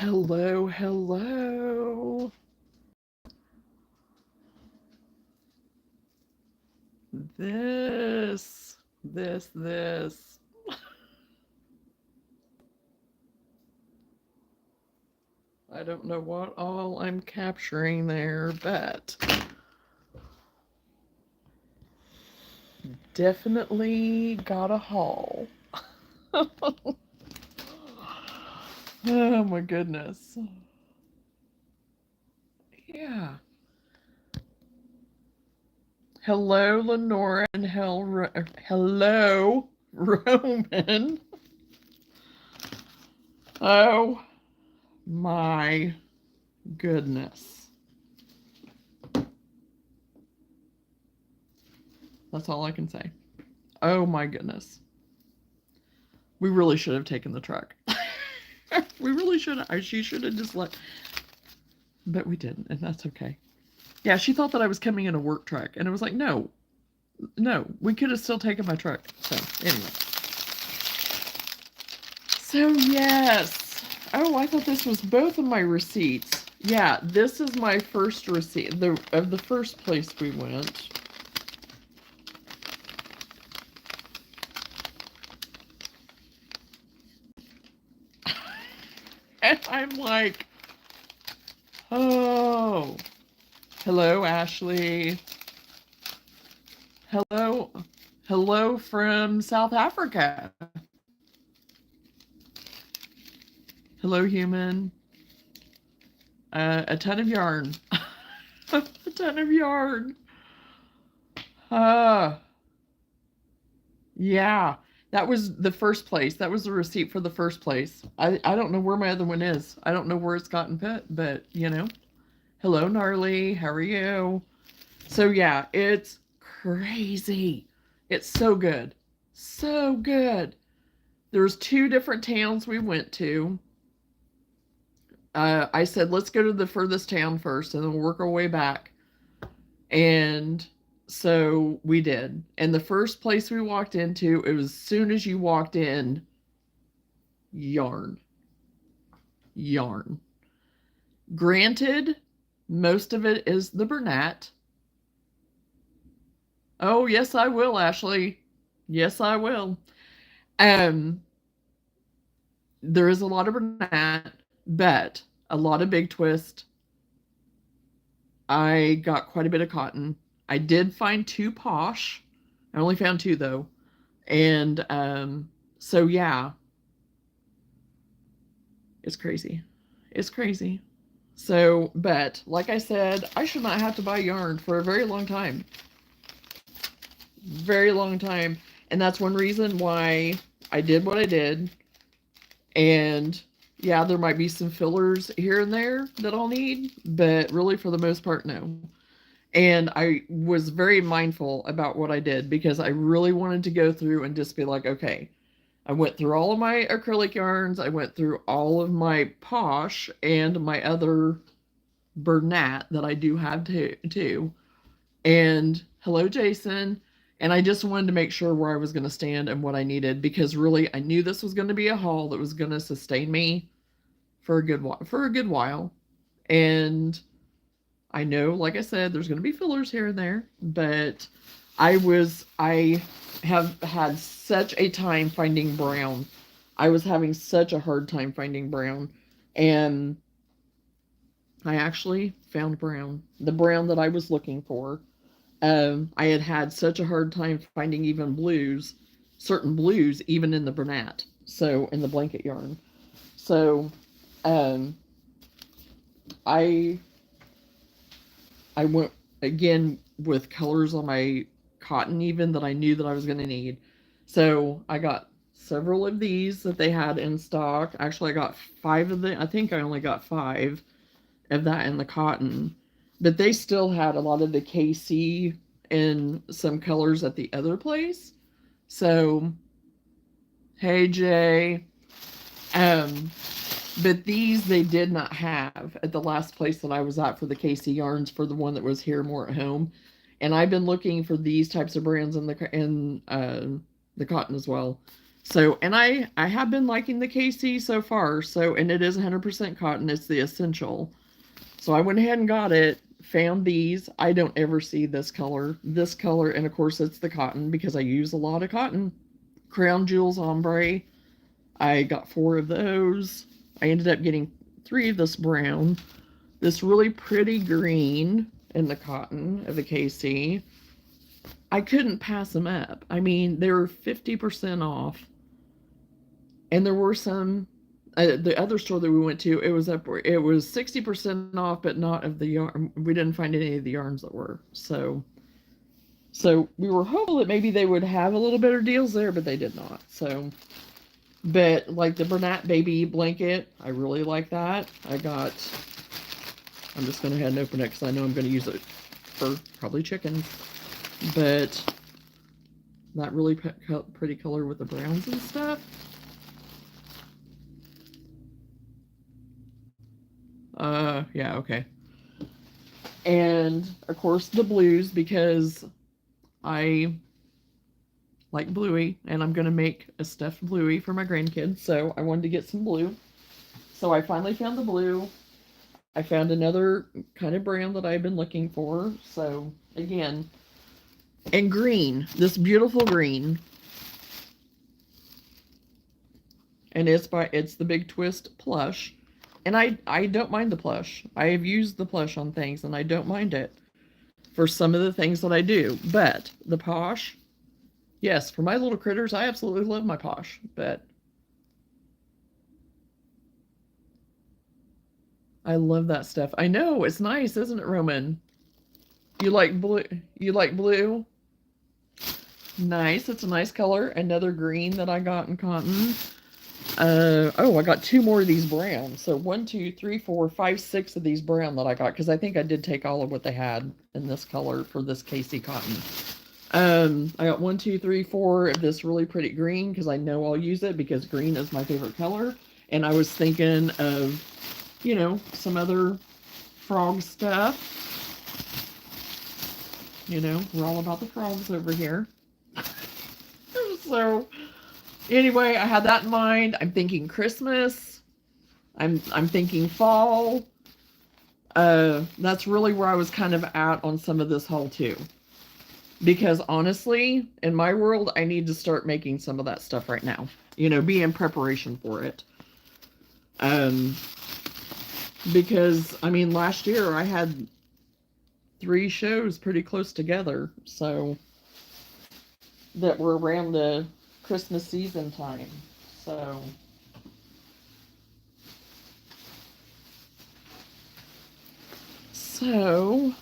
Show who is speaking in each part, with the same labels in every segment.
Speaker 1: Hello, hello. This. I don't know what all I'm capturing there, but definitely got a haul. Oh my goodness. Yeah. Hello, Lenora, and hello, Roman. Oh my goodness. That's all I can say. Oh my goodness. We really should have taken the truck. We really should have. She should have just let. But we didn't, and that's okay. Yeah, she thought that I was coming in a work truck, and I was like, no, we could have still taken my truck. So, anyway. So, yes. Oh, I thought this was both of my receipts. Yeah, this is my first receipt of the first place we went. And I'm like, oh, hello, Ashley. Hello from South Africa. Hello, human. A ton of yarn. A ton of yarn. Yeah, that was the first place. That was the receipt for the first place. I don't know where my other one is. I don't know where it's gotten put, but Hello, Gnarly. How are you? So yeah, it's crazy. It's so good. So good. There's 2 different towns we went to. I said, let's go to the furthest town first and then we'll work our way back. And so we did. And the first place we walked into, it was as soon as you walked in, yarn. Granted, most of it is the Bernat. Oh, yes, I will, Ashley. Yes, I will. There is a lot of Bernat, but a lot of Big Twist. I got quite a bit of cotton. I did find 2 Posh. I only found 2 though. And so yeah. It's crazy. It's crazy. So, but like I said, I should not have to buy yarn for a very long time. Very long time. And that's one reason why I did what I did. And yeah, there might be some fillers here and there that I'll need, but really for the most part, no. And I was very mindful about what I did because I really wanted to go through and just be like, okay, I went through all of my acrylic yarns. I went through all of my Posh and my other Bernat that I do have too. And hello, Jason. And I just wanted to make sure where I was going to stand and what I needed because really I knew this was going to be a haul that was going to sustain me for a good while. And I know, like I said, there's going to be fillers here and there, but I have had such a time finding brown. I was having such a hard time finding brown, and I actually found brown, the brown that I was looking for. I had such a hard time finding even blues, certain blues, even in the Bernat, so in the blanket yarn. So, um, I I went again with colors on my cotton even that I knew that I was going to need. So I got several of these that they had in stock. Actually, I got 5 of them. I think I only got 5 of that in the cotton. But they still had a lot of the KC in some colors at the other place. So, hey Jay. Um, but these they did not have at the last place that I was at for the KC yarns for the one that was here more at home. And I've been looking for these types of brands in the cotton as well. So, and I have been liking the KC so far. So, and it is 100% cotton. It's the essential. So I went ahead and got it, found these. I don't ever see this color, and of course it's the cotton because I use a lot of cotton. Crown Jewels Ombre. I got 4 of those. I ended up getting 3 of this brown. This really pretty green in the cotton of the KC. I couldn't pass them up. I mean, they were 50% off. And there were some, the other store that we went to, it was 60% off, but not of the yarn. We didn't find any of the yarns that were. So we were hopeful that maybe they would have a little better deals there, but they did not. So, but like the Bernat baby blanket, I really like that. I'm just going to go ahead and open it because I know I'm going to use it for probably chickens. But that really pretty color with the browns and stuff. Yeah, okay. And of course the blues, because I like bluey and I'm gonna make a stuffed bluey for my grandkids, so I wanted to get some blue. So I finally found the blue. I found another kind of brown that I've been looking for. So again, and green, this beautiful green. And it's the Big Twist plush. And I don't mind the plush. I have used the plush on things and I don't mind it for some of the things that I do. But the posh, yes, for my little critters, I absolutely love my posh. But I love that stuff. I know, it's nice, isn't it, Roman? You like blue? You like blue? Nice. It's a nice color. Another green that I got in cotton. Oh, I got 2 more of these brown. So 1, 2, 3, 4, 5, 6 of these brown that I got, because I think I did take all of what they had in this color for this KC cotton. I got 1, 2, 3, 4 of this really pretty green because I know I'll use it because green is my favorite color. And I was thinking of, you know, some other frog stuff. You know, we're all about the frogs over here. So anyway, I had that in mind. I'm thinking Christmas. I'm thinking fall. That's really where I was kind of at on some of this haul too. Because honestly, in my world, I need to start making some of that stuff right now. You know, be in preparation for it. Because, I mean, last year I had 3 shows pretty close together. So, that were around the Christmas season time. So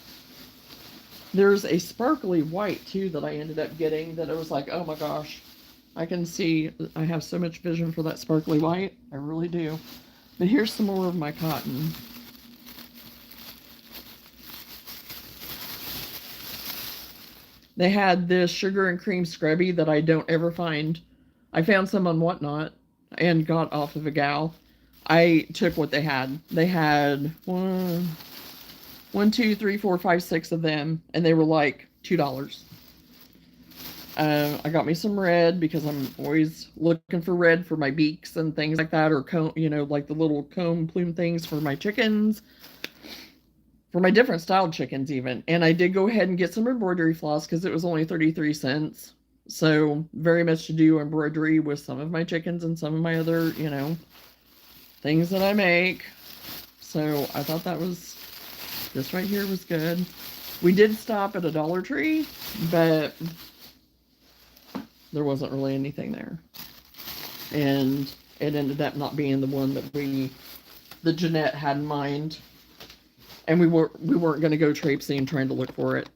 Speaker 1: there's a sparkly white too that I ended up getting that I was like, oh my gosh, I can see I have so much vision for that sparkly white. I really do. But here's some more of my cotton. They had this sugar and cream scrubby that I don't ever find. I found some on Whatnot and got off of a gal. I took what they had. They had 1, 2, 3, 4, 5, 6 of them, and they were like $2. I got me some red because I'm always looking for red for my beaks and things like that, or comb, you know, like the little comb plume things for my chickens. For my different styled chickens even. And I did go ahead and get some embroidery floss because it was only 33 cents. So very much to do embroidery with some of my chickens and some of my other, you know, things that I make. So I thought this right here was good. We did stop at a Dollar Tree, but there wasn't really anything there. And it ended up not being the one that Jeanette had in mind. And we weren't going to go traipsing trying to look for it.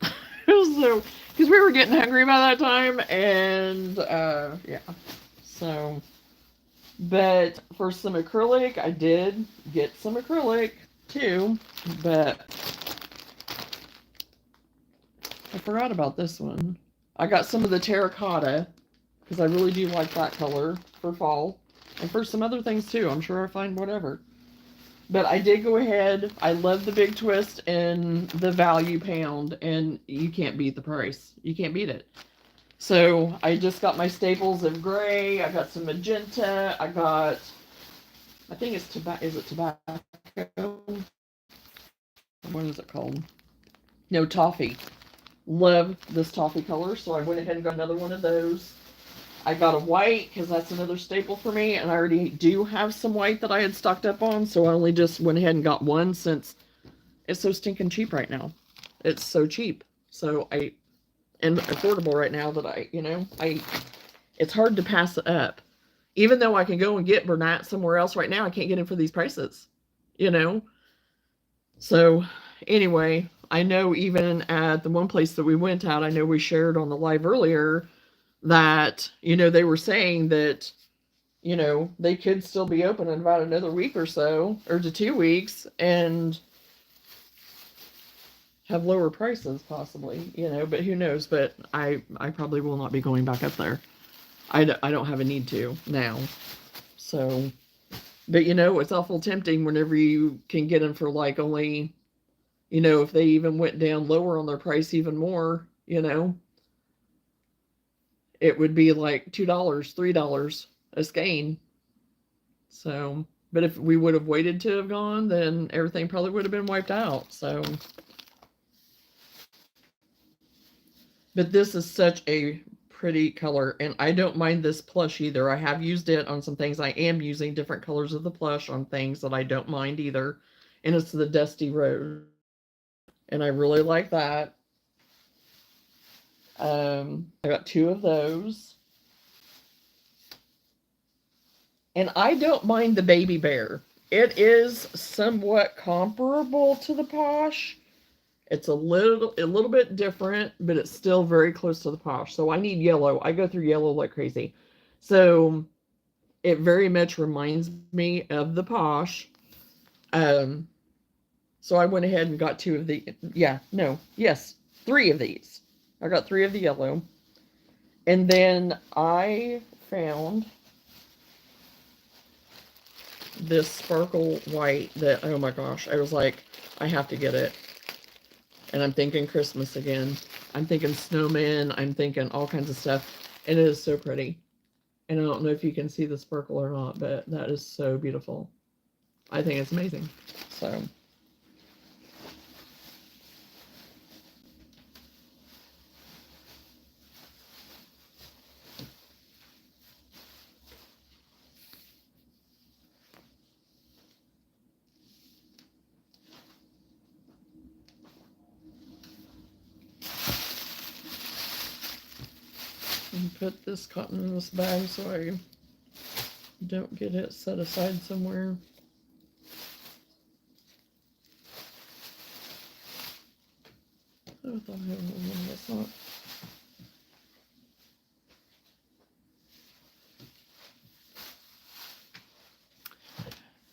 Speaker 1: So, because we were getting hungry by that time, and yeah. So, but for some acrylic, I did get some acrylic too, but I forgot about this one. I got some of the terracotta because I really do like that color for fall, and for some other things too. I'm sure I'll find whatever. But I did go ahead. I love the Big Twist and the value pound, and you can't beat the price. You can't beat it. So I just got my staples of gray. I got some magenta. I got, I think it's tobacco. Is it tobacco? What is it called? No, toffee. Love this toffee color, so I went ahead and got another one of those. I got a white because that's another staple for me, and I already do have some white that I had stocked up on, so I only just went ahead and got one since it's so stinking cheap right now. It's so cheap. So and affordable right now that it's hard to pass it up. Even though I can go and get Bernat somewhere else right now, I can't get it for these prices, you know? So anyway, I know even at the one place that we went out, I know we shared on the live earlier that, they were saying that, they could still be open in about another week or so, or to 2 weeks, and have lower prices possibly, but who knows? But I probably will not be going back up there. I don't have a need to now. So, but it's awful tempting whenever you can get them for like only, if they even went down lower on their price even more, it would be like $2, $3 a skein. So, but if we would have waited to have gone, then everything probably would have been wiped out. So, but this is such a pretty color, and I don't mind this plush either. I have used it on some things. I am using different colors of the plush on things that I don't mind either. And it's the Dusty Rose. And I really like that. I got two of those. And I don't mind the Baby Bear. It is somewhat comparable to the Posh. It's a little bit different, but it's still very close to the Posh. So I need yellow. I go through yellow like crazy. So it very much reminds me of the Posh. So I went ahead and got three of these. I got three of the yellow. And then I found this sparkle white that, oh my gosh, I was like, I have to get it. And I'm thinking Christmas again. I'm thinking snowman. I'm thinking all kinds of stuff. And it is so pretty. And I don't know if you can see the sparkle or not, but that is so beautiful. I think it's amazing. So. And put this cotton in this bag so I don't get it set aside somewhere. I thought I had one that's not.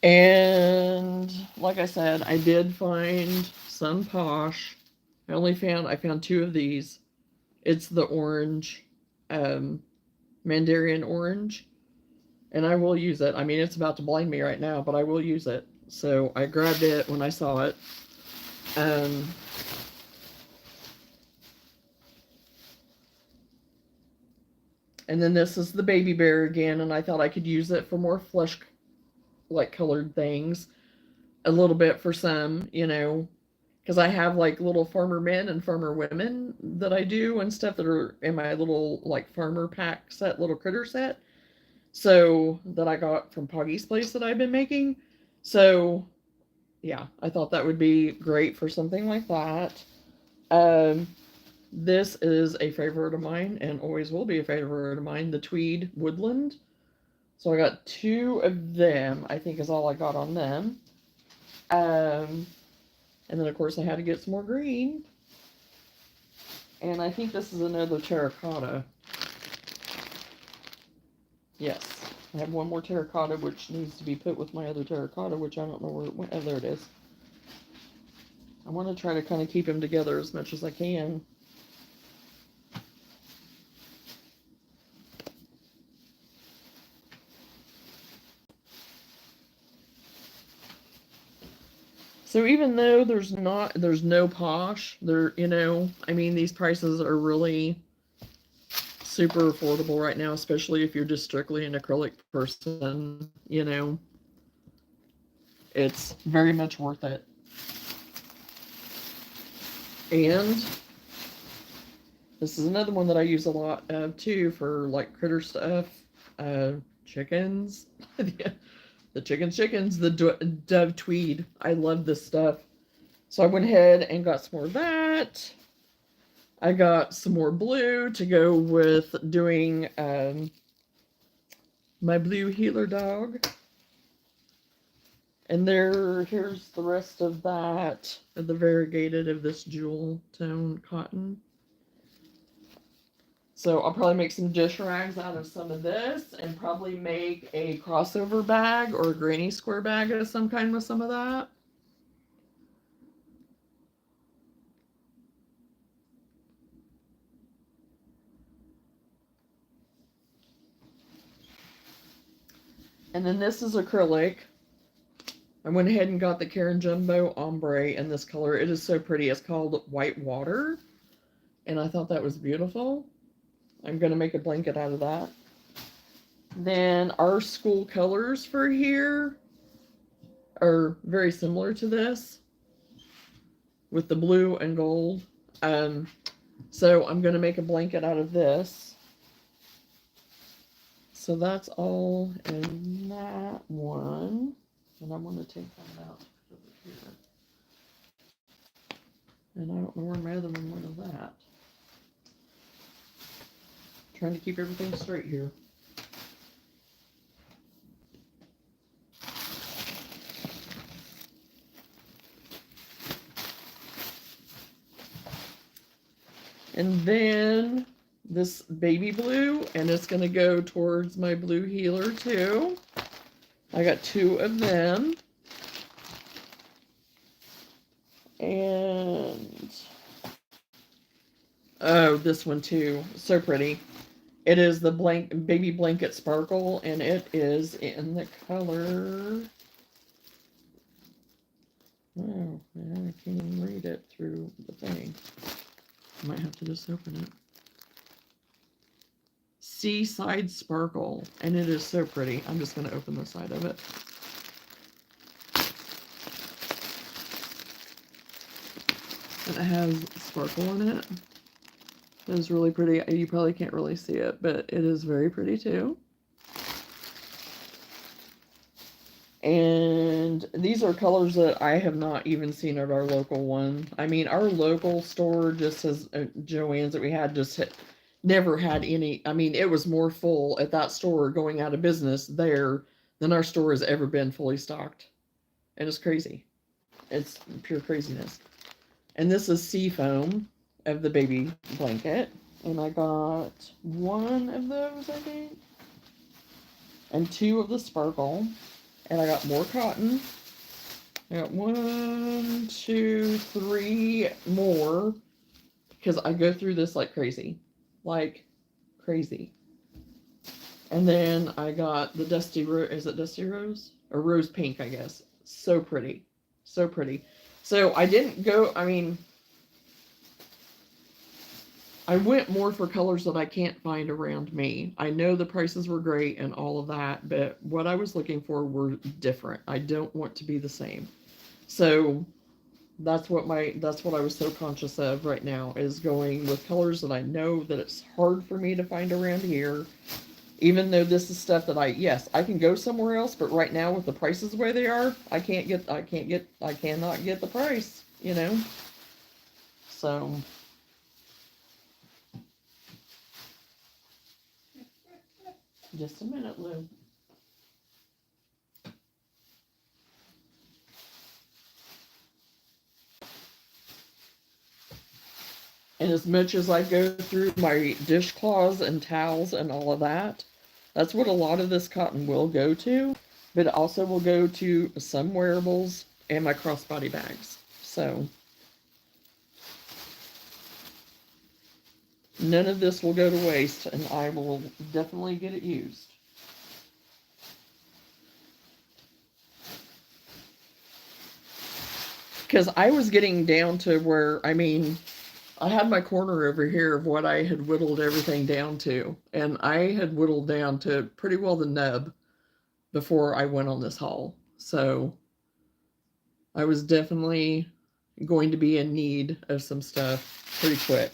Speaker 1: And like I said, I did find some Posh. I found two of these. It's the orange, Mandarin orange, and I will use it. I mean, it's about to blind me right now, but I will use it. So I grabbed it when I saw it. And then this is the Baby Bear again, and I thought I could use it for more flesh, like colored things. A little bit for some, because I have like little farmer men and farmer women that I do and stuff that are in my little like farmer pack set, little critter set. So that I got from Poggy's place that I've been making. So yeah, I thought that would be great for something like that. This is a favorite of mine and always will be a favorite of mine, the Tweed Woodland. So I got two of them, I think is all I got on them. And then of course I had to get some more green. And I think this is another terracotta. Yes. I have one more terracotta which needs to be put with my other terracotta, which I don't know where it went. Oh, there it is. I want to try to kind of keep them together as much as I can. So even though there's no Posh, I mean, these prices are really super affordable right now, especially if you're just strictly an acrylic person, you know. It's very much worth it. And this is another one that I use a lot of too for like critter stuff. Chickens. The chickens, the dove tweed. I love this stuff. So I went ahead and got some more of that. I got some more blue to go with doing my blue healer dog. And here's the rest of that, of the variegated of this jewel tone cotton. So I'll probably make some dish rags out of some of this and probably make a crossover bag or a granny square bag of some kind with some of that. And then this is acrylic. I went ahead and got the Karen Jumbo Ombre in this color. It is so pretty. It's called White Water. And I thought that was beautiful. I'm going to make a blanket out of that. Then our school colors for here are very similar to this with the blue and gold. So I'm going to make a blanket out of this. So that's all in that one. And I'm going to take that out over here. And I don't know where my other one went of that. Trying to keep everything straight here. And then this baby blue, and it's going to go towards my blue healer too. I got 2 of them. And oh, this one too, so pretty. It is the baby blanket sparkle, and it is in the color. Oh, I can't even read it through the thing. I might have to just open it. Seaside Sparkle, and it is so pretty. I'm just going to open the side of it. And it has sparkle in it. It is really pretty. You probably can't really see it, but it is very pretty too. And these are colors that I have not even seen at our local one. I mean, our local store just has Joann's that we had never had any. I mean, it was more full at that store going out of business there than our store has ever been fully stocked. And it's crazy. It's pure craziness. And this is Seafoam of the baby blanket. And I got 1 of those, I think. And 2 of the sparkle. And I got more cotton. I got 1, 2, 3 more. Because I go through this like crazy. Like crazy. And then I got the Dusty Rose. Is it Dusty Rose? Or Rose Pink, I guess. So pretty. So pretty. So I didn't go, I mean, I went more for colors that I can't find around me. I know the prices were great and all of that, but what I was looking for were different. I don't want to be the same. So that's what I was so conscious of right now, is going with colors that I know that it's hard for me to find around here. Even though this is stuff that I can go somewhere else, but right now with the prices the way they are, I cannot get the price, you know? So just a minute, Lou. And as much as I go through my dishcloths and towels and all of that, that's what a lot of this cotton will go to, but it also will go to some wearables and my crossbody bags. So none of this will go to waste, and I will definitely get it used. Because I was getting down to where, I mean, I had my corner over here of what I had whittled everything down to, and I had whittled down to pretty well the nub before I went on this haul. So I was definitely going to be in need of some stuff pretty quick.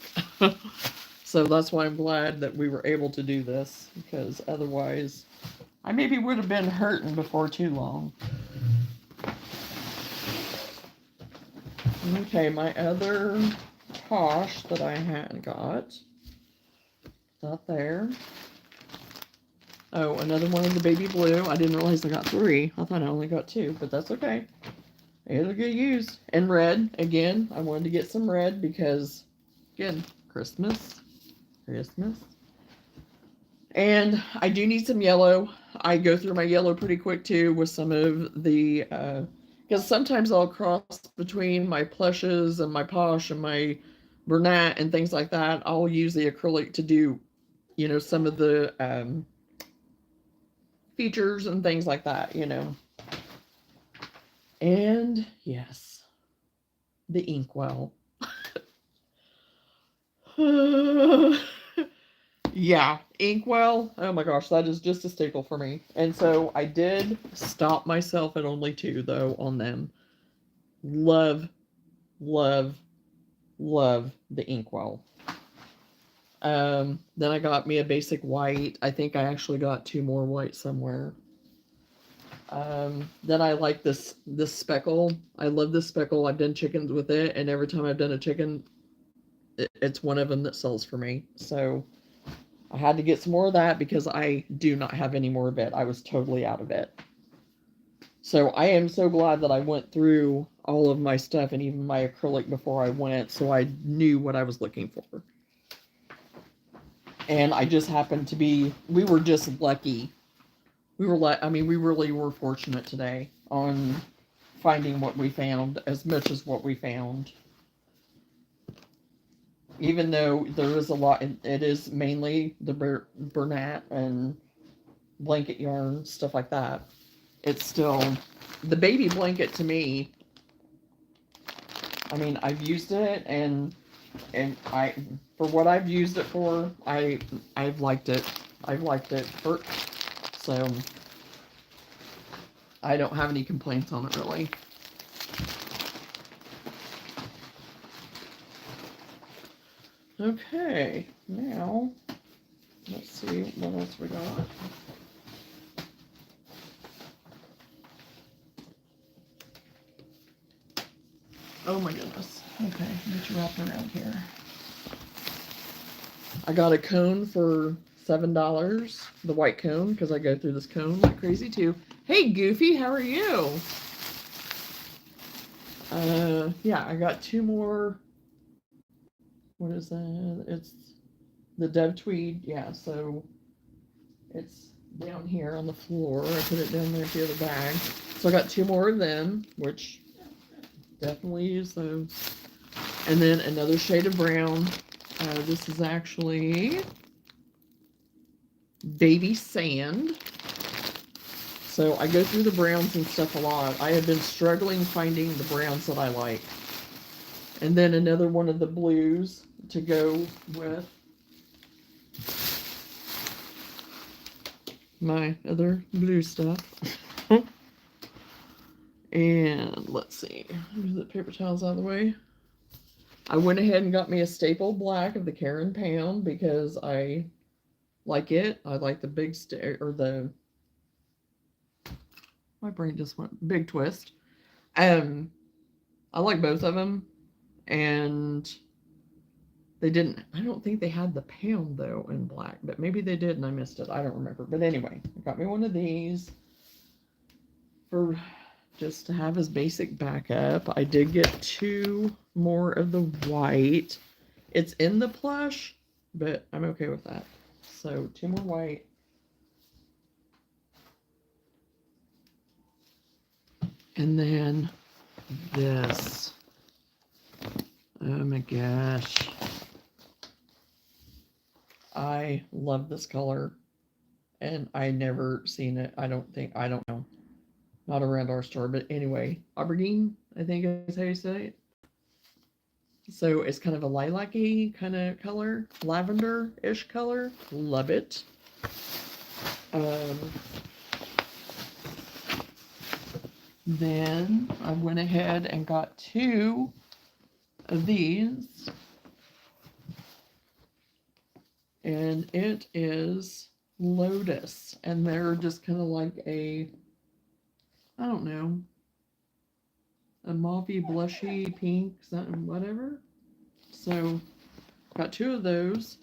Speaker 1: So that's why I'm glad that we were able to do this, because otherwise I maybe would have been hurting before too long. Okay, my other posh that I had got. Not there. Oh, another one of the baby blue. I didn't realize I got 3. I thought I only got 2, but that's okay. It'll get used. And red, again, I wanted to get some red because, again, Christmas. And I do need some yellow. I go through my yellow pretty quick too with some of the, because sometimes I'll cross between my plushes and my posh and my Bernat and things like that. I'll use the acrylic to do, you know, some of the features and things like that, you know. And yes, the inkwell. Yeah, inkwell. Oh my gosh, that is just a staple for me. And so I did stop myself at only 2 though on them. Love, love, love the inkwell. Then I got me a basic white. I think I actually got 2 more white somewhere. Then I like this speckle. I love this speckle. I've done chickens with it, and every time I've done a chicken, it's one of them that sells for me. So I had to get some more of that because I do not have any more of it. I was totally out of it. So I am so glad that I went through all of my stuff and even my acrylic before I went, so I knew what I was looking for. And I just happened to be, we were just lucky. We were I mean, we really were fortunate today on finding what we found, as much as what we found. Even though there is a lot, it is mainly the Bernat and blanket yarn, stuff like that. It's still, the baby blanket to me, I mean, I've used it, and I, for what I've used it for, I've liked it. I've liked it for, so I don't have any complaints on it really. Okay, now let's see what else we got. Oh my goodness. Okay, get you wrapped around here. I got a cone for $7, the white cone, because I go through this cone like crazy too. Hey Goofy, how are you? Yeah, I got 2 more. What is that? It's the dove tweed. Yeah, so it's down here on the floor. I put it down there at the other bag. So I got 2 more of them, which definitely use those. And then another shade of brown. This is actually baby sand. So I go through the browns and stuff a lot. I have been struggling finding the browns that I like. And then another one of the blues to go with my other blue stuff. And let's see, move the paper towels out of the way. I went ahead and got me a staple black of the Karen Pound because I like it. I like the big or the, my brain just went, big twist. I like both of them, and they didn't, I don't think they had the pound though in black, but maybe they did and I missed it. I don't remember. But anyway, I got me one of these for just to have as basic backup. I did get 2 more of the white. It's in the plush, but I'm okay with that. So 2 more white. And then this. Oh my gosh. I love this color. And I never seen it. I don't know. Not around our store, but anyway. Aberdeen, I think is how you say it. So it's kind of a lilac-y kind of color, lavender-ish color. Love it. Then I went ahead and got 2 of these. And it is Lotus. And they're just kind of like a, I don't know, a mauvey, blushy, pink, something, whatever. So got 2 of those.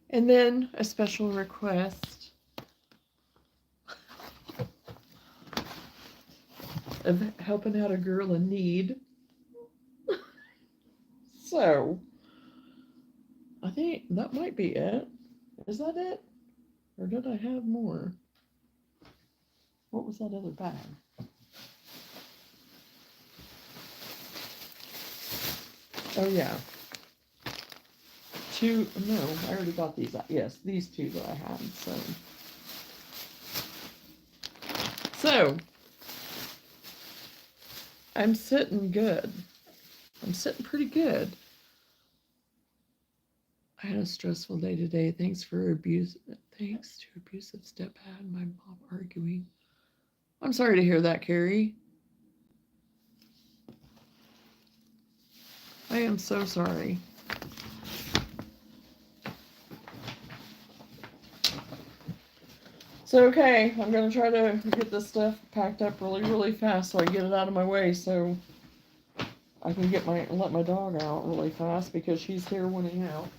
Speaker 1: And then a special request of helping out a girl in need. So I think that might be it. Is that it? Or did I have more? What was that other bag? Oh yeah. 2, no, I already got these. Yes, these 2 that I had. So I'm sitting good. I'm sitting pretty good. I had a stressful day today. Thanks to abusive stepdad and my mom arguing. I'm sorry to hear that, Carrie. I am so sorry. So, okay, I'm going to try to get this stuff packed up really, really fast so I get it out of my way so I can let my dog out really fast because she's here wanting out.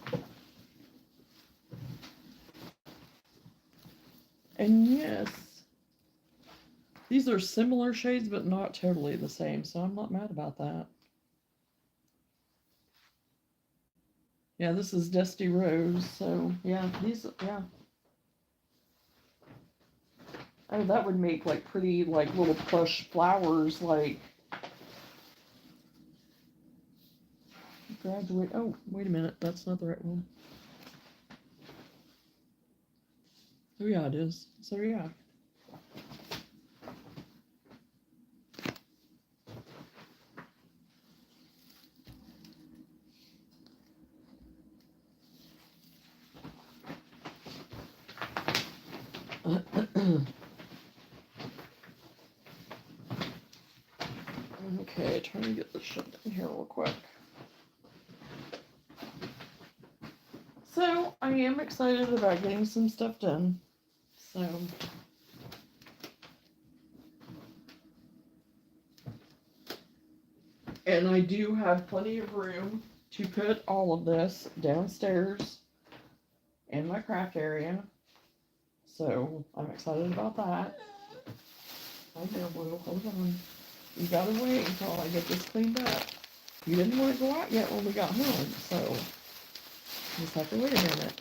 Speaker 1: And yes, these are similar shades but not totally the same, so I'm not mad about that. Yeah, this is Dusty Rose, so yeah, yeah. Oh, that would make like pretty, like little plush flowers, like graduate. Oh, wait a minute, that's not the right one. Oh yeah, it is. So yeah. Okay, trying to get this shut down here real quick. So I am excited about getting some stuff done. So and I do have plenty of room to put all of this downstairs in my craft area. So I'm excited about that. Hi there, Blue. Hold on. You gotta wait until I get this cleaned up. You didn't want to go out yet when we got home, so you just have to wait a minute.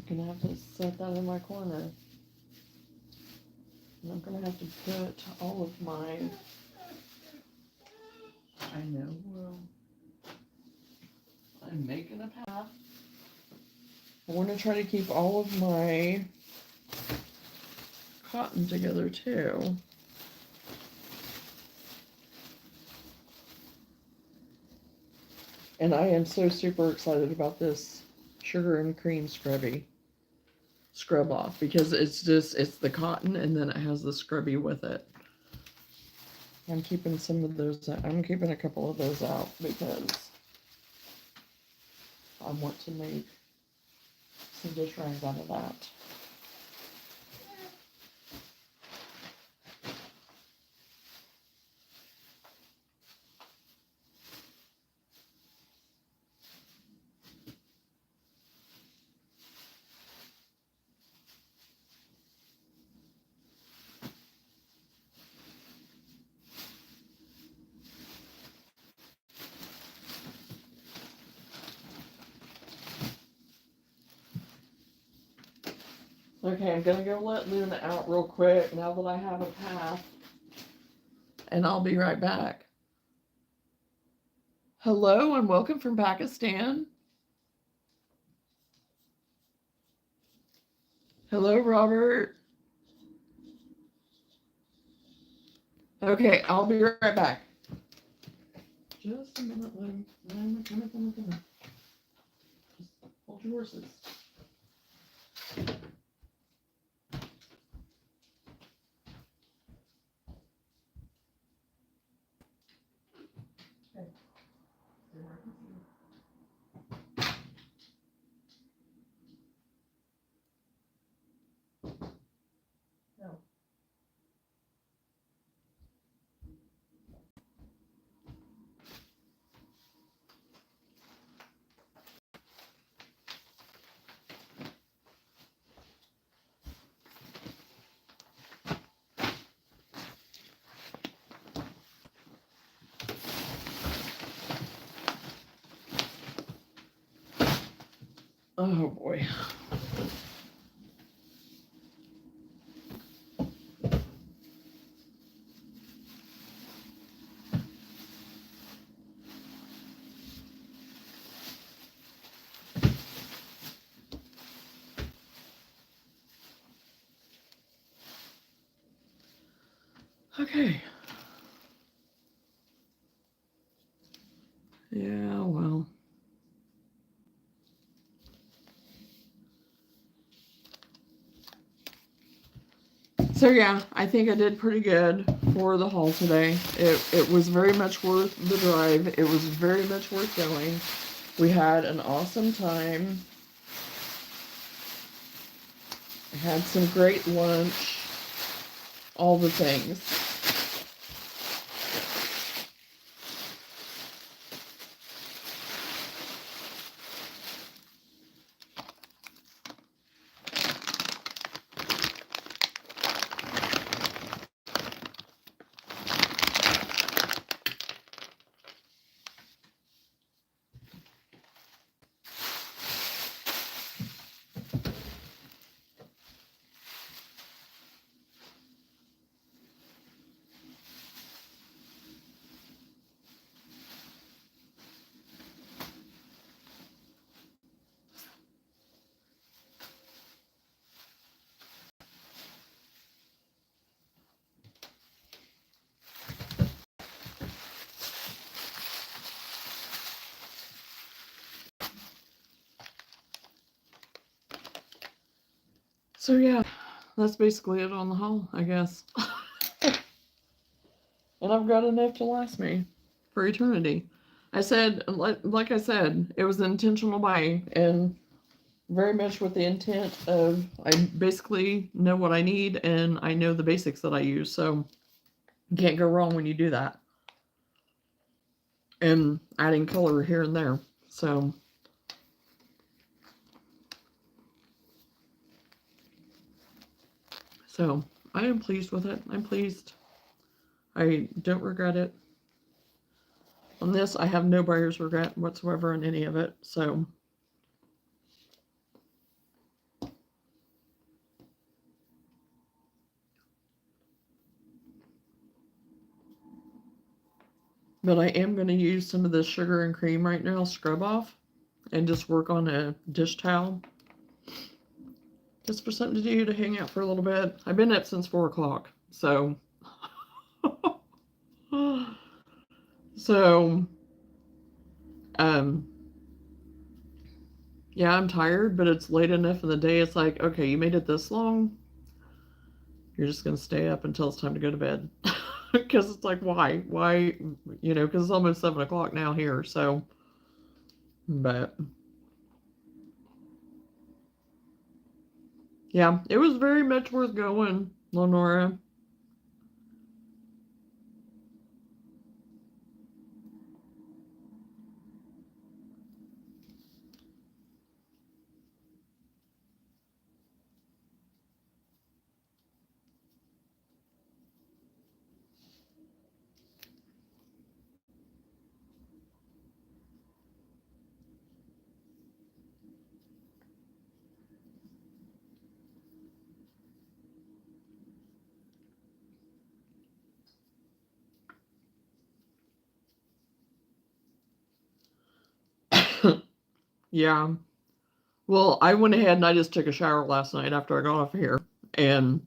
Speaker 1: I'm gonna have to set that in my corner. And I'm gonna have to put all of my, I know, well, I'm making a path. I want to try to keep all of my cotton together too. And I am so super excited about this sugar and cream scrub off, because it's the cotton and then it has the scrubby with it. I'm keeping some of those, I'm keeping a couple of those out because I want to make some dish rags out of that. Okay, I'm gonna go let Luna out real quick now that I have a path, and I'll be right back. Hello and welcome from Pakistan. Hello, Robert. Okay, I'll be right back. Just a minute, Lynn. Just hold your horses. Okay. No. Oh boy. Okay. Yeah, well. So yeah, I think I did pretty good for the haul today. It was very much worth the drive. It was very much worth going. We had an awesome time. Had some great lunch. All the things. So yeah, that's basically it on the haul, I guess. And I've got enough to last me for eternity. I said, like I said, it was an intentional buy, and very much with the intent of I basically know what I need and I know the basics that I use, so you can't go wrong when you do that. And adding color here and there. So I am pleased with it. I'm pleased. I don't regret it. On this, I have no buyer's regret whatsoever in any of it. So but I am going to use some of this sugar and cream right now, scrub off, and just work on a dish towel. Just for something to do to hang out for a little bit. I've been up since 4 o'clock, so. So, um, yeah, I'm tired, but it's late enough in the day. It's like, okay, you made it this long. You're just going to stay up until it's time to go to bed. Because it's like, why? Why? You know, because it's almost 7 o'clock now here, so. But. Yeah, it was very much worth going, Lenora. Yeah. Well, I went ahead and I just took a shower last night after I got off of here. And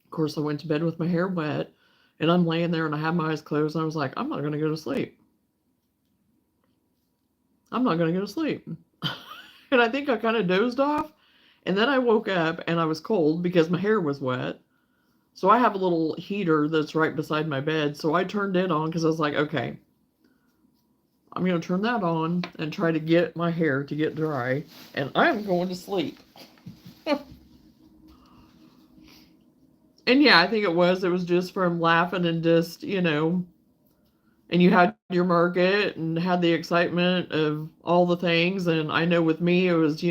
Speaker 1: of course, I went to bed with my hair wet. And I'm laying there and I had my eyes closed. And I was like, I'm not going to go to sleep. I'm not going to go to sleep. And I think I kind of dozed off. And then I woke up and I was cold because my hair was wet. So I have a little heater that's right beside my bed. So I turned it on because I was like, okay, I'm going to turn that on and try to get my hair to get dry. And I'm going to sleep. And yeah, I think it was. It was just from laughing and just, and you had your market and had the excitement of all the things. And I know with me, it was,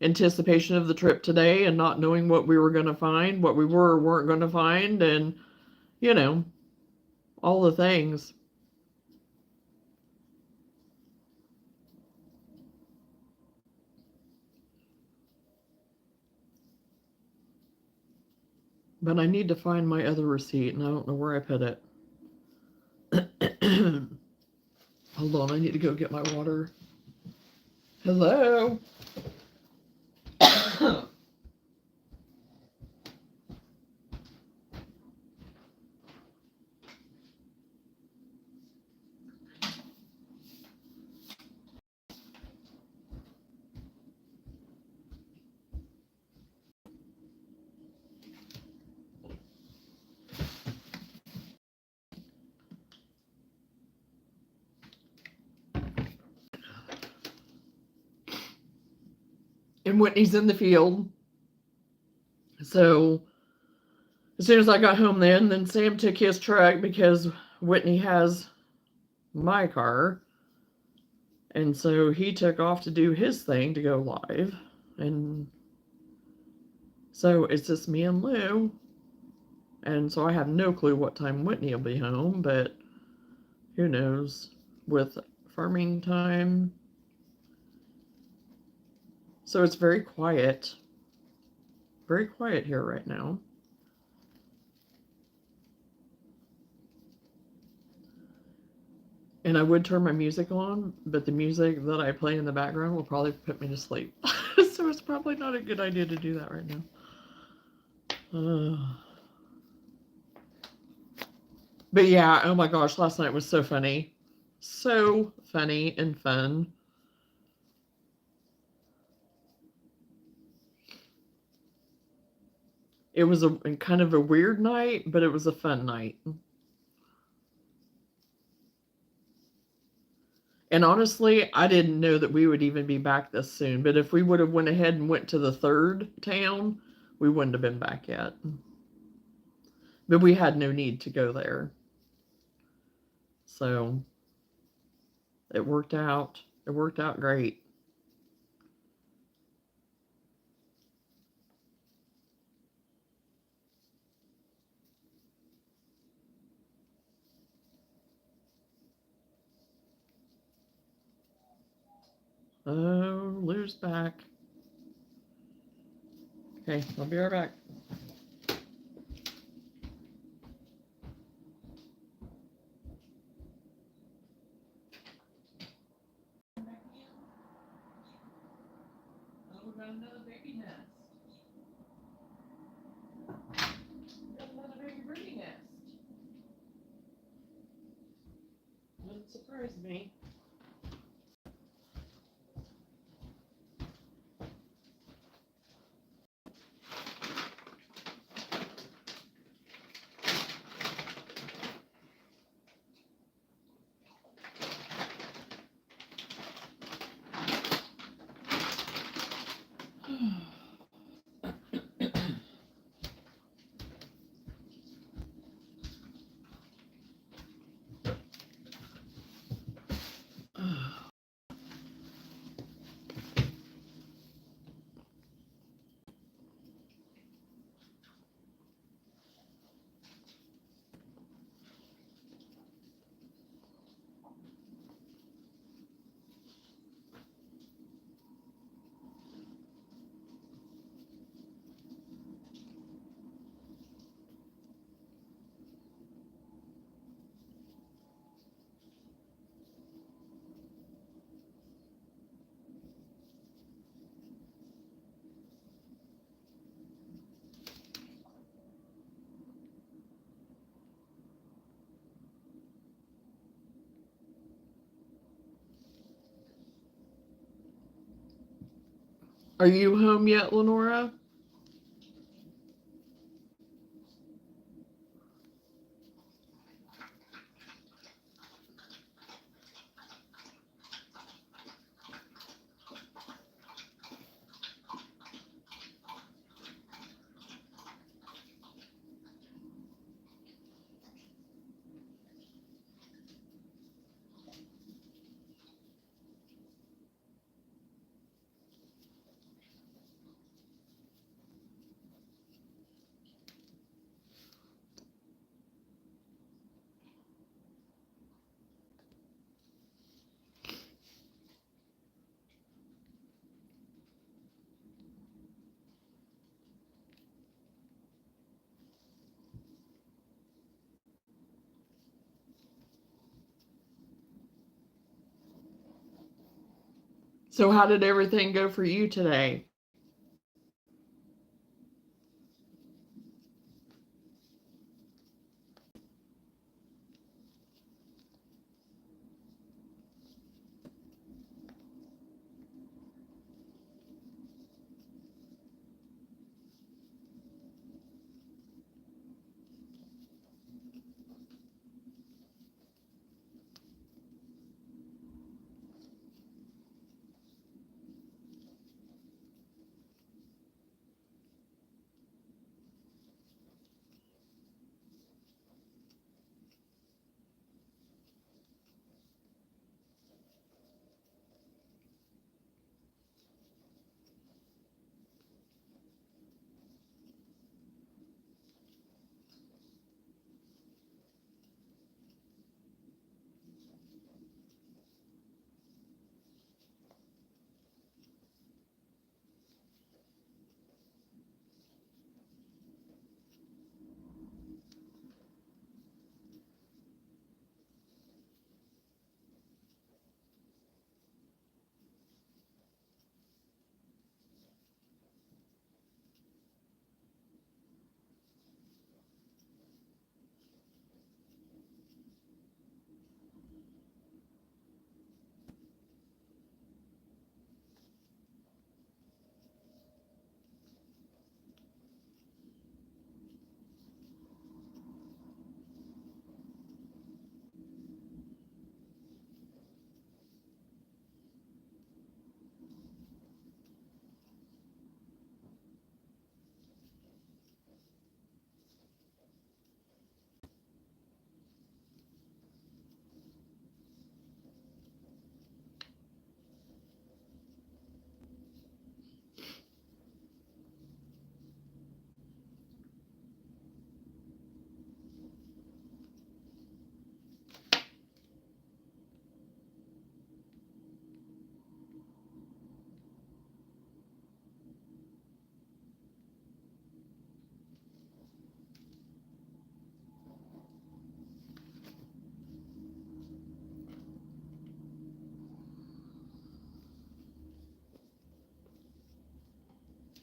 Speaker 1: anticipation of the trip today and not knowing what we were going to find, what we were or weren't going to find, and, you know, all the things. But I need to find my other receipt, and I don't know where I put it. Hold on, I need to go get my water. Hello? And Whitney's in the field. So as soon as I got home then Sam took his truck because Whitney has my car. And so he took off to do his thing to go live. And so it's just me and Lou. And so I have no clue what time Whitney will be home, but who knows with farming time. So it's very quiet here right now. And I would turn my music on, but the music that I play in the background will probably put me to sleep. So it's probably not a good idea to do that right now. But yeah, oh my gosh, last night was so funny. So funny and fun. It was a kind of a weird night, but it was a fun night. And honestly, I didn't know that we would even be back this soon. But if we would have went ahead and went to the third town, we wouldn't have been back yet. But we had no need to go there. So it worked out. It worked out great. Oh, Lou's back. Okay, I'll be right back. Oh, we got another baby nest. We got another baby birdie nest. Doesn't surprise me. Are you home yet, Lenora? So how did everything go for you today?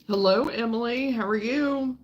Speaker 1: Hello, Emily. How are you?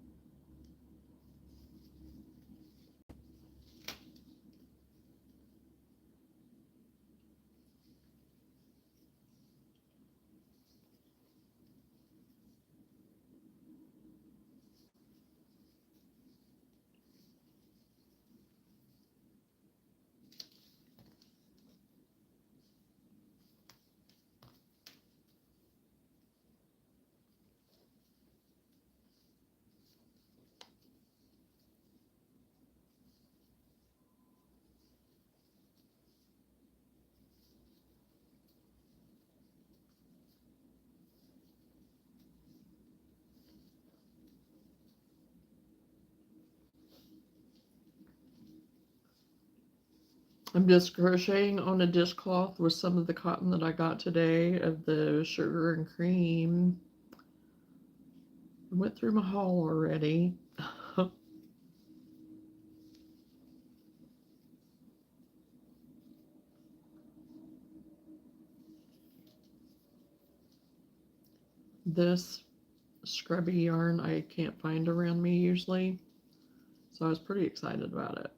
Speaker 1: I'm just crocheting on a dishcloth with some of the cotton that I got today of the sugar and cream. I went through my haul already. This scrubby yarn I can't find around me usually, so I was pretty excited about it.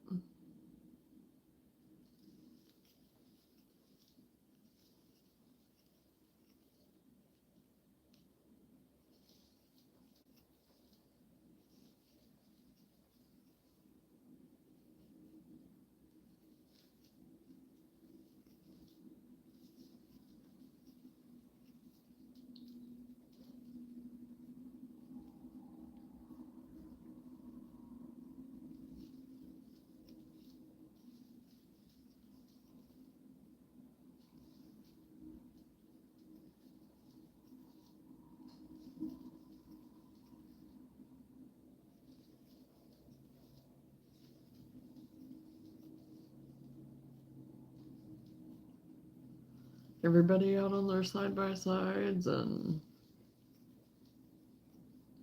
Speaker 1: Everybody out on their side-by-sides and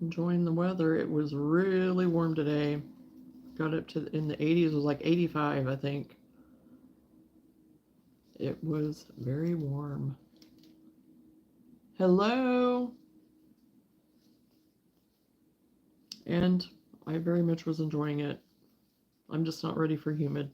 Speaker 1: enjoying the weather. It was really warm today. Got up to in the 80s. It was like 85, I think. It was very warm. Hello. And I very much was enjoying it. I'm just not ready for humid.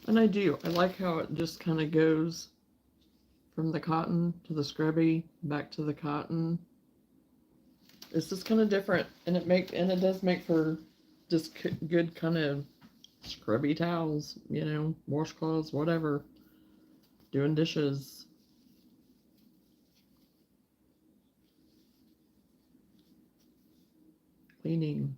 Speaker 1: And I do. I like how it just kind of goes from the cotton to the scrubby, back to the cotton. It's just kind of different, and it does make for just good kind of scrubby towels, washcloths, whatever. Doing dishes. Cleaning.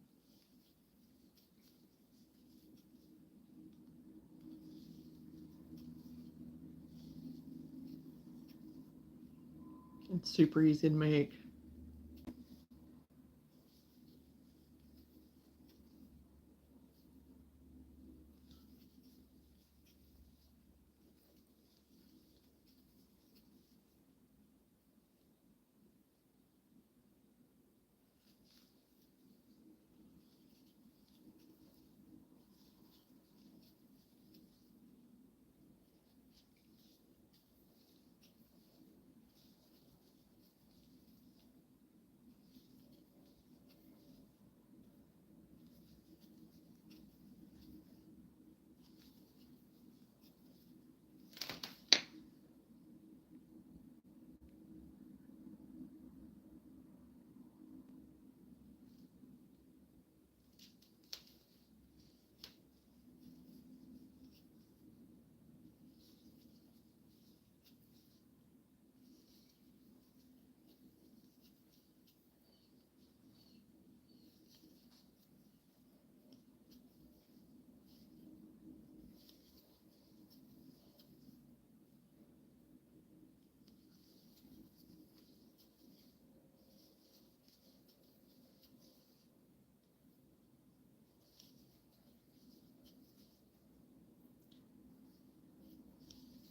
Speaker 1: It's super easy to make.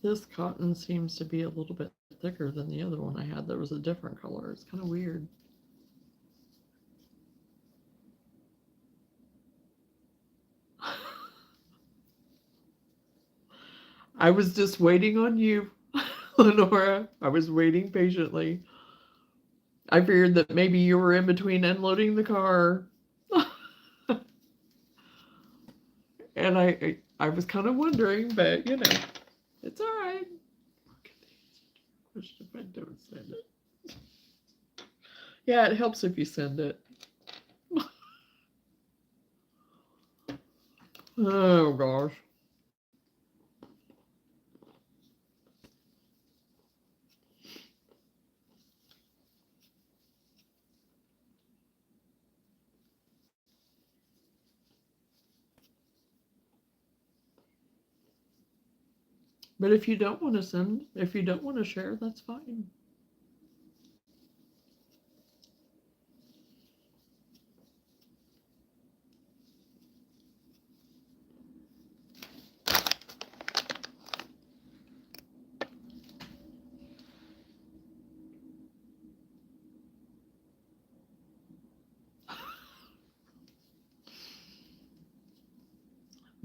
Speaker 1: This cotton seems to be a little bit thicker than the other one I had that was a different color. It's kind of weird. I was just waiting on you, Lenora. I was waiting patiently. I figured that maybe you were in between unloading the car. And I was kind of wondering, but it's all right. Look at the question if I don't send it. Yeah, it helps if you send it. Oh gosh. But if you don't want to if you don't want to share, that's fine.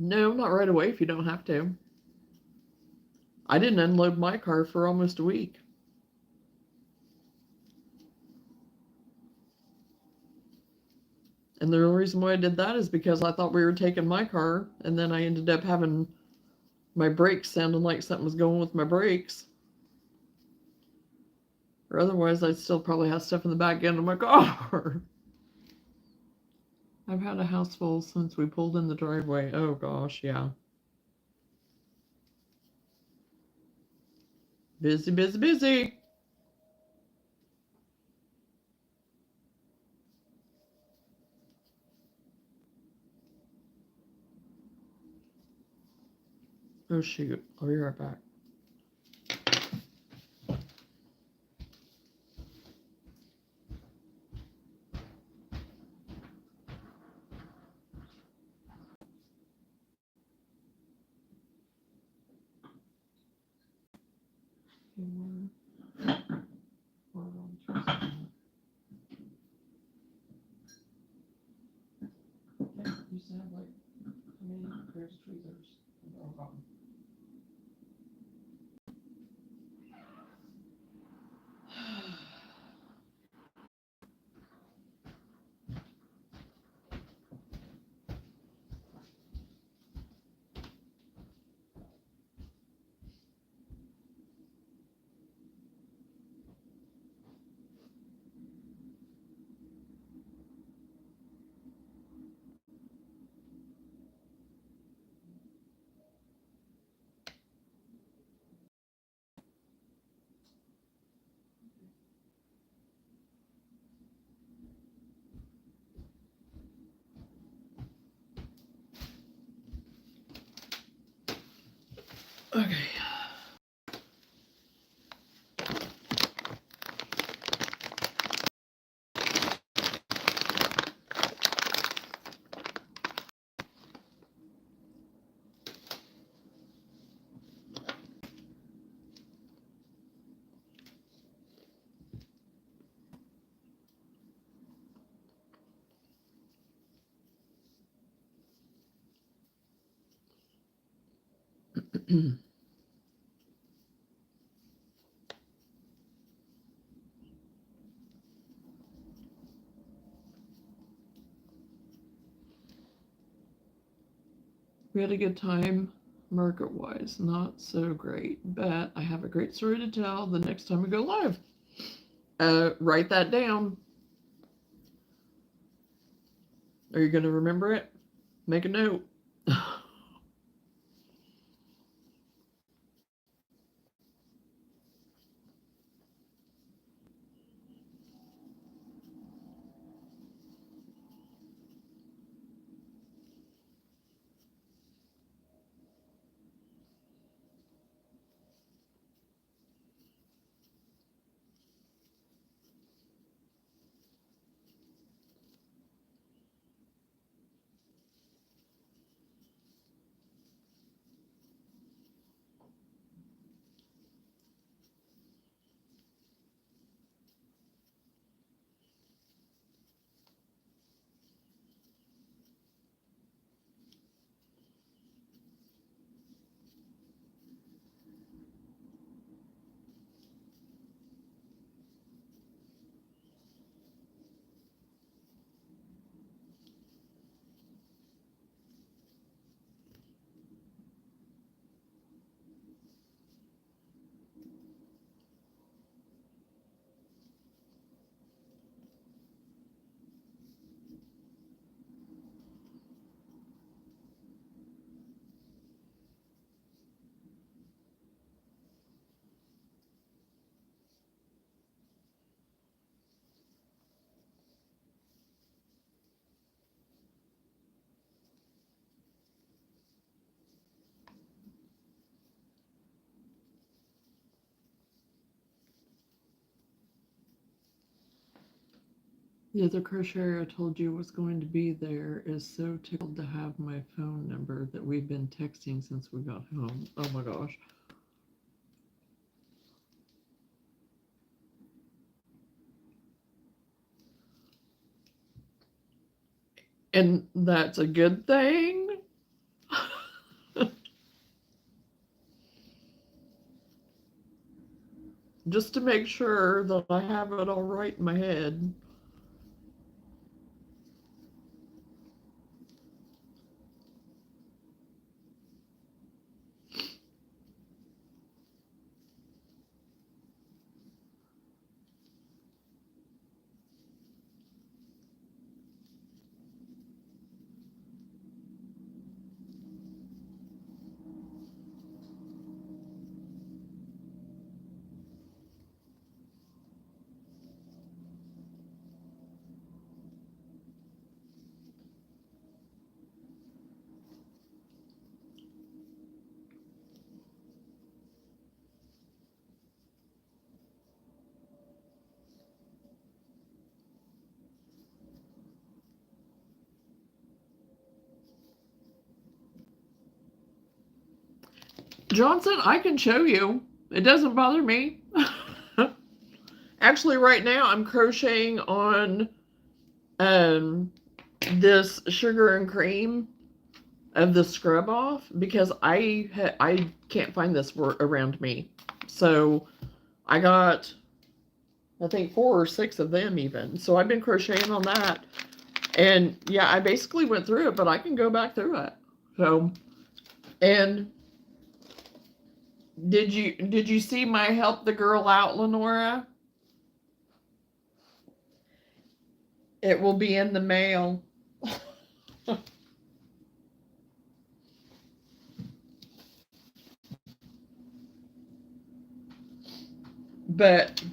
Speaker 1: No, not right away if you don't have to. I didn't unload my car for almost a week. And the real reason why I did that is because I thought we were taking my car, and then I ended up having my brakes sounding like something was going with my brakes. Or otherwise, I'd still probably have stuff in the back end of my car. I've had a house full since we pulled in the driveway. Oh gosh, yeah. Busy, busy, busy. Oh shoot, I'll be right back. Used to have like how many pairs of tweezers? They're all gone. Okay. We had a good time, market wise, not so great, but I have a great story to tell the next time we go live. Write that down. Are you going to remember it? Make a note. The other crocheter I told you was going to be there is so tickled to have my phone number that we've been texting since we got home. Oh my gosh. And that's a good thing. just to make sure that I have it all right in my head. Johnson, I can show you. It doesn't bother me. Actually, right now I'm crocheting on this sugar and cream of the scrub off because I can't find this around me. So I got, I think 4 or 6 of them even. So I've been crocheting on that. And yeah, I basically went through it, but I can go back through it. So, and did you see my help the girl out, Lenora? It will be in the mail. But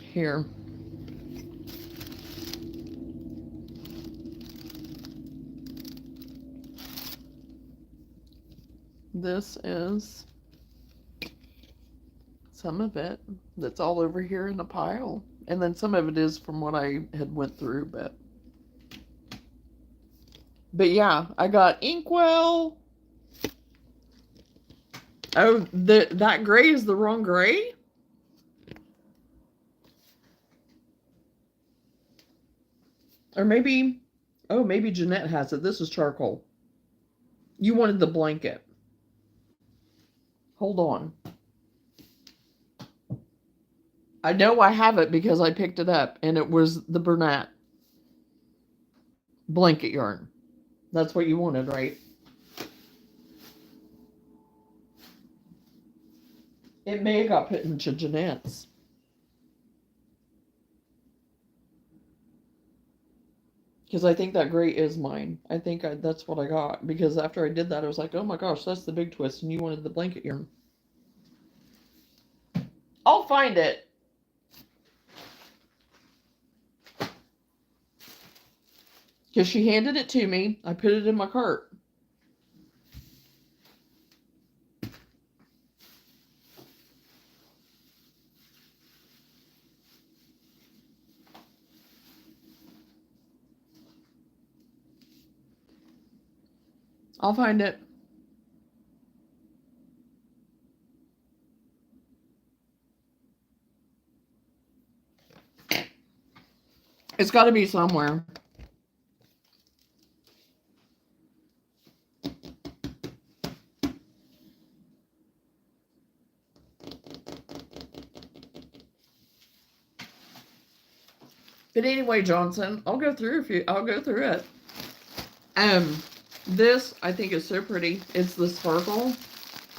Speaker 1: here. This is some of it that's all over here in a pile. And then some of it is from what I had went through, but yeah, I got Inkwell. Oh, that gray is the wrong gray? Or maybe, oh, maybe Jeanette has it. This is charcoal. You wanted the blanket. Hold on. I know I have it because I picked it up, and it was the Bernat blanket yarn. That's what you wanted, right? It may have got put into Jeanette's. Because I think that gray is mine. I think that's what I got. Because after I did that, I was like, oh my gosh, that's the big twist. And you wanted the blanket yarn. I'll find it. Because she handed it to me. I put it in my cart. I'll find it. It's got to be somewhere. But anyway, Johnson, I'll go through it. This I think is so pretty. It's the sparkle,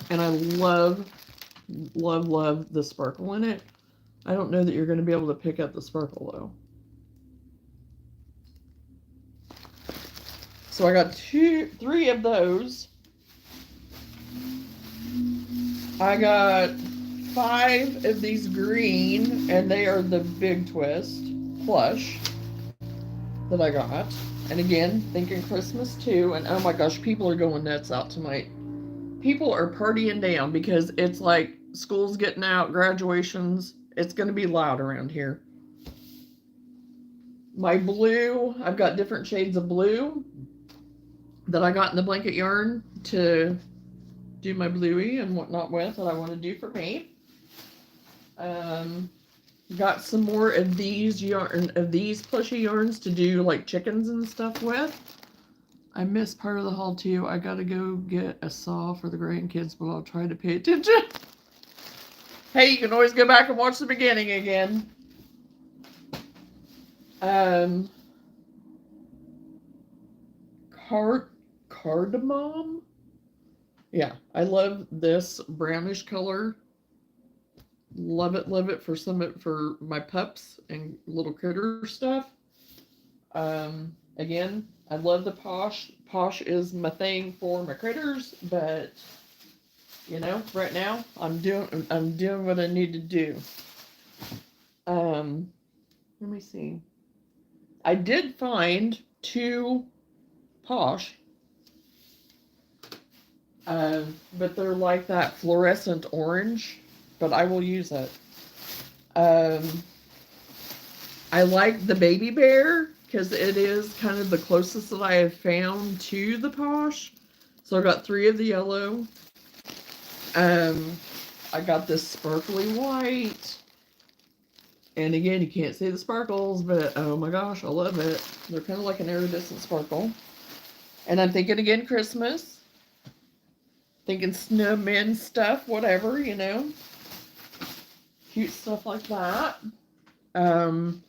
Speaker 1: and I love the sparkle in it. I don't know that you're going to be able to pick up the sparkle though. So I got 3 of those. I got 5 of these green, and they are the big twist plush that I got. And again, thinking Christmas too. And oh my gosh, people are going nuts out tonight. People are partying down because it's like school's getting out, graduations. It's going to be loud around here. My blue, I've got different shades of blue that I got in the blanket yarn to do my bluey and whatnot with that I want to do for me. Got some more of these plushy yarns to do like chickens and stuff with. I missed part of the haul too. I gotta go get a saw for the grandkids, but I'll try to pay attention. Hey, you can always go back and watch the beginning again. Um, cardamom. Yeah, I love this brownish color. Love it for my pups and little critter stuff. Again, I love the posh. Posh is my thing for my critters, but you know, right now I'm doing what I need to do. Um, let me see. I did find two posh, but they're like that fluorescent orange. But I will use it. Um, I like the baby bear because it is kind of the closest that I have found to the posh. So I got three of the yellow. Um, I got this sparkly white. And again, you can't see the sparkles, but oh my gosh, I love it. They're kind of like an iridescent sparkle. And I'm thinking again Christmas. Thinking snowmen stuff, whatever, you know. Cute stuff like that. Um,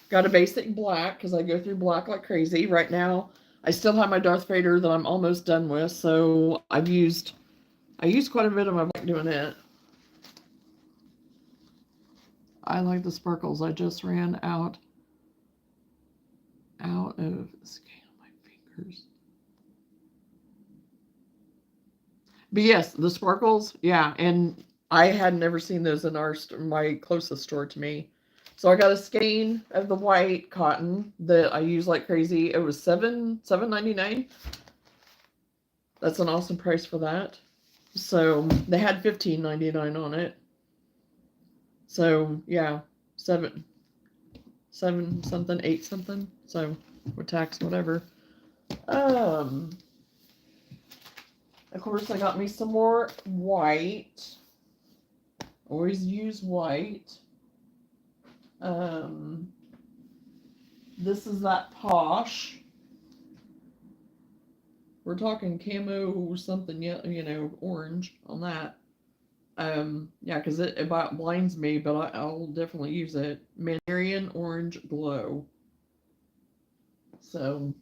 Speaker 1: got a basic black because I go through black like crazy. Right now, I still have my Darth Vader that I'm almost done with, so I used quite a bit of my black doing it. I like the sparkles. I just ran out of skin on my fingers. But yes, the sparkles, yeah, and I had never seen those in my closest store to me. So I got a skein of the white cotton that I use like crazy. It was $7.99. That's an awesome price for that. So they had $15.99 on it. So yeah, seven something, eight something. So with tax, whatever. Um, of course, I got me some more white. Always use white. Um, this is that posh. We're talking camo something, you know, orange on that. Yeah, because it blinds me, but I'll definitely use it. Mandarin Orange Glow. So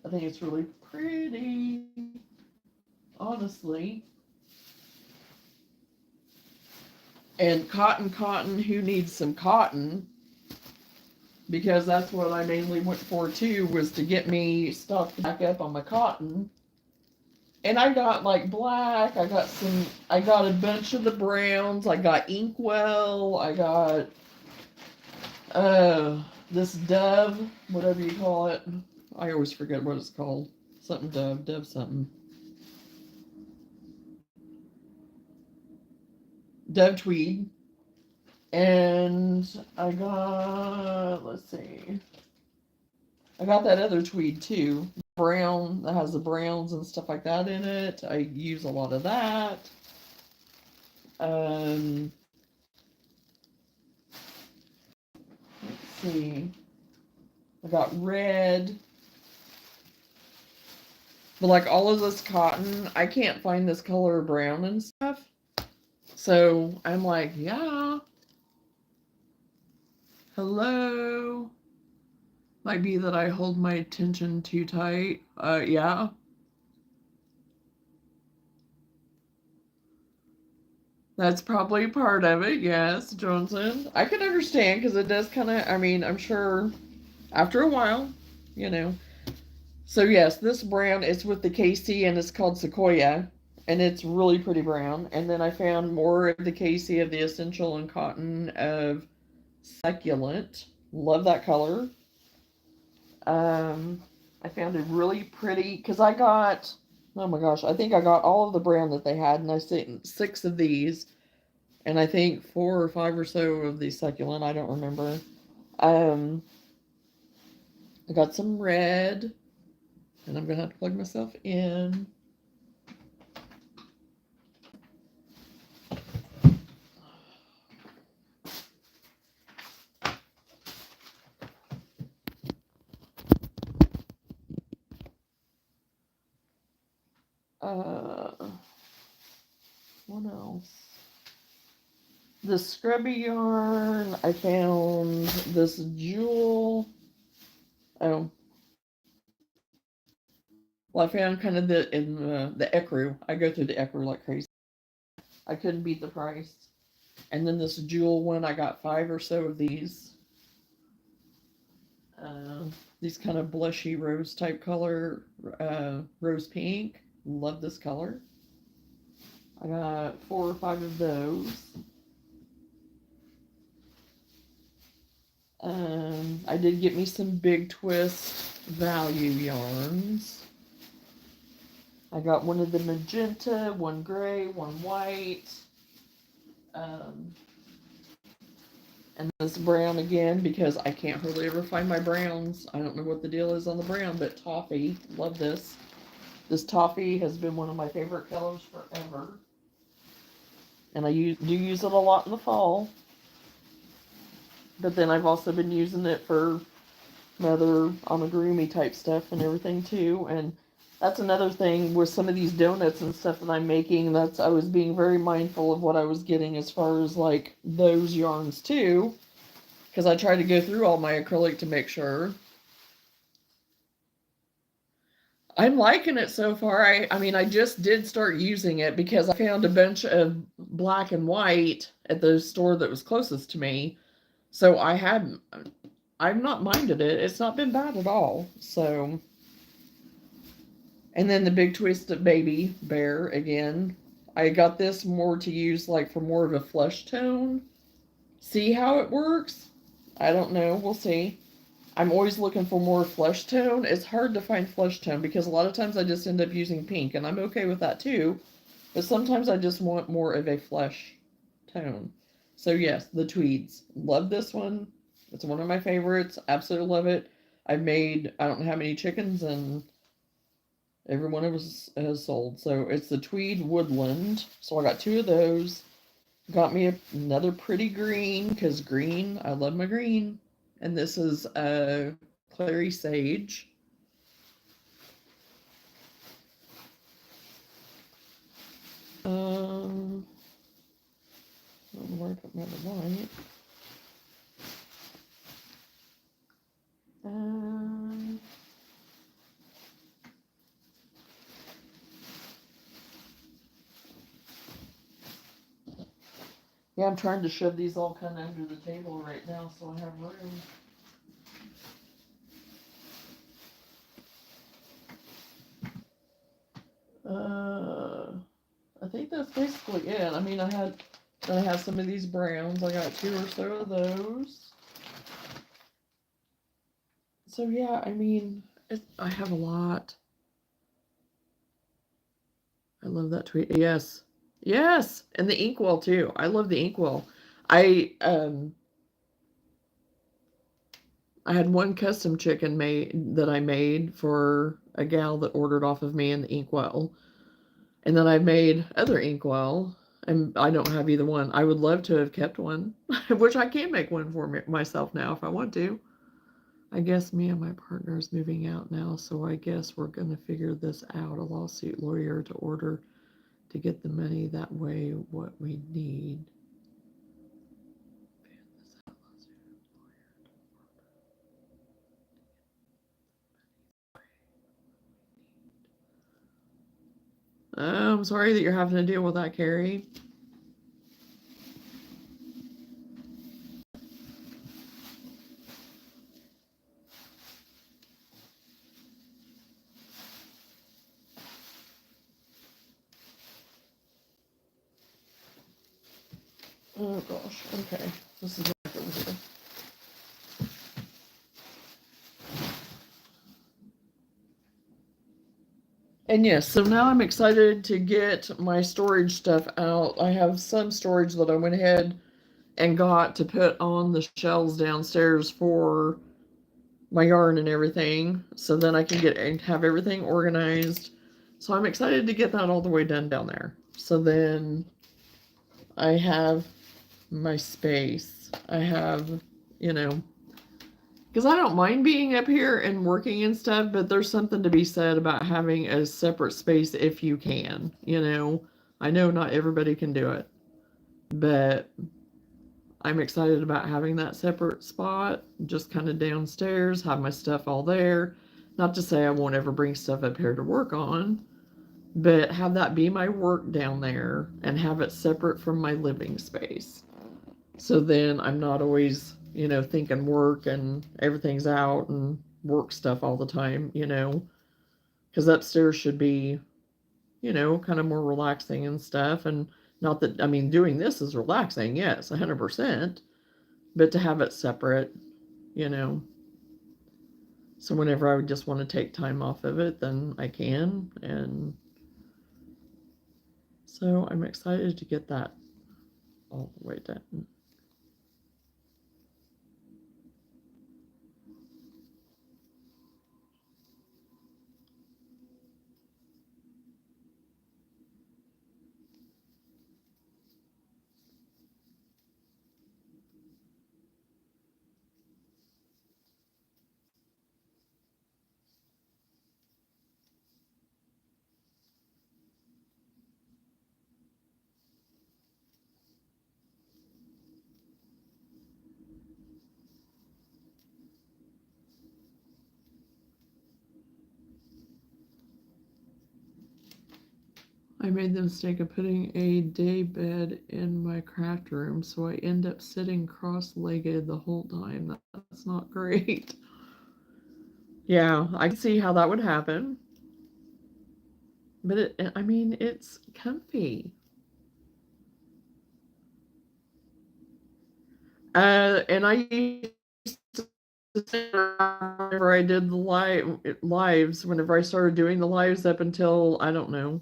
Speaker 1: I think it's really pretty, honestly. And cotton, who needs some cotton? Because that's what I mainly went for too, was to get me stocked back up on my cotton. And I got like black, I got a bunch of the browns, I got Inkwell, I got this Dove, whatever you call it. I always forget what it's called. Something Dove something. Dove tweed. And I got, let's see, I got that other tweed too. Brown, that has the browns and stuff like that in it. I use a lot of that. Um, let's see. I got red. But like all of this cotton, I can't find this color brown and stuff. So I'm like, yeah. Hello. Might be that I hold my attention too tight. Yeah. That's probably part of it, yes, Johnson. I can understand because it does kind of, I mean, I'm sure after a while, you know. So, yes, this brown is with the KC and it's called Sequoia, and it's really pretty brown. And then I found more of the KC of the Essential and Cotton of Succulent. Love that color. I found a really pretty, because I got, oh my gosh, I think I got all of the brown that they had, and I sent 6 of these. And I think 4 or 5 or so of the succulent. I don't remember. Um, I got some red, and I'm gonna have to plug myself in. Uh, what else? The scrubby yarn, I found this jewel. Oh, well, I found kind of the ecru. I go through the ecru like crazy. I couldn't beat the price. And then this jewel one, I got 5 or so of these. Uh, these kind of blushy rose type color, rose pink. Love this color. I got 4 or 5 of those. I did get me some Big Twist value yarns. I got one of the magenta, one gray, one white, um, and this brown again because I can't hardly ever find my browns. I don't know what the deal is on the brown, but toffee, love this. This toffee has been one of my favorite colors forever, and I do use it a lot in the fall. But then I've also been using it for other amigurumi type stuff and everything too. And that's another thing with some of these donuts and stuff that I'm making. That's I was being very mindful of what I was getting as far as like those yarns too, because I try to go through all my acrylic to make sure. I'm liking it so far. I mean, I just did start using it because I found a bunch of black and white at the store that was closest to me. So I've not minded it. It's not been bad at all. So, and then the Big Twisted Baby Bear again. I got this more to use like for more of a flesh tone. See how it works? I don't know. We'll see. I'm always looking for more flesh tone. It's hard to find flesh tone because a lot of times I just end up using pink, and I'm okay with that too. But sometimes I just want more of a flesh tone. So yes, the tweeds. Love this one. It's one of my favorites. Absolutely love it. I've made I don't know how many chickens, and every one of us has sold. So it's the tweed woodland. So I got 2 of those. Got me another pretty green because green. I love my green. And this is clary sage. I don't know where I put my other white. Yeah, I'm trying to shove these all kind of under the table right now so I have room. I think that's basically it. I mean, I have some of these browns. I got 2 or so of those. So yeah, I mean, I have a lot. I love that tweet. Yes, yes, and the inkwell too. I love the inkwell. I um I had one custom chicken made that I made for a gal that ordered off of me in the inkwell. And then I've made other inkwell, and I don't have either one. I would love to have kept one, which I can make one for myself now if I want to. I guess me and my partner is moving out now, so I guess we're going to figure this out. A lawsuit lawyer to order to get the money that way, what we need. Oh, I'm sorry that you're having to deal with that, Carrie. Oh gosh, okay. This is back over here. And yes, so now I'm excited to get my storage stuff out. I have some storage that I went ahead and got to put on the shelves downstairs for my yarn and everything. So then I can get and have everything organized. So I'm excited to get that all the way done down there. So then I have my space. I have, you know, because I don't mind being up here and working and stuff, but there's something to be said about having a separate space if you can, you know. I know not everybody can do it, but I'm excited about having that separate spot, just kind of downstairs, have my stuff all there. Not to say I won't ever bring stuff up here to work on, but have that be my work down there and have it separate from my living space. So then I'm not always, thinking work and everything's out and work stuff all the time, because upstairs should be, kind of more relaxing and stuff. And not that, I mean, doing this is relaxing, yes, 100%, but to have it separate, you know. So whenever I would just want to take time off of it, then I can. And so I'm excited to get that all the way done. I made the mistake of putting a day bed in my craft room, so I end up sitting cross-legged the whole time. That's not great. Yeah, I can see how that would happen. But I mean, it's comfy. And I used to whenever I did the lives, whenever I started doing the lives up until I don't know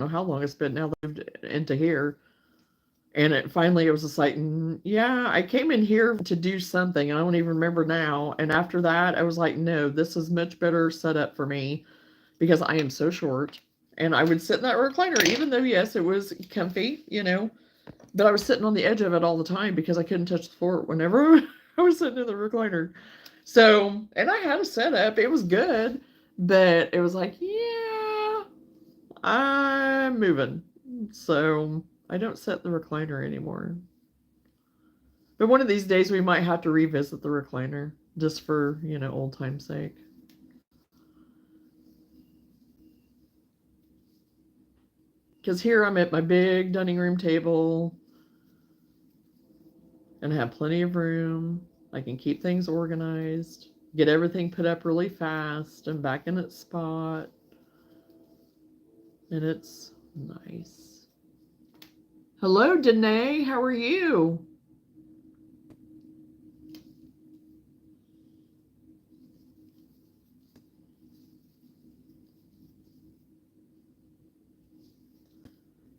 Speaker 1: how long it's been now that I've moved into here. And it was just like, yeah, I came in here to do something, and I don't even remember now. And after that, I was like, no, this is much better set up for me because I am so short. And I would sit in that recliner, even though, yes, it was comfy, but I was sitting on the edge of it all the time because I couldn't touch the floor whenever I was sitting in the recliner. So, and I had a setup, it was good, but it was like, yeah, I'm moving. So I don't set the recliner anymore. But one of these days we might have to revisit the recliner just for, old time's sake. Because here I'm at my big dining room table and have plenty of room. I can keep things organized, get everything put up really fast and back in its spot. And it's nice. Hello, Danae. How are you?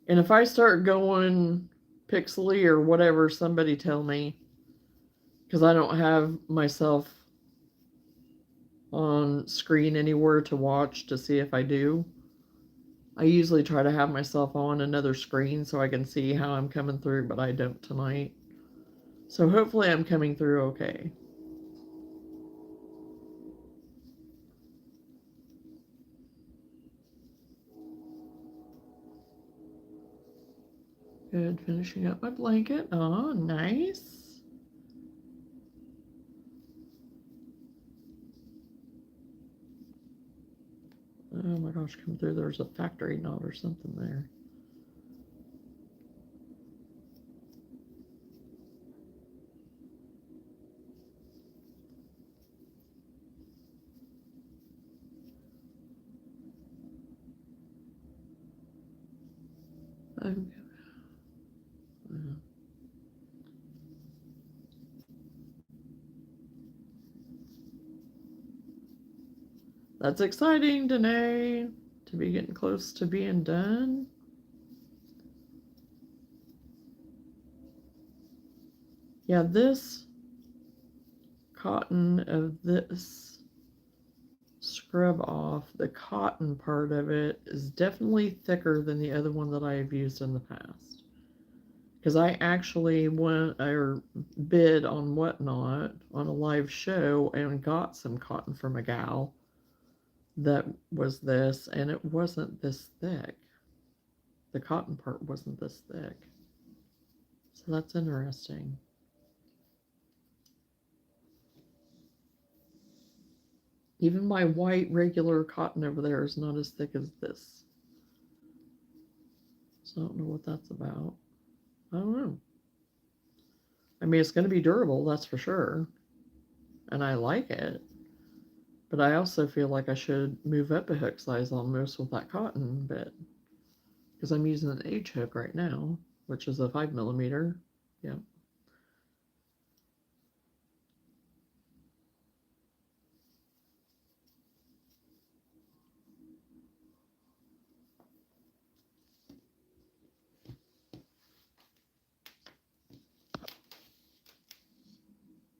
Speaker 1: And if I start going pixely or whatever, somebody tell me. Because I don't have myself on screen anywhere to watch to see if I do. I usually try to have myself on another screen so I can see how I'm coming through, but I don't tonight. So hopefully I'm coming through okay. Good, finishing up my blanket. Oh, nice. Oh my gosh, come through. There's a factory knot or something there. I'm, that's exciting, Danae, to be getting close to being done. Yeah, this cotton of this scrub off, the cotton part of it is definitely thicker than the other one that I have used in the past. Because I actually went or bid on Whatnot on a live show and got some cotton from a gal that was this, and it wasn't this thick. The cotton part wasn't this thick. So that's interesting. Even my white regular cotton over there is not as thick as this. So I don't know what that's about. I don't know. I mean, it's going to be durable, that's for sure. And I like it. But I also feel like I should move up a hook size almost with that cotton bit. Because I'm using an H hook right now, which is a 5mm. Yeah.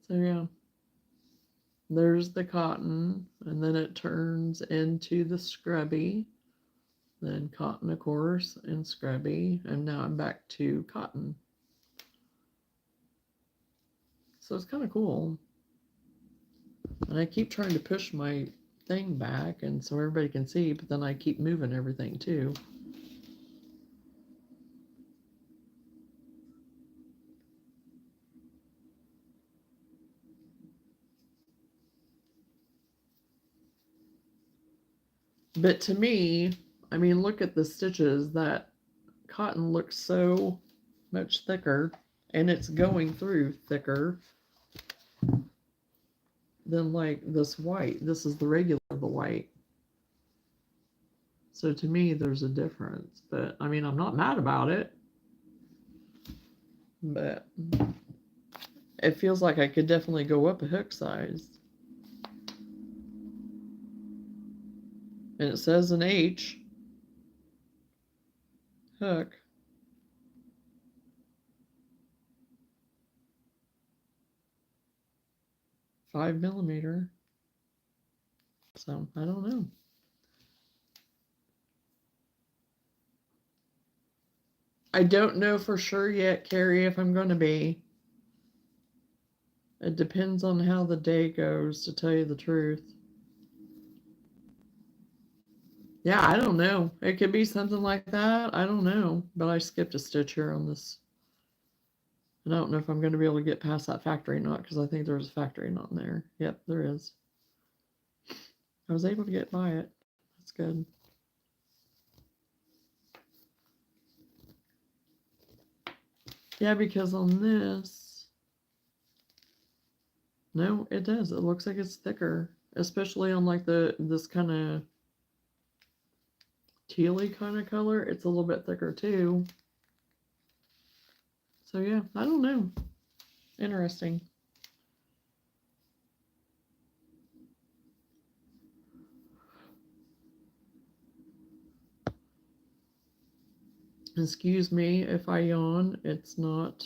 Speaker 1: So yeah. There's the cotton, and then it turns into the scrubby. Then cotton, of course, and scrubby, and now I'm back to cotton. So it's kind of cool. And I keep trying to push my thing back and so everybody can see, but then I keep moving everything too. But to me, I mean, look at the stitches. That cotton looks so much thicker, and it's going through thicker than like this white. This is the regular the white. So to me, there's a difference. But I mean, I'm not mad about it. But it feels like I could definitely go up a hook size. And it says an H hook. Five millimeter. So I don't know. I don't know for sure yet, Carrie, if I'm going to be. It depends on how the day goes, to tell you the truth. Yeah, I don't know. It could be something like that. I don't know. But I skipped a stitch here on this. And I don't know if I'm going to be able to get past that factory knot because I think there's a factory knot in there. Yep, there is. I was able to get by it. That's good. Yeah, because on this, no, it does. It looks like it's thicker, especially on like this kind of tealy kind of color. It's a little bit thicker too. So yeah, I don't know. Interesting. Excuse me if I yawn. It's not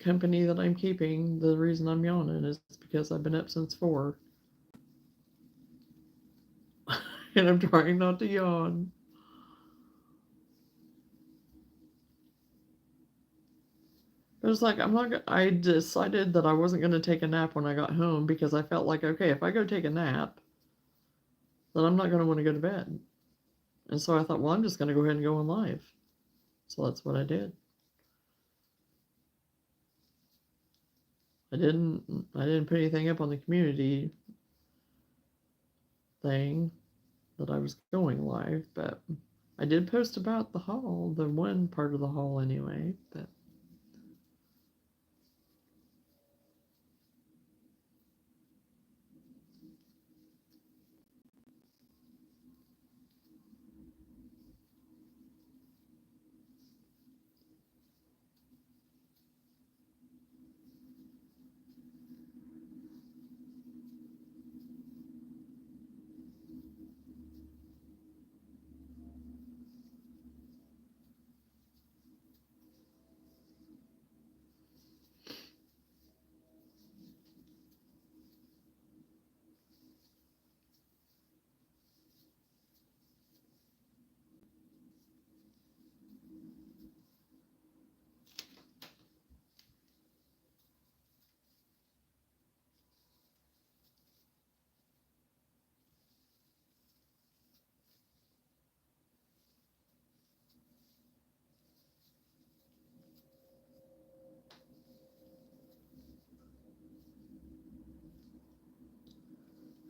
Speaker 1: company that I'm keeping. The reason I'm yawning is because I've been up since 4. And I'm trying not to yawn. It was like I decided that I wasn't going to take a nap when I got home because I felt like, okay, if I go take a nap, then I'm not going to want to go to bed. And so I thought, well, I'm just going to go ahead and go on live. So that's what I did. I didn't put anything up on the community thing that I was going live, but I did post about the haul, the one part of the haul anyway, but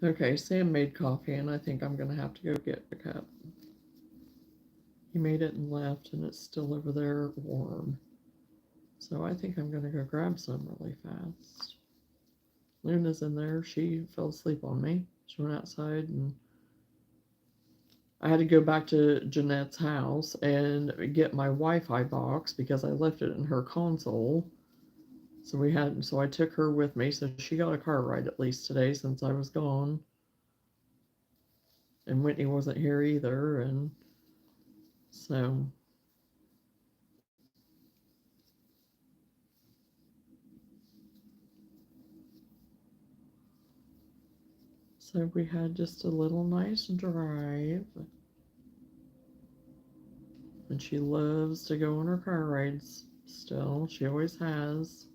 Speaker 1: Okay, Sam made coffee, and I think I'm going to have to go get a cup. He made it and left, and it's still over there warm. So I think I'm going to go grab some really fast. Luna's in there. She fell asleep on me. She went outside, and I had to go back to Jeanette's house and get my Wi-Fi box because I left it in her console. So I took her with me, so she got a car ride at least today since I was gone. And Whitney wasn't here either, and so we had just a little nice drive. And she loves to go on her car rides still. She always has.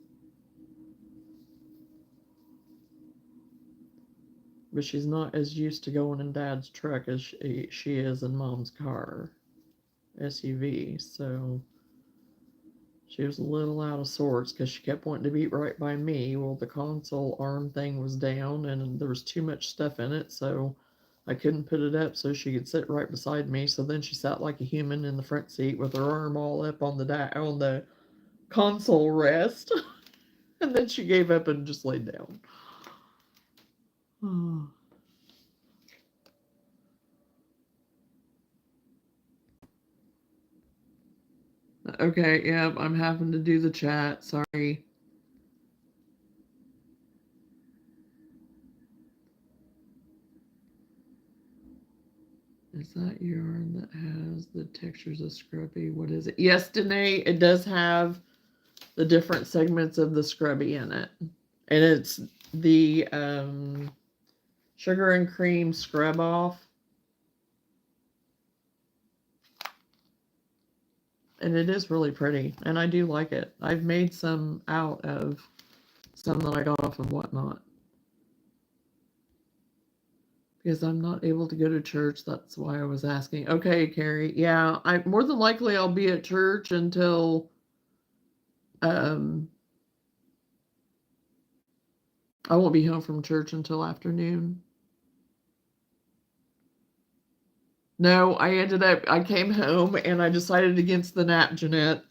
Speaker 1: But she's not as used to going in Dad's truck as she is in Mom's car, SUV. So she was a little out of sorts because she kept wanting to be right by me. Well, the console arm thing was down and there was too much stuff in it, so I couldn't put it up so she could sit right beside me. So then she sat like a human in the front seat with her arm all up on the console rest. And then she gave up and just laid down. Okay, yep, I'm having to do the chat. Sorry. Is that yarn that has the textures of scrubby? What is it? Yes, Danae, it does have the different segments of the scrubby in it. And it's the sugar and cream scrub off. And it is really pretty. And I do like it. I've made some out of some that I got off of Whatnot. Because I'm not able to go to church. That's why I was asking. Okay, Carrie. Yeah, I more than likely I'll be at church until I won't be home from church until afternoon. No, I came home and I decided against the nap, Jeanette,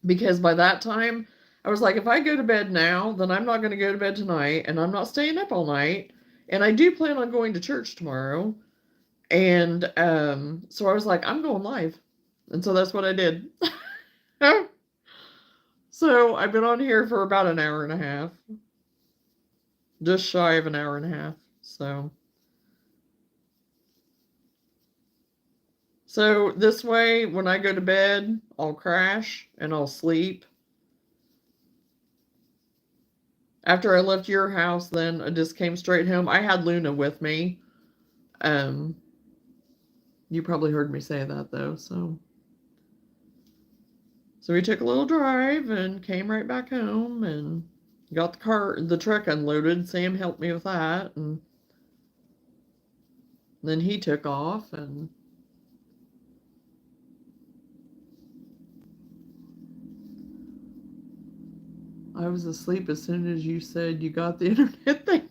Speaker 1: because by that time I was like, if I go to bed now, then I'm not going to go to bed tonight and I'm not staying up all night. And I do plan on going to church tomorrow. And so I was like, I'm going live. And so that's what I did. So I've been on here for about an hour and a half. Just shy of an hour and a half. So this way, when I go to bed, I'll crash and I'll sleep. After I left your house, then I just came straight home. I had Luna with me. You probably heard me say that though, so we took a little drive and came right back home and got the truck unloaded. Sam helped me with that, and then he took off, and I was asleep as soon as you said you got the internet thing.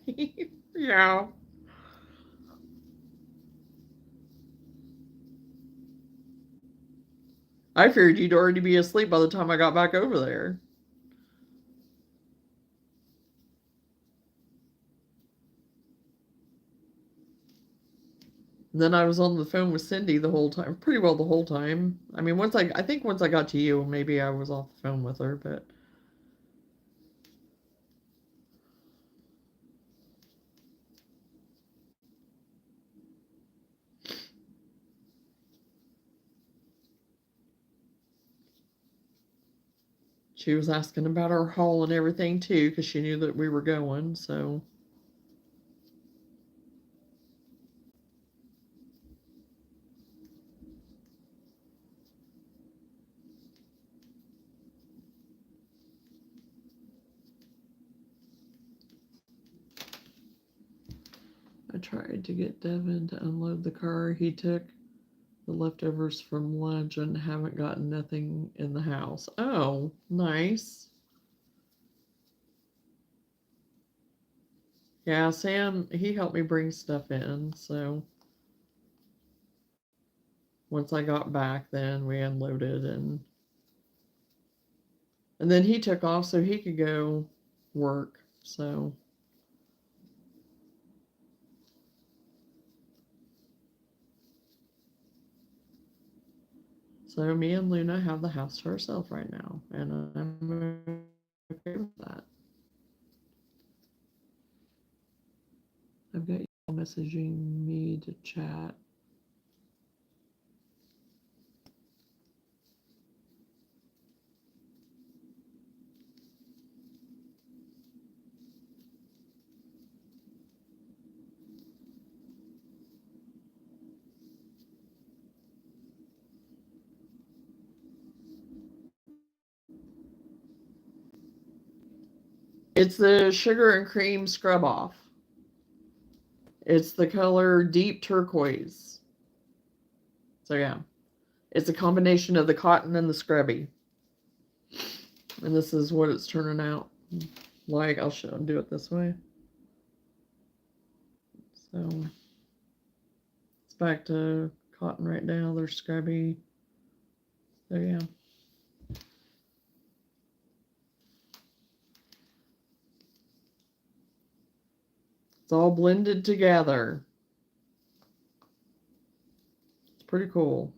Speaker 1: Yeah. I feared you'd already be asleep by the time I got back over there. And then I was on the phone with Cindy the whole time, pretty well the whole time. I mean, I think once I got to you, maybe I was off the phone with her, but she was asking about our haul and everything too, because she knew that we were going, so. I tried to get Devin to unload the car. He took the leftovers from lunch and haven't gotten nothing in the house. Oh, nice. Yeah, Sam, he helped me bring stuff in, so once I got back, then we unloaded and then he took off so he could go work. So me and Luna have the house to ourselves right now, and I'm okay with that. I've got you messaging me to chat. It's the sugar and cream scrub off. It's the color deep turquoise. So yeah, it's a combination of the cotton and the scrubby. And this is what it's turning out like. I'll do it this way. So it's back to cotton right now. They're scrubby. So yeah. It's all blended together. It's pretty cool.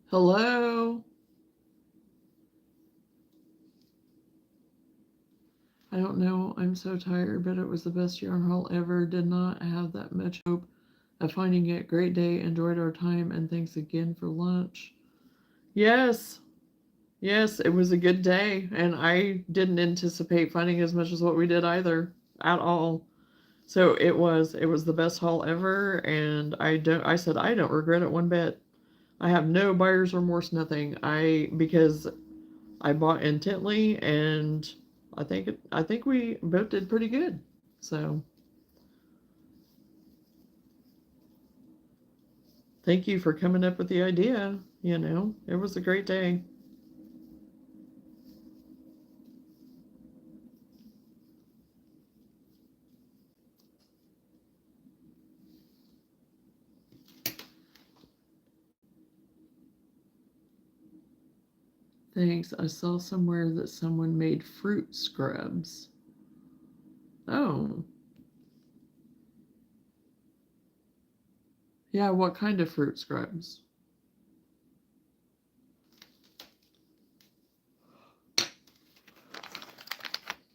Speaker 1: Hello. I don't know. I'm so tired, but it was the best yarn haul ever. Did not have that much hope of finding it. Great day. Enjoyed our time, and thanks again for lunch. Yes. Yes, it was a good day, and I didn't anticipate finding as much as what we did either at all. So it was the best haul ever, and I said I don't regret it one bit. I have no buyer's remorse, nothing. Because I bought intently, and I think we both did pretty good. So thank you for coming up with the idea. It was a great day. Thanks. I saw somewhere that someone made fruit scrubs. Oh, yeah. What kind of fruit scrubs?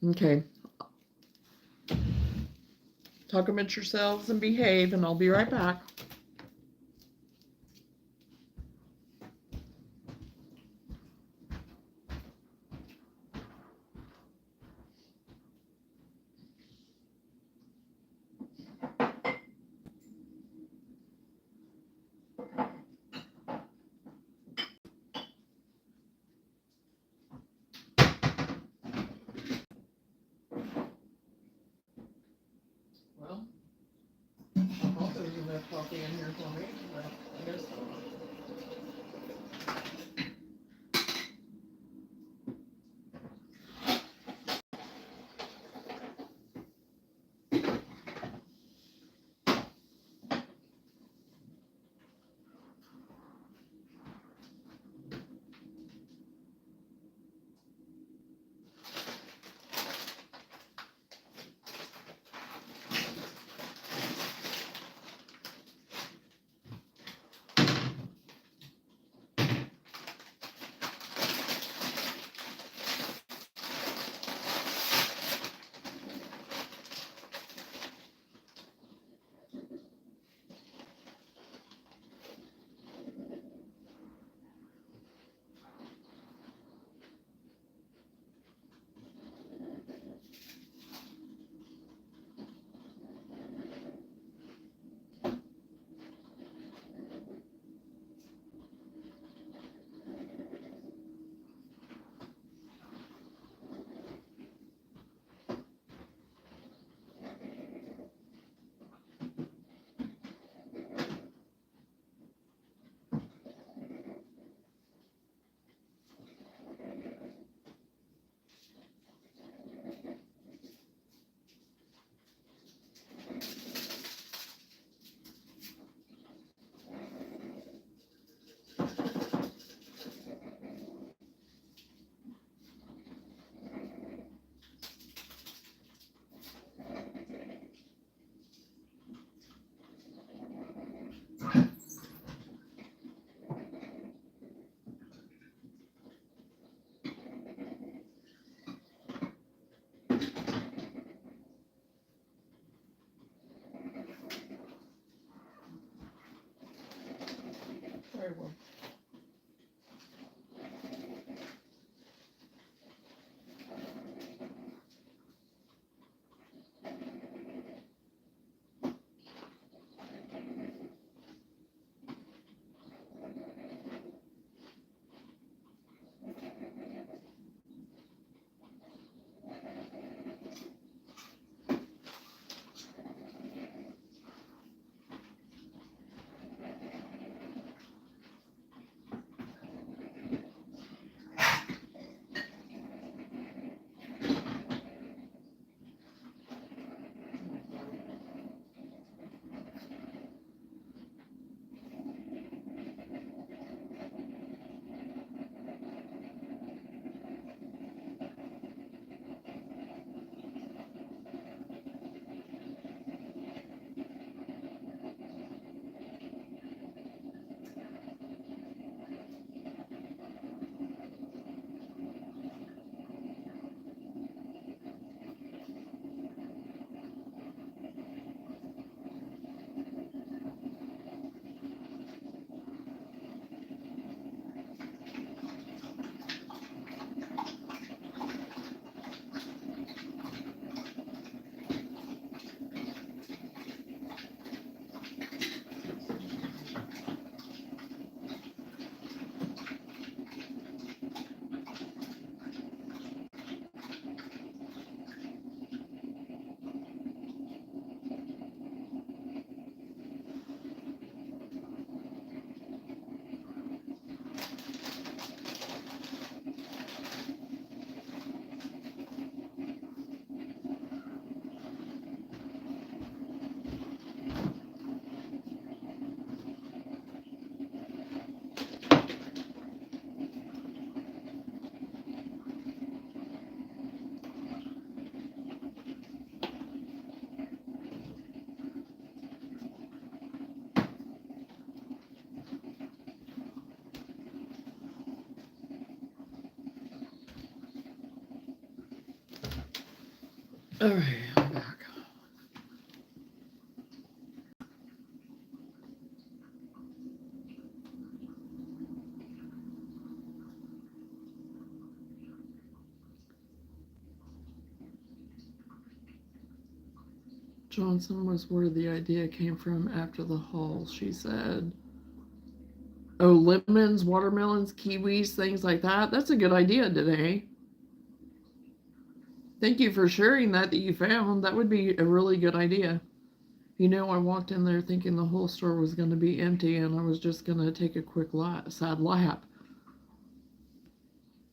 Speaker 1: Okay. Talk amongst yourselves and behave, and I'll be right back. Well, I thought there was enough coffee in here for me, but I guess not. Alright, I'm back. Johnson was where the idea came from after the haul, she said. Oh, lemons, watermelons, kiwis, things like that. That's a good idea today. Thank you for sharing that you found. That would be a really good idea. You know, I walked in there thinking the whole store was going to be empty and I was just going to take a quick sad lap,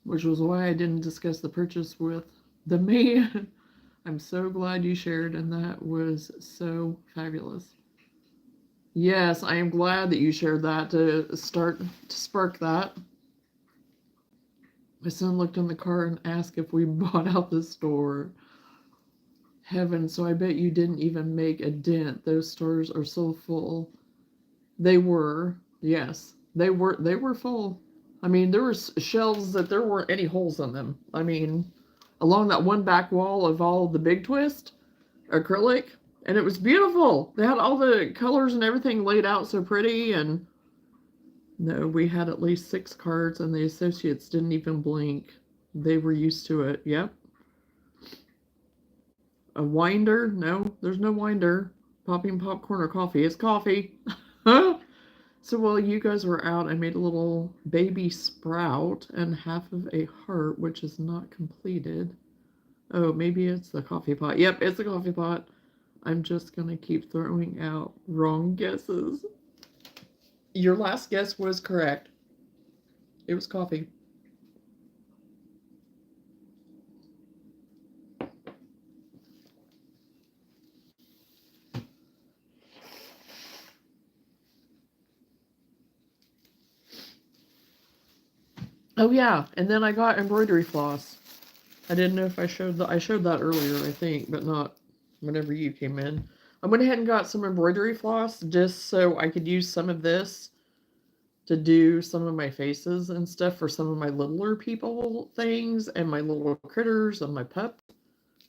Speaker 1: which was why I didn't discuss the purchase with the man. I'm so glad you shared, and that was so fabulous. Yes, I am glad that you shared that to spark that. My son looked in the car and asked if we bought out the store. Heaven, so I bet you didn't even make a dent. Those stores are so full. They were, yes, they were full. I mean, there were shelves that there weren't any holes in them. I mean, along that one back wall of all the big twist acrylic, and it was beautiful. They had all the colors and everything laid out so pretty. And no, we had at least 6 cards, and the associates didn't even blink. They were used to it. Yep. A winder? No, there's no winder. Popping popcorn or coffee. It's coffee. So while you guys were out, I made a little baby sprout and half of a heart, which is not completed. Oh, maybe it's the coffee pot. Yep, it's the coffee pot. I'm just going to keep throwing out wrong guesses. Your last guess was correct. It was coffee. Oh yeah, and then I got embroidery floss. I didn't know if I showed that. I showed that earlier, I think, but not whenever you came in. I went ahead and got some embroidery floss just so I could use some of this to do some of my faces and stuff for some of my littler people things and my little critters and my pup,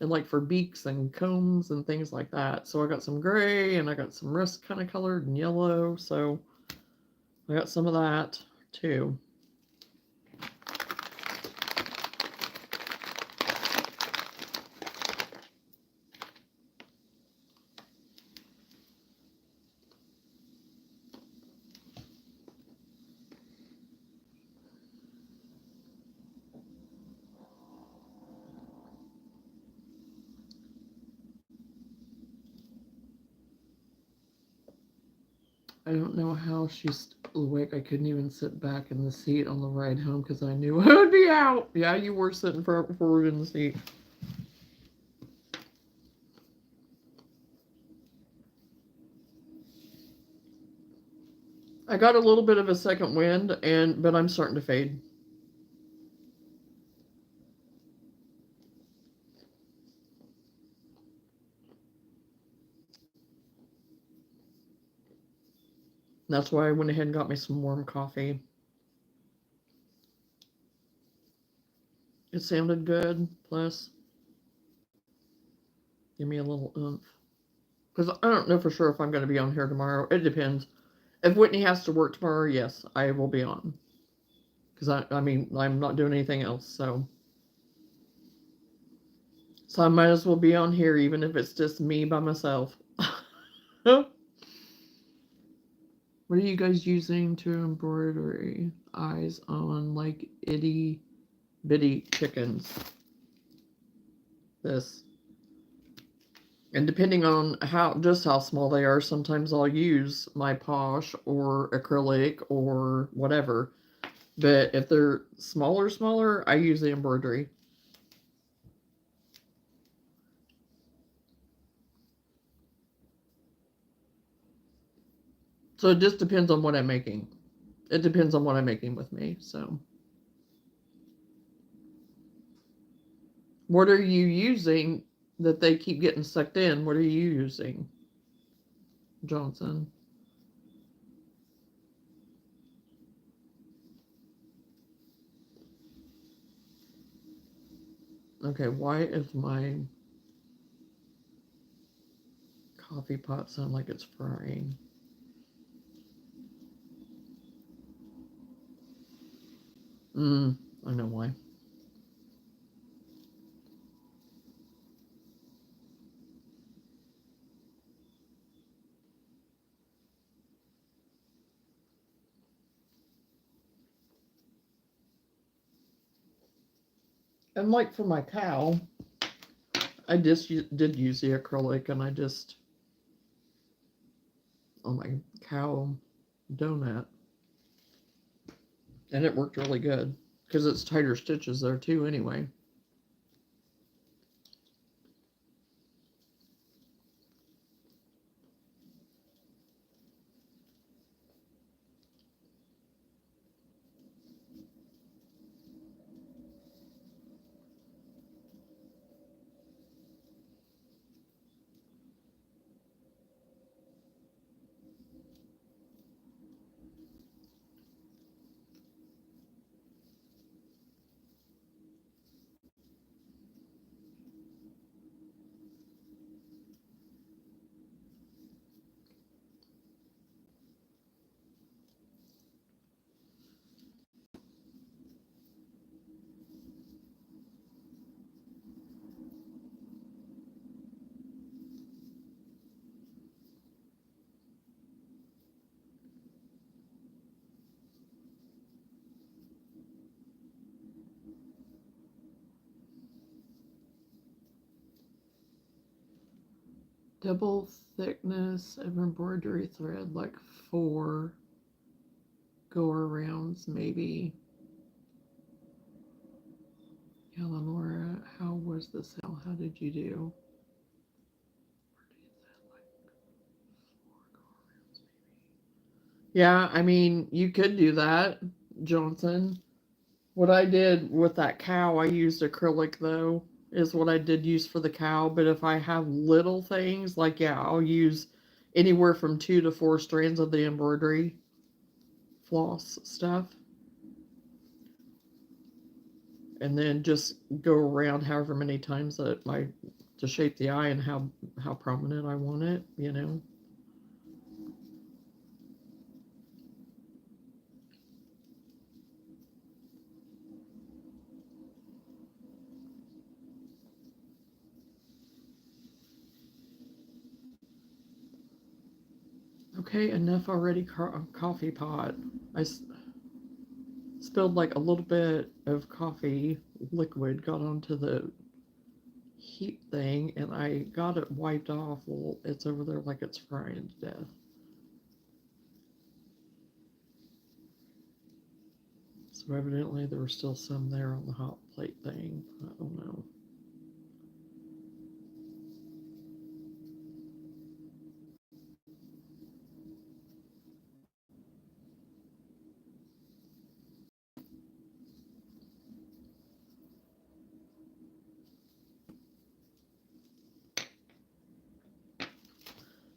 Speaker 1: and like for beaks and combs and things like that. So I got some gray and I got some rust kind of colored and yellow. So I got some of that too. I don't know how she's awake. I couldn't even sit back in the seat on the ride home because I knew I would be out. Yeah, you were sitting forward in the seat. I got a little bit of a second wind, but I'm starting to fade. That's why I went ahead and got me some warm coffee. It sounded good. Plus, give me a little oomph. Because I don't know for sure if I'm going to be on here tomorrow. It depends. If Whitney has to work tomorrow, yes, I will be on. Because I mean, I'm not doing anything else, so I might as well be on here, even if it's just me by myself. What are you guys using to embroidery eyes on like itty bitty chickens? This. And depending on how small they are, sometimes I'll use my posh or acrylic or whatever. But if they're smaller, I use the embroidery. So it just depends on what I'm making. It depends on what I'm making with me. So what are you using that they keep getting sucked in? What are you using, Johnson? Okay, why is mine? coffee pot sound like it's frying? I know why. And like for my cow, I just did use the acrylic, and I just on my cow donut, and it worked really good because it's tighter stitches there too anyway. Double thickness of embroidery thread, like 4 go arounds, maybe. Eleanor, how was the sale? How did you do? Yeah, I mean, you could do that, Johnson. What I did with that cow, I used acrylic though, is what I did use for the cow. But if I have little things, like, yeah, I'll use anywhere from 2 to 4 strands of the embroidery floss stuff. And then just go around however many times that to shape the eye and how prominent I want it, you know. Okay, enough already. Coffee pot. I spilled like a little bit of coffee liquid, got onto the heat thing, and I got it wiped off. Well, it's over there like it's frying to death. So evidently there was still some there on the hot plate thing. I don't know.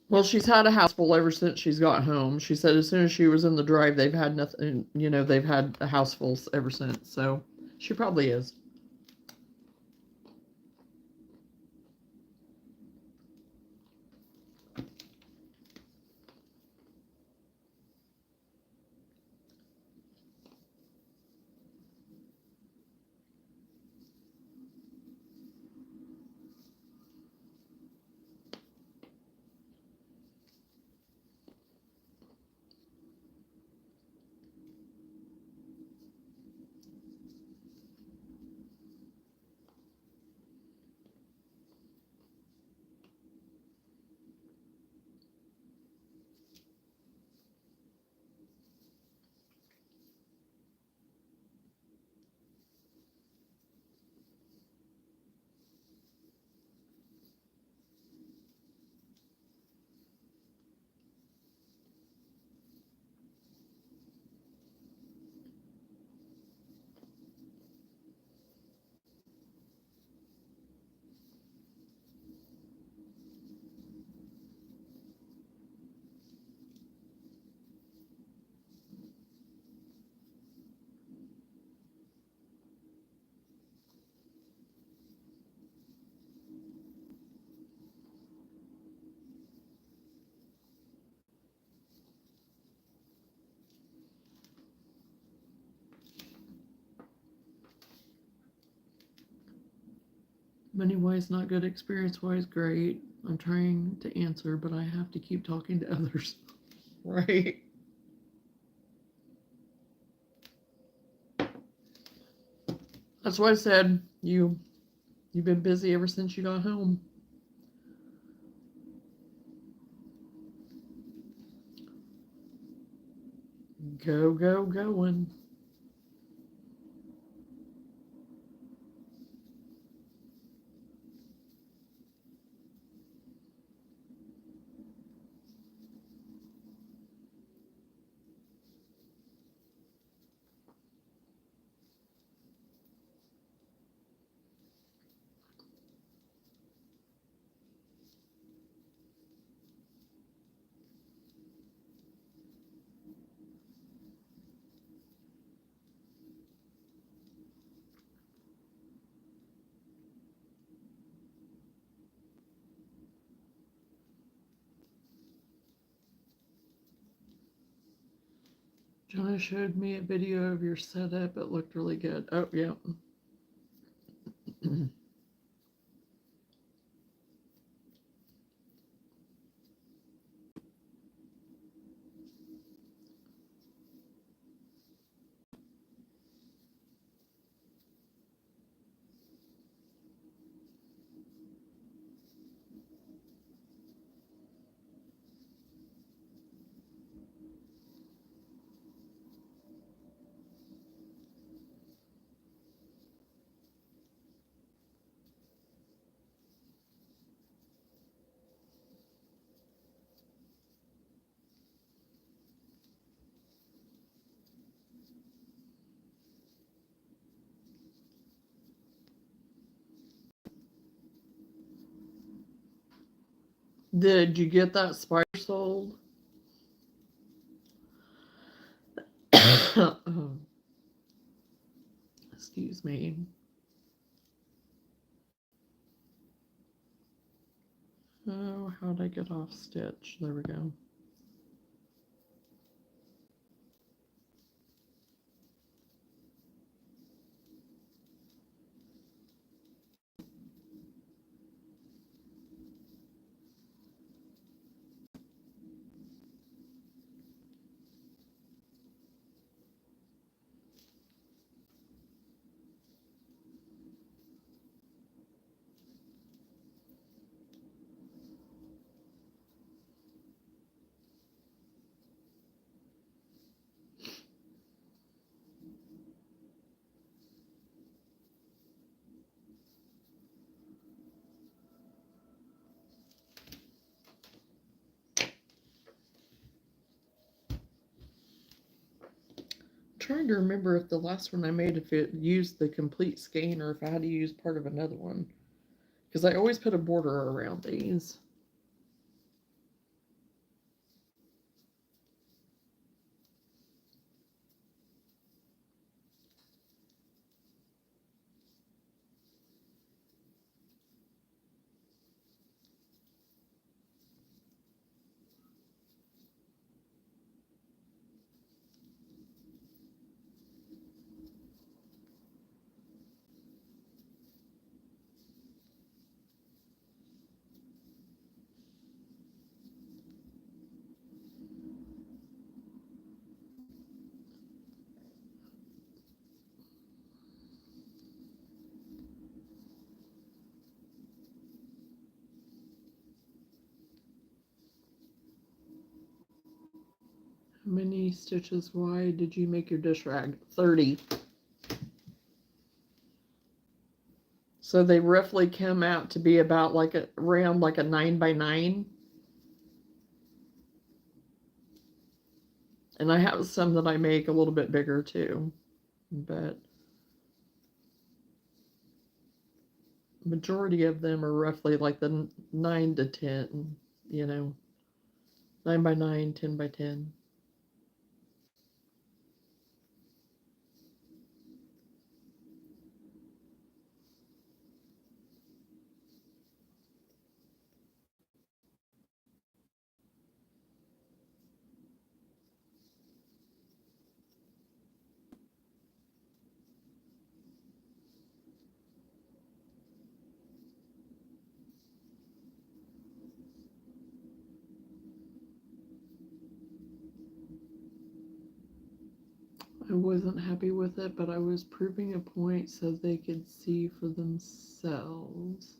Speaker 1: Well, she's had a house full ever since she's got home. She said as soon as she was in the drive, they've had nothing, they've had a house full ever since. So she probably is. Money wise, not good. Experience wise, great. I'm trying to answer, but I have to keep talking to others. Right? That's why I said you've been busy ever since you got home. Go, go, going. Johnna showed me a video of your setup. It looked really good. Oh, yeah. Did you get that spider sold? Oh, excuse me. Oh, how'd I get off stitch? There we go. Trying to remember if the last one I made, if it used the complete skein or if I had to use part of another one. Because I always put a border around these. How many stitches wide did you make your dish rag? 30. So they roughly come out to be about like around like a 9 by 9. And I have some that I make a little bit bigger too. But majority of them are roughly like the 9 to 10, 9 by 9, 10 by 10. wasn't happy with it, but I was proving a point so they could see for themselves.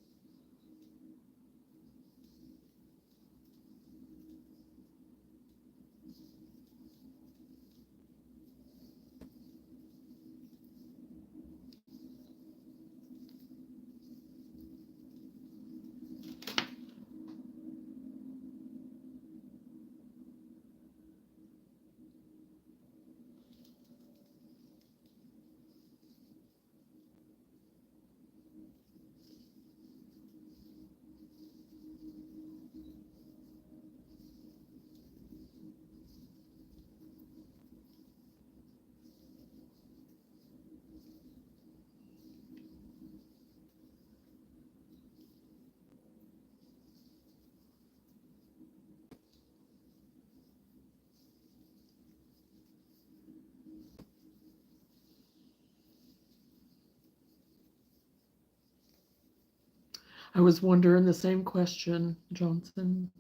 Speaker 1: I was wondering the same question, Johnson.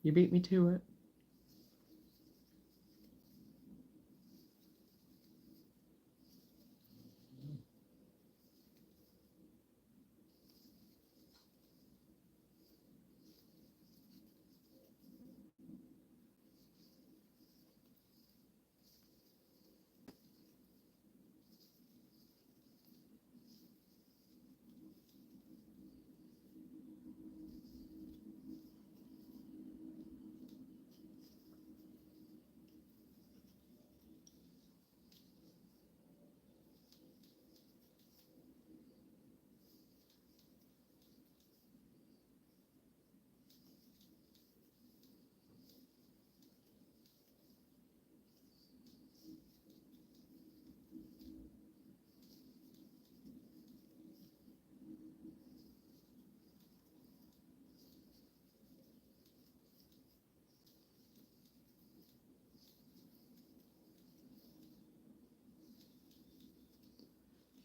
Speaker 1: You beat me to it.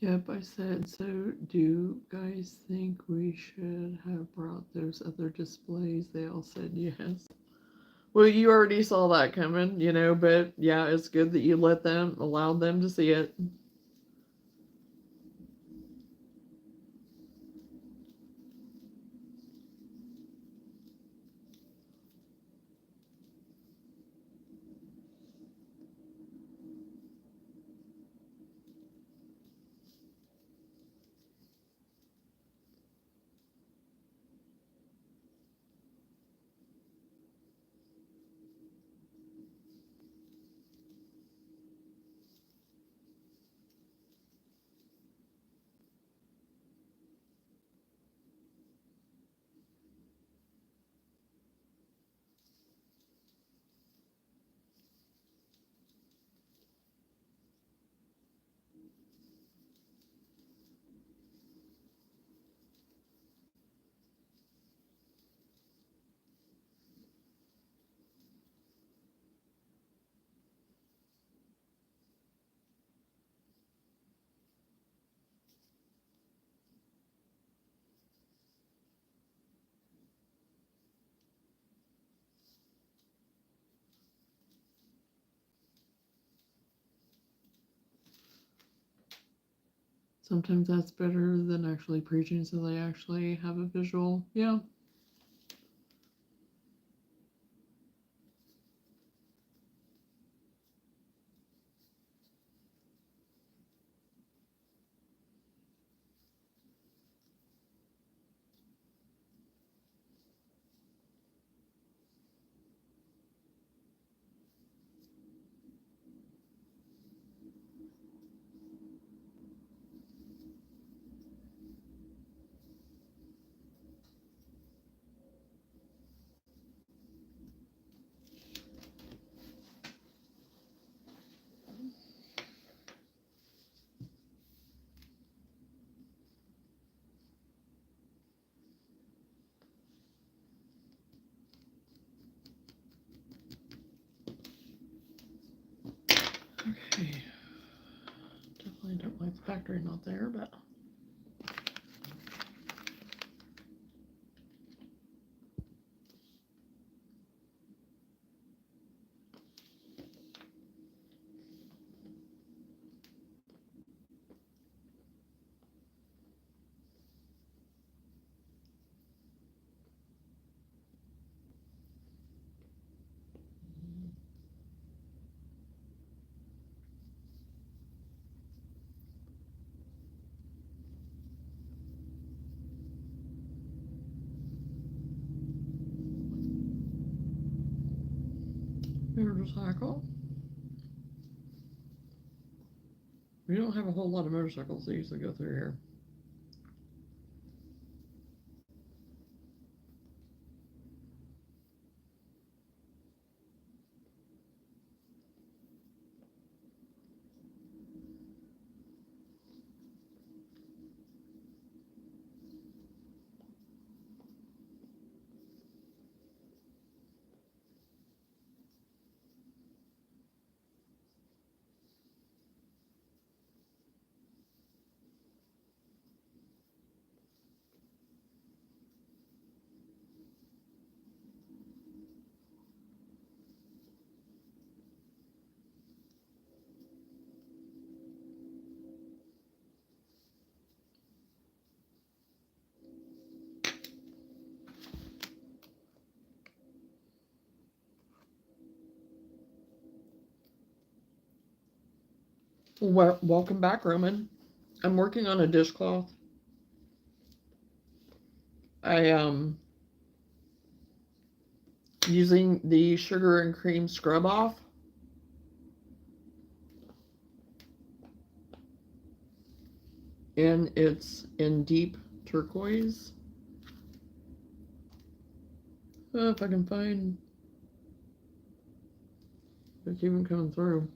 Speaker 1: Yep, I said, so do you guys think we should have brought those other displays? They all said yes. Well, you already saw that coming, but yeah, it's good that you allowed them to see it. Sometimes that's better than actually preaching so they actually have a visual. Yeah. Okay. Definitely don't like the factory not there, but. motorcycle. We don't have a whole lot of motorcycles that usually go through here. Well, welcome back, Roman. I'm working on a dishcloth. I using the sugar and cream scrub off. And it's in deep turquoise. Oh, if I can find it's even coming through.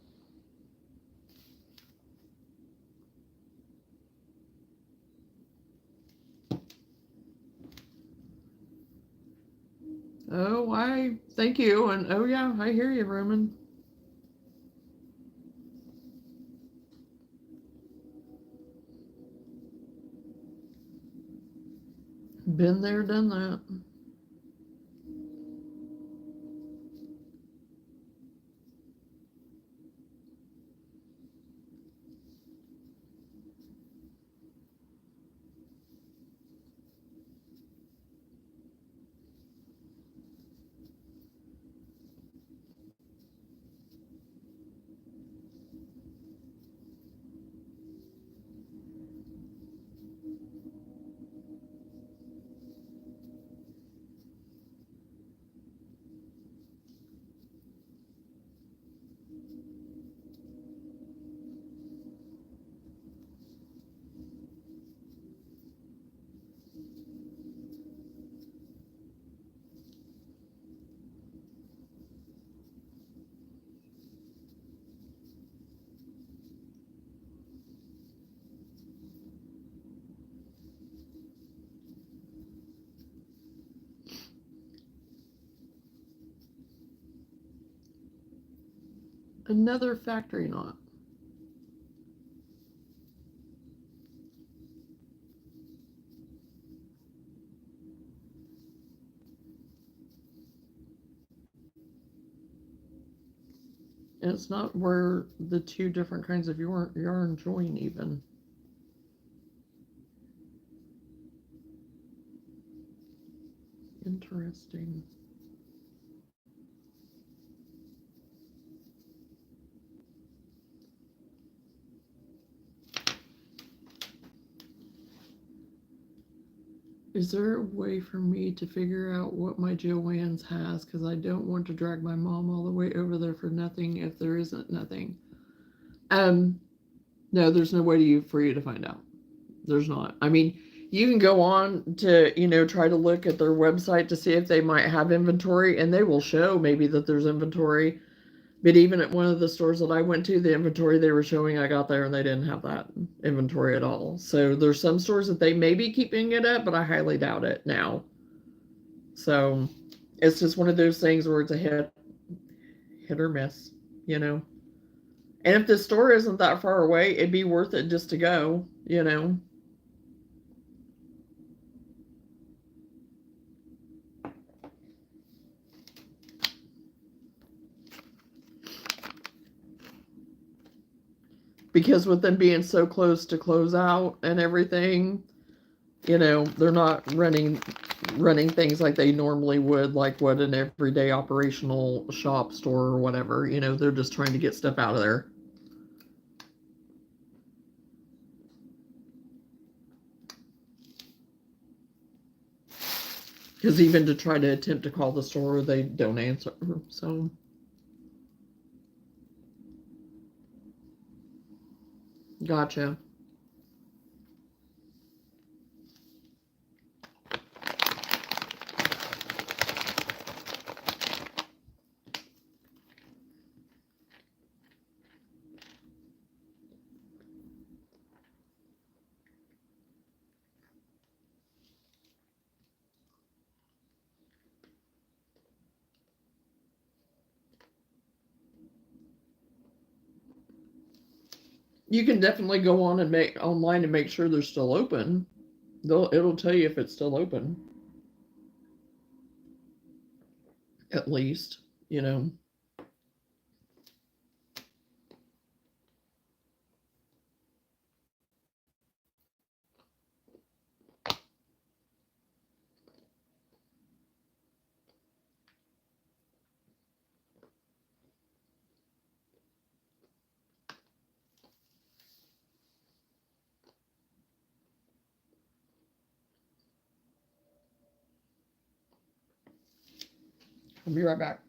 Speaker 1: Oh, thank you. And oh yeah, I hear you, Roman. Been there, done that. Another factory knot. And it's not where the two different kinds of yarn join even. Interesting. Is there a way for me to figure out what my JOANNS has? Because I don't want to drag my mom all the way over there for nothing if there isn't nothing. No, there's no way for you to find out. There's not. I mean, you can go on to, try to look at their website to see if they might have inventory, and they will show maybe that there's inventory. But even at one of the stores that I went to, the inventory they were showing, I got there and they didn't have that inventory at all. So there's some stores that they may be keeping it up, but I highly doubt it now. So it's just one of those things where it's a hit or miss. And if the store isn't that far away, it'd be worth it just to go. Because with them being so close to close out and everything, they're not running things like they normally would, like what an everyday operational shop store or whatever. They're just trying to get stuff out of there. Because even to try to attempt to call the store, they don't answer. So Gotcha. You can definitely go on and make online and make sure they're still open. It'll tell you if it's still open. At least, you know. I'll be right back.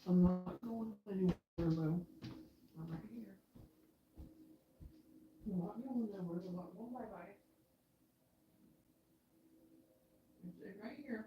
Speaker 1: I'm not going anywhere though. I'm right here. I'm not going nowhere. I'm not going bye bye. It's right here.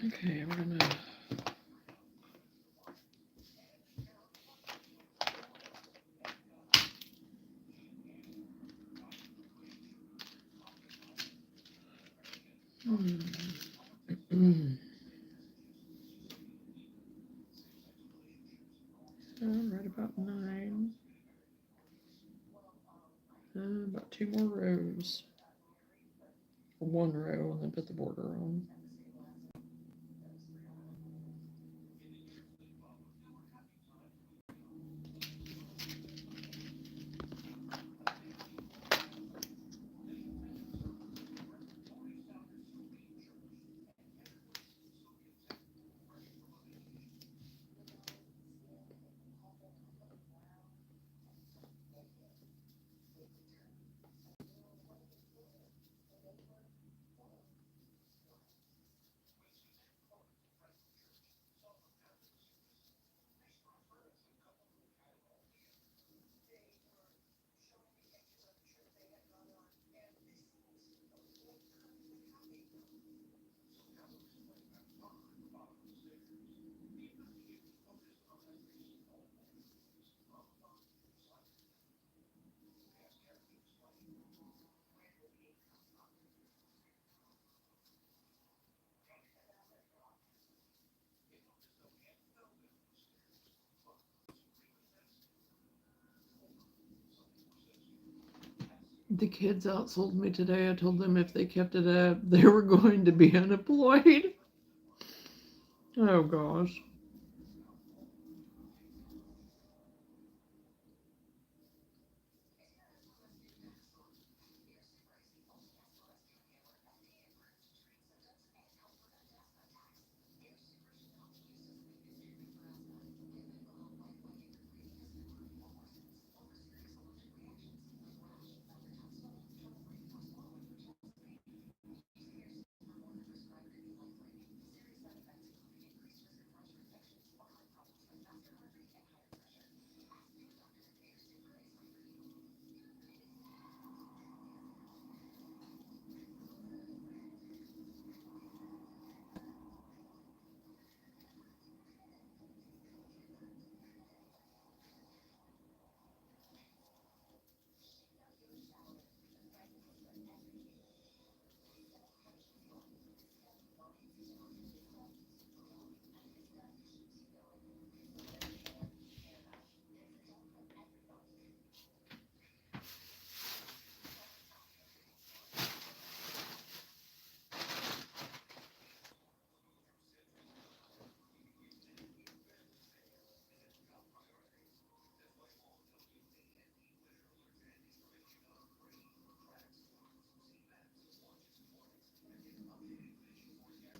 Speaker 1: Okay, we're gonna. Right about 9. About 2 more rows. Or 1 row, and then put the border on. The kids outsold me today. I told them if they kept it up, they were going to be unemployed. Oh gosh.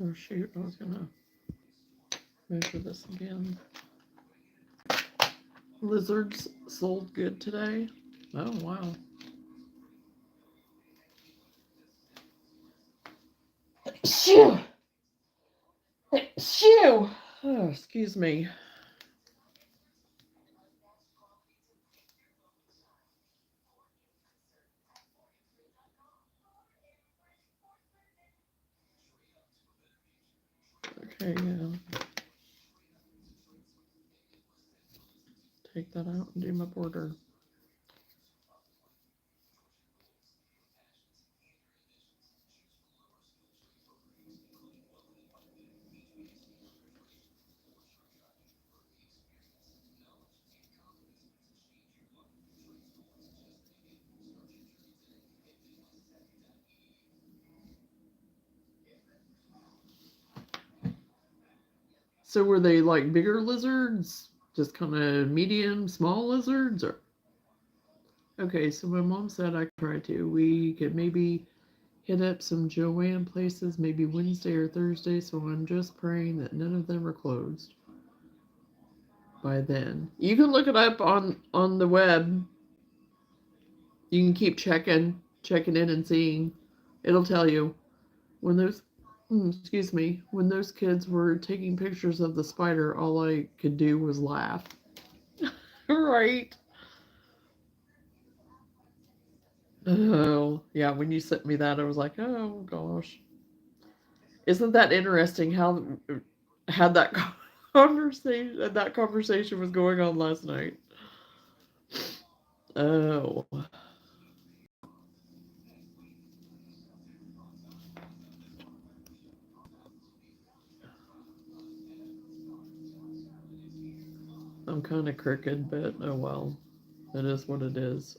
Speaker 1: Oh shoot, I was gonna measure this again. Lizards sold good today. Oh wow. Shoo! Shoo! Oh, excuse me. Okay, yeah. Take that out and do my border. So were they like bigger lizards? Just kind of medium, small lizards? Or okay, so my mom said I could try to. We could maybe hit up some Joann places maybe Wednesday or Thursday, so I'm just praying that none of them are closed by then. You can look it up on the web. You can keep checking in and seeing. It'll tell you when those excuse me, when those kids were taking pictures of the spider, all I could do was laugh. Right. Oh, yeah, when you sent me that I was like, "Oh gosh." Isn't that interesting how had that conversation was going on last night? Oh, I'm kind of crooked, but oh well. It is what it is.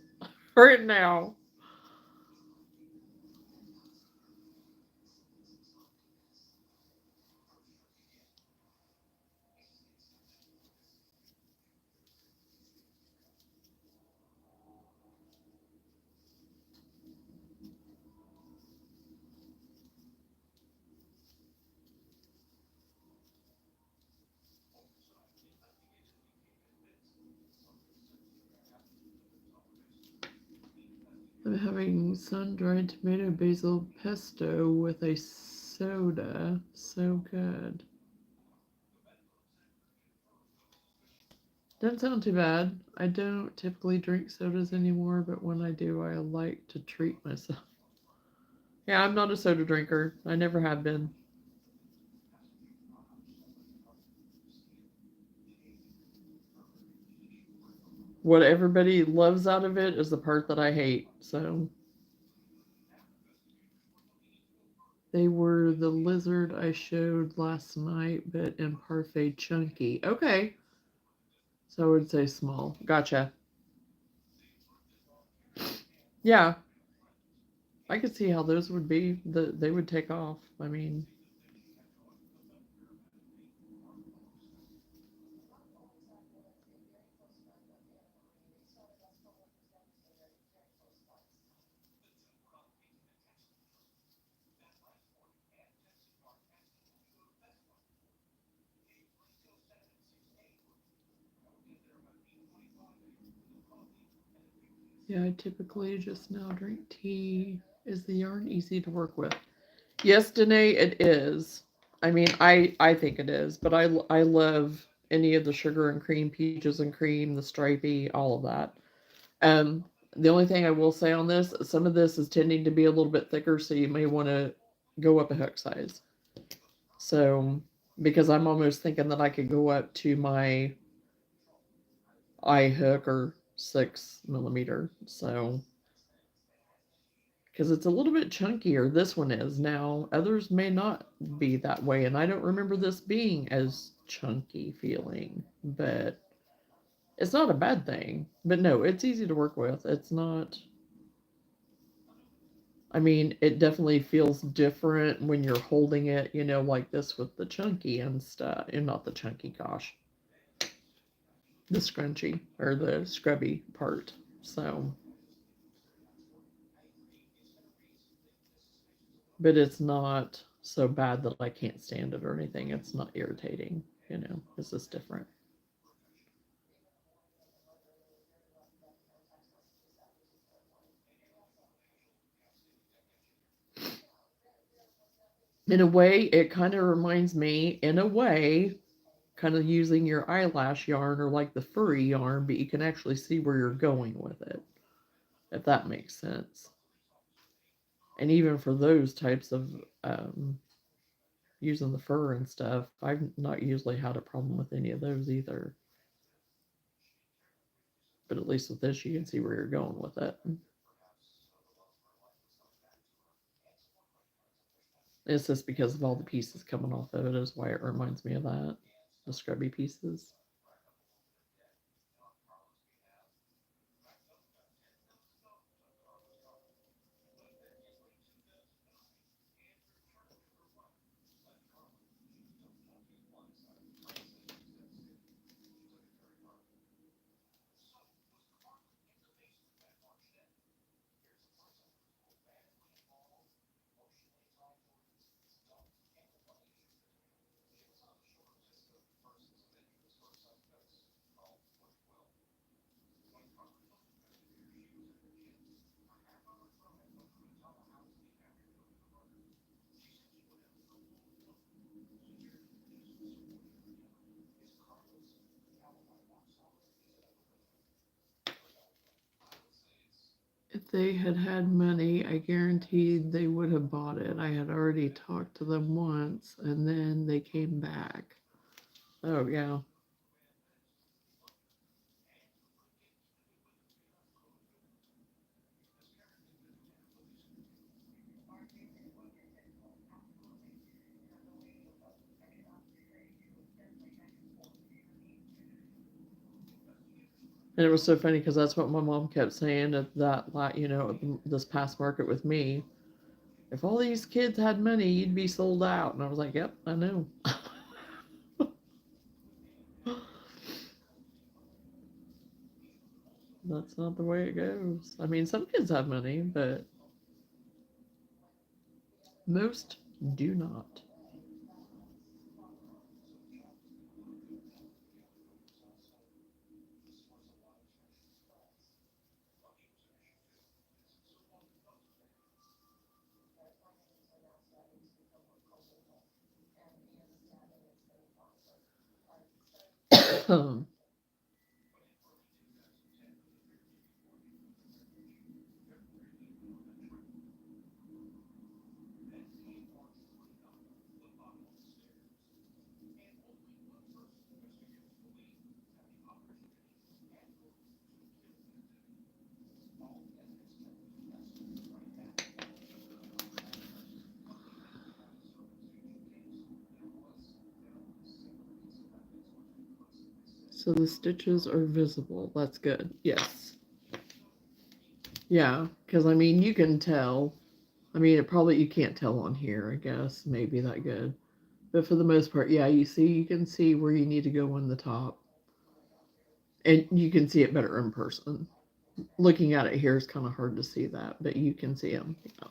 Speaker 1: Right now. I'm having sun-dried tomato basil pesto with a soda. So good. Doesn't sound too bad. I don't typically drink sodas anymore, but when I do, I like to treat myself. Yeah, I'm not a soda drinker. I never have been. What everybody loves out of it is the part that I hate. So they were the lizard I showed last night, but in parfait chunky. Okay. So I would say small. Gotcha. Yeah. I could see how those would be, they would take off. I mean, yeah, I typically just now drink tea. Is the yarn easy to work with? Yes, Danae, it is. I mean, I think it is, but I love any of the sugar and cream, peaches and cream, the stripy, all of that. Um, the only thing I will say on this, some of this is tending to be a little bit thicker, so you may want to go up a hook size. So, because I'm almost thinking that I could go up to my eye hook or 6 millimeter. So, because it's a little bit chunkier, this one is. Now, others may not be that way, and I don't remember this being as chunky feeling, but it's not a bad thing. But no, it's easy to work with. It's not. I mean, it definitely feels different when you're holding it, like this with the chunky and stuff. And not the chunky, gosh, the scrunchy or the scrubby part. So, but it's not so bad that I can't stand it or anything. It's not irritating, it's just different. In a way, it kind of reminds me, in a way, kind of using your eyelash yarn or like the furry yarn, but you can actually see where you're going with it, if that makes sense. And even for those types of using the fur and stuff, I've not usually had a problem with any of those either. But at least with this, you can see where you're going with it. It's just because of all the pieces coming off of it is why it reminds me of that. The scrubby pieces. If they had had money, I guaranteed they would have bought it. I had already talked to them once, and then they came back. Oh, yeah. And it was so funny because that's what my mom kept saying at that, this past market with me. If all these kids had money, you'd be sold out. And I was like, yep, I know. That's not the way it goes. I mean, some kids have money, but most do not. So the stitches are visible. That's good. Yes. Yeah, because I mean, you can tell. I mean, it probably, you can't tell on here, I guess, maybe that good. But for the most part, yeah, you can see where you need to go on the top. And you can see it better in person. Looking at it here is kind of hard to see that, but you can see them. Yeah.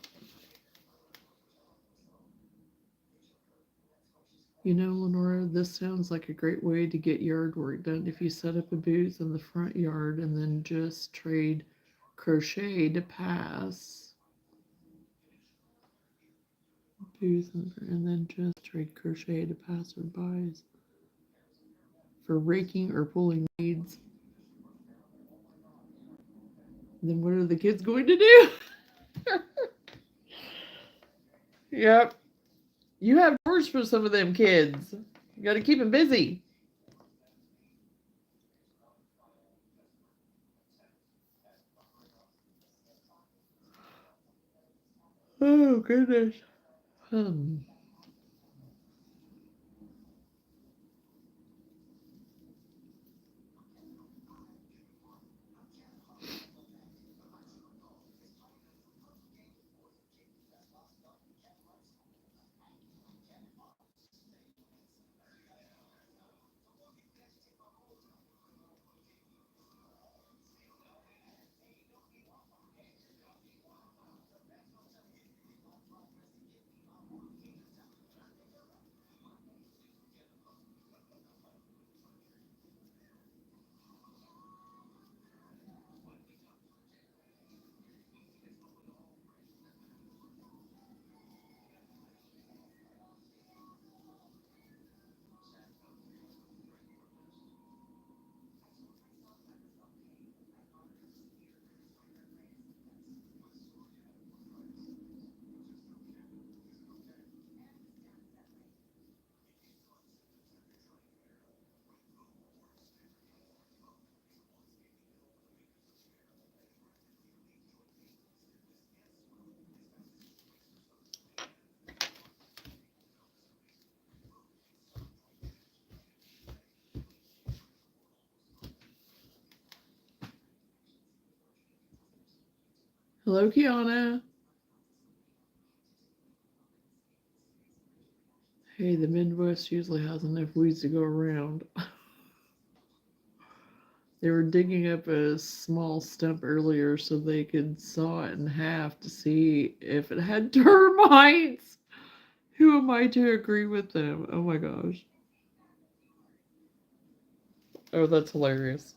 Speaker 1: You know, Lenora, this sounds like a great way to get yard work done if you set up a booth in the front yard and then just trade crochet to pass. Booth and then just trade crochet to passerbys for raking or pulling weeds. Then what are the kids going to do? Yep. You have chores for some of them kids. You got to keep them busy. Oh, goodness. Hmm. Hello, Kiana. Hey, the Midwest usually has enough weeds to go around. They were digging up a small stump earlier so they could saw it in half to see if it had termites. Who am I to agree with them? Oh my gosh. Oh, that's hilarious.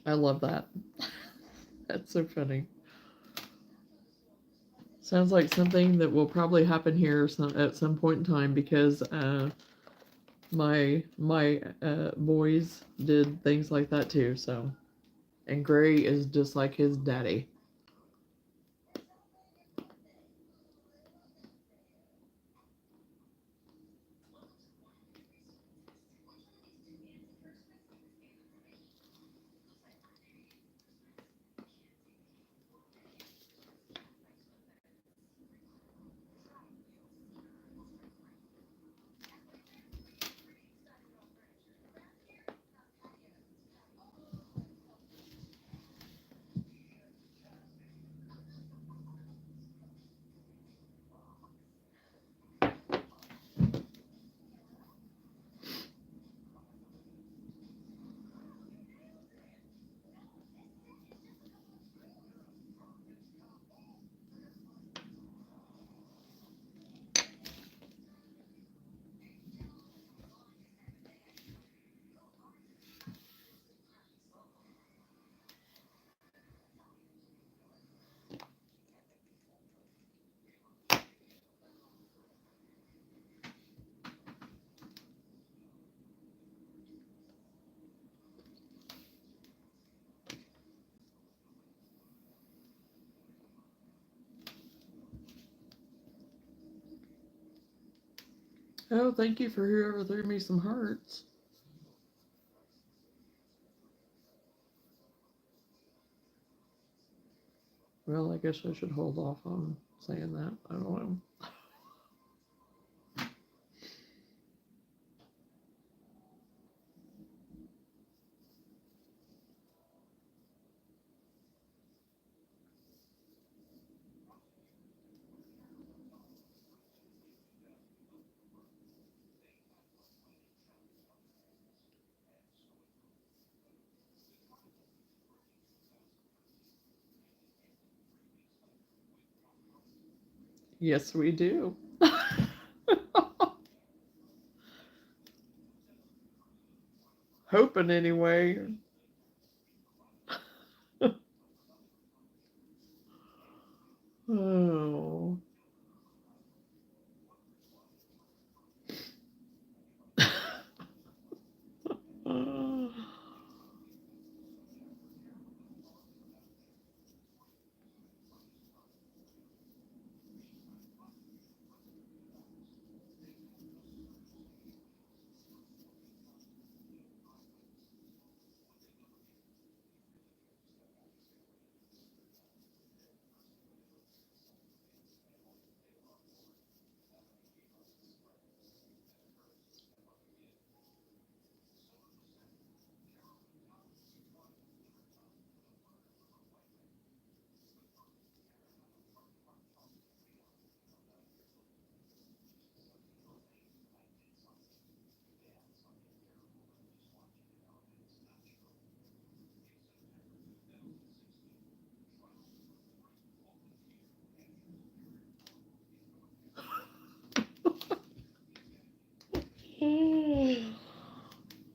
Speaker 1: I love that. That's so funny. Sounds like something that will probably happen here at some point in time because my boys did things like that too. So, and Gray is just like his daddy. Oh, thank you for whoever threw me some hearts. Well, I guess I should hold off on saying that. I don't know. Yes, we do. Hoping anyway. Oh.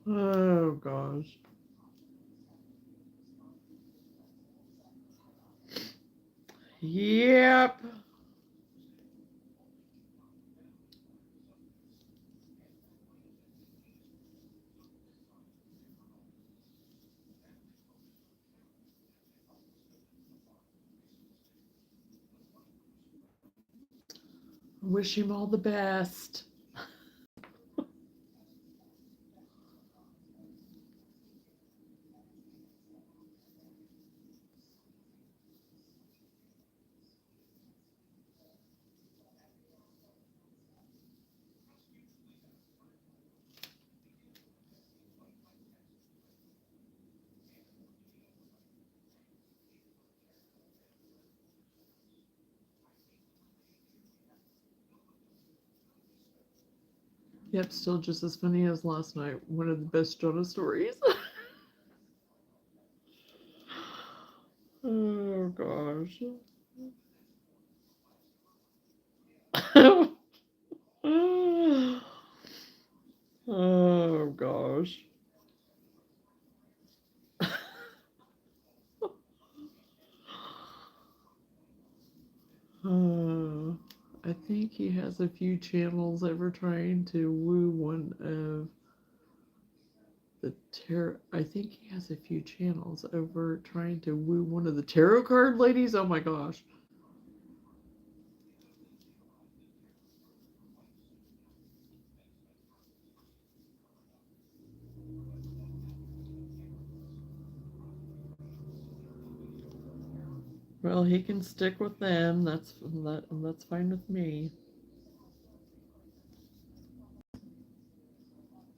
Speaker 1: Oh gosh. Yep. Wish him all the best. Yep, still just as funny as last night. One of the best Johnna stories. Oh gosh. Oh gosh. Uh, I think he has a few channels over trying to woo one of the tarot. I think he has a few channels over trying to woo one of the tarot card ladies. Oh my gosh. Well, he can stick with them. That's fine with me.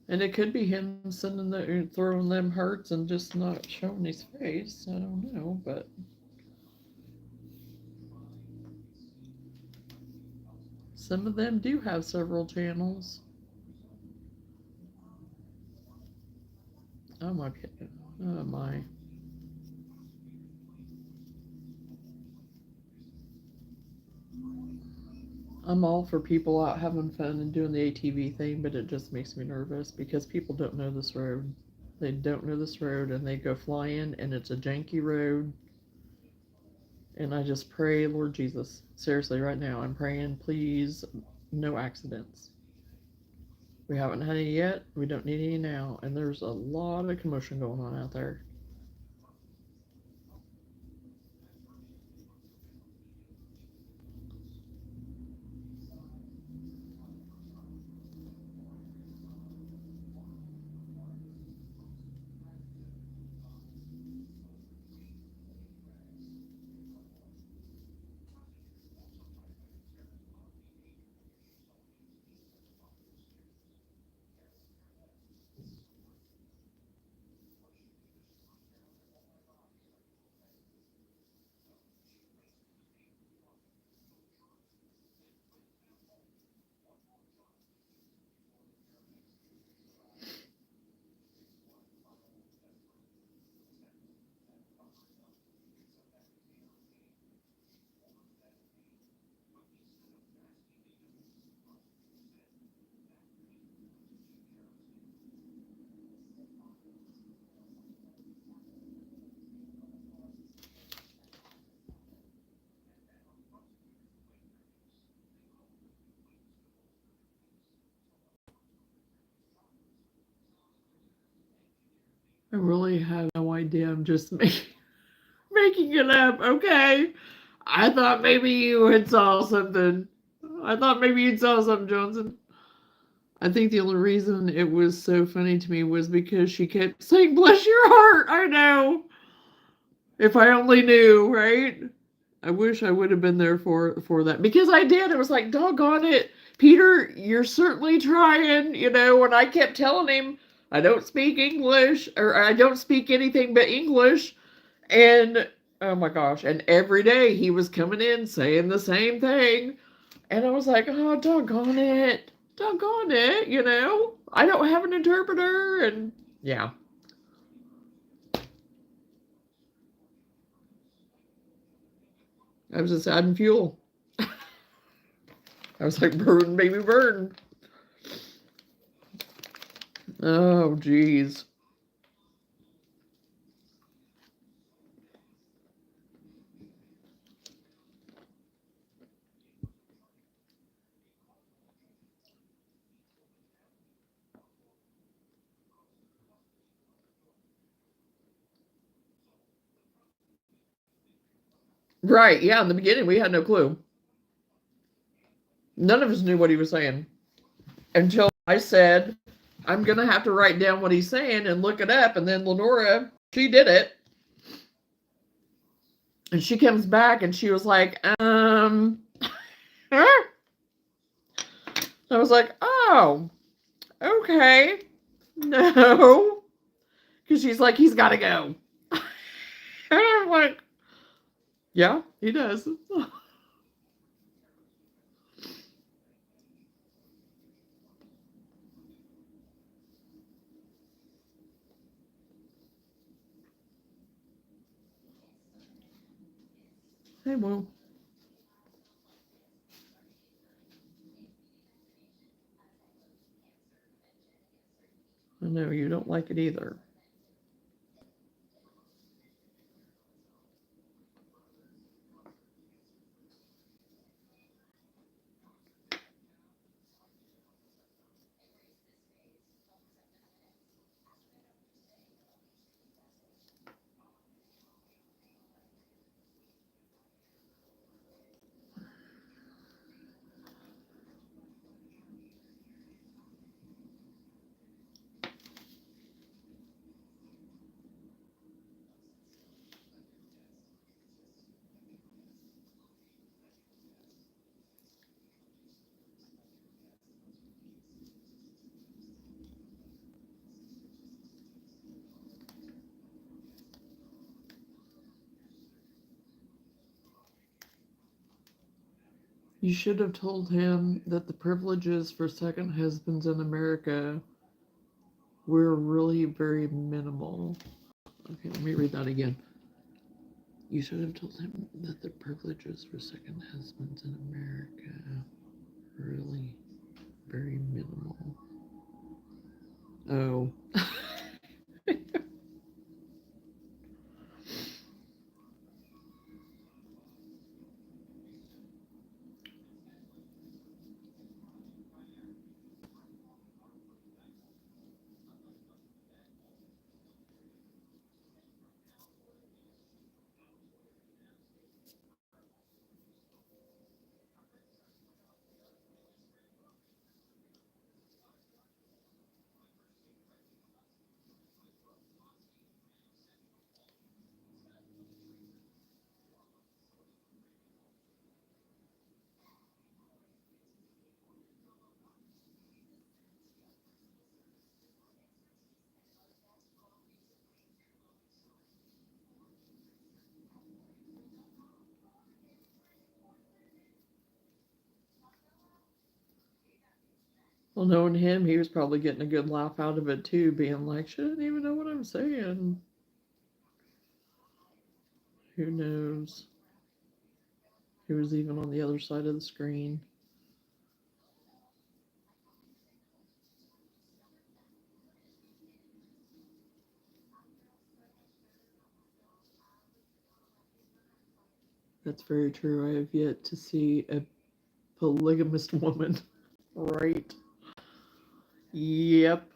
Speaker 1: And it could be him sending the throwing them hearts and just not showing his face. I don't know, but some of them do have several channels. Oh my, oh my. I'm all for people out having fun and doing the ATV thing, but it just makes me nervous because people don't know this road. They don't know this road and they go flying and it's a janky road. And I just pray, Lord Jesus, seriously, right now, I'm praying, please, no accidents. We haven't had any yet. We don't need any now. And there's a lot of commotion going on out there. I really have no idea. I'm just making it up. Okay. I thought maybe you had saw something. I thought maybe you'd saw something, Johnson. I think the only reason it was so funny to me was because she kept saying, "Bless your heart." I know. If I only knew, right? I wish I would have been there for that because I did. It was like, doggone it, Peter, you're certainly trying, and I kept telling him I don't speak English or I don't speak anything but English. And oh my gosh, and every day he was coming in saying the same thing. And I was like, oh, doggone it. Doggone it. I don't have an interpreter. And yeah, I was just adding fuel. I was like, burn, baby, burn. Oh, geez. Right, yeah, in the beginning, we had no clue. None of us knew what he was saying until I said, I'm going to have to write down what he's saying and look it up. And then Lenora, she did it. And she comes back and she was like, I was like, oh, okay. No. Because she's like, he's got to go. And I'm like, yeah, he does. Hey, well, I know you don't like it either. You should have told him that the privileges for second husbands in America were really very minimal. Okay, let me read that again. You should have told him that the privileges for second husbands in America were really very minimal. Oh. Well, knowing him, he was probably getting a good laugh out of it too, being like, she doesn't even know what I'm saying. Who knows? Who was even on the other side of the screen? That's very true. I have yet to see a polygamist woman. Right. Yep.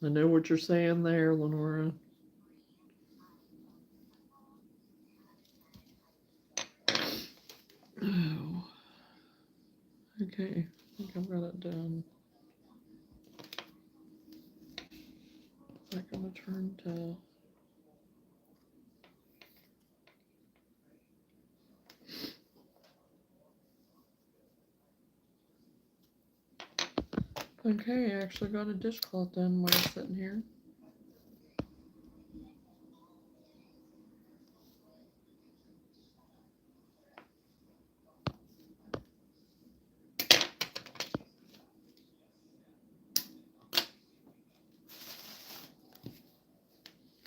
Speaker 1: I know what you're saying there, Lenora. Oh, okay. I think I've got it done. I'm gonna turn to. Okay, I actually got a dishcloth done while I was sitting here.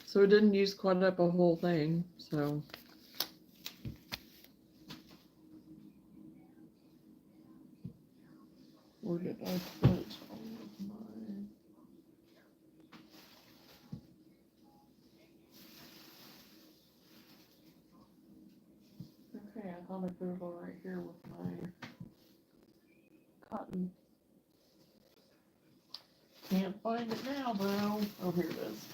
Speaker 1: So it didn't use quite up a whole thing, so. Where did I put all of my... Okay, I thought I put it all right here with my cotton. Can't find it now, though. Oh, here it is.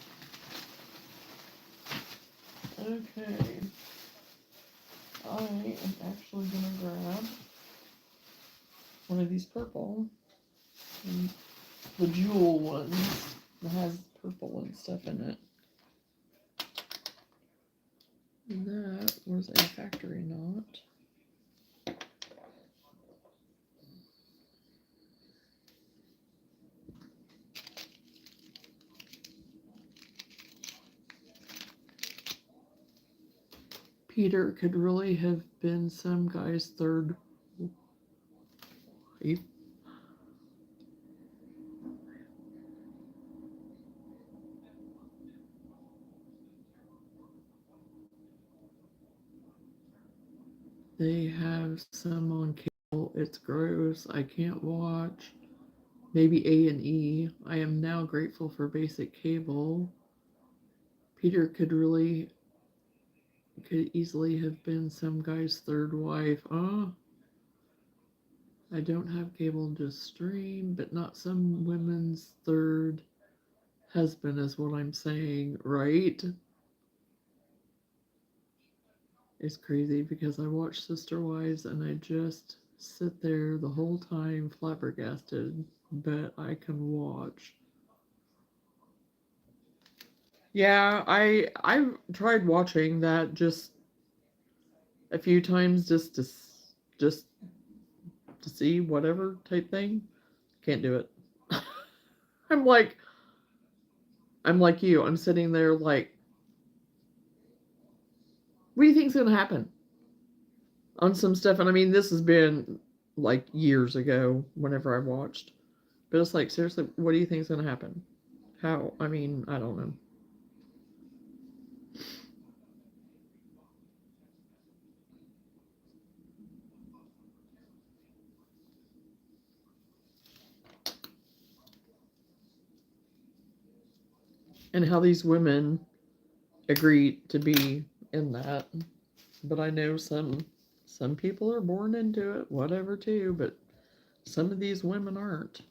Speaker 1: Okay. I am actually gonna grab one of these purple, the jewel ones that has purple and stuff in it. That was a factory knot. Peter could really have been some guy's third wife. They have some on cable. It's gross. I can't watch. Maybe A&E. I am now grateful for basic cable. Peter could easily have been some guy's third wife. Oh, I don't have cable to stream, but not some women's third husband is what I'm saying, right? It's crazy because I watch Sister Wives and I just sit there the whole time flabbergasted, but I can watch. Yeah, I've tried watching that just a few times just to see whatever type thing. Can't do it. I'm like I'm like you. I'm sitting there like, what do you think's gonna happen on some stuff? And I mean, this has been like years ago whenever I watched, but it's like, seriously, what do you think's gonna happen? How? I mean, I don't know. And how these women agree to be in that. But I know some people are born into it, whatever too, but some of these women aren't.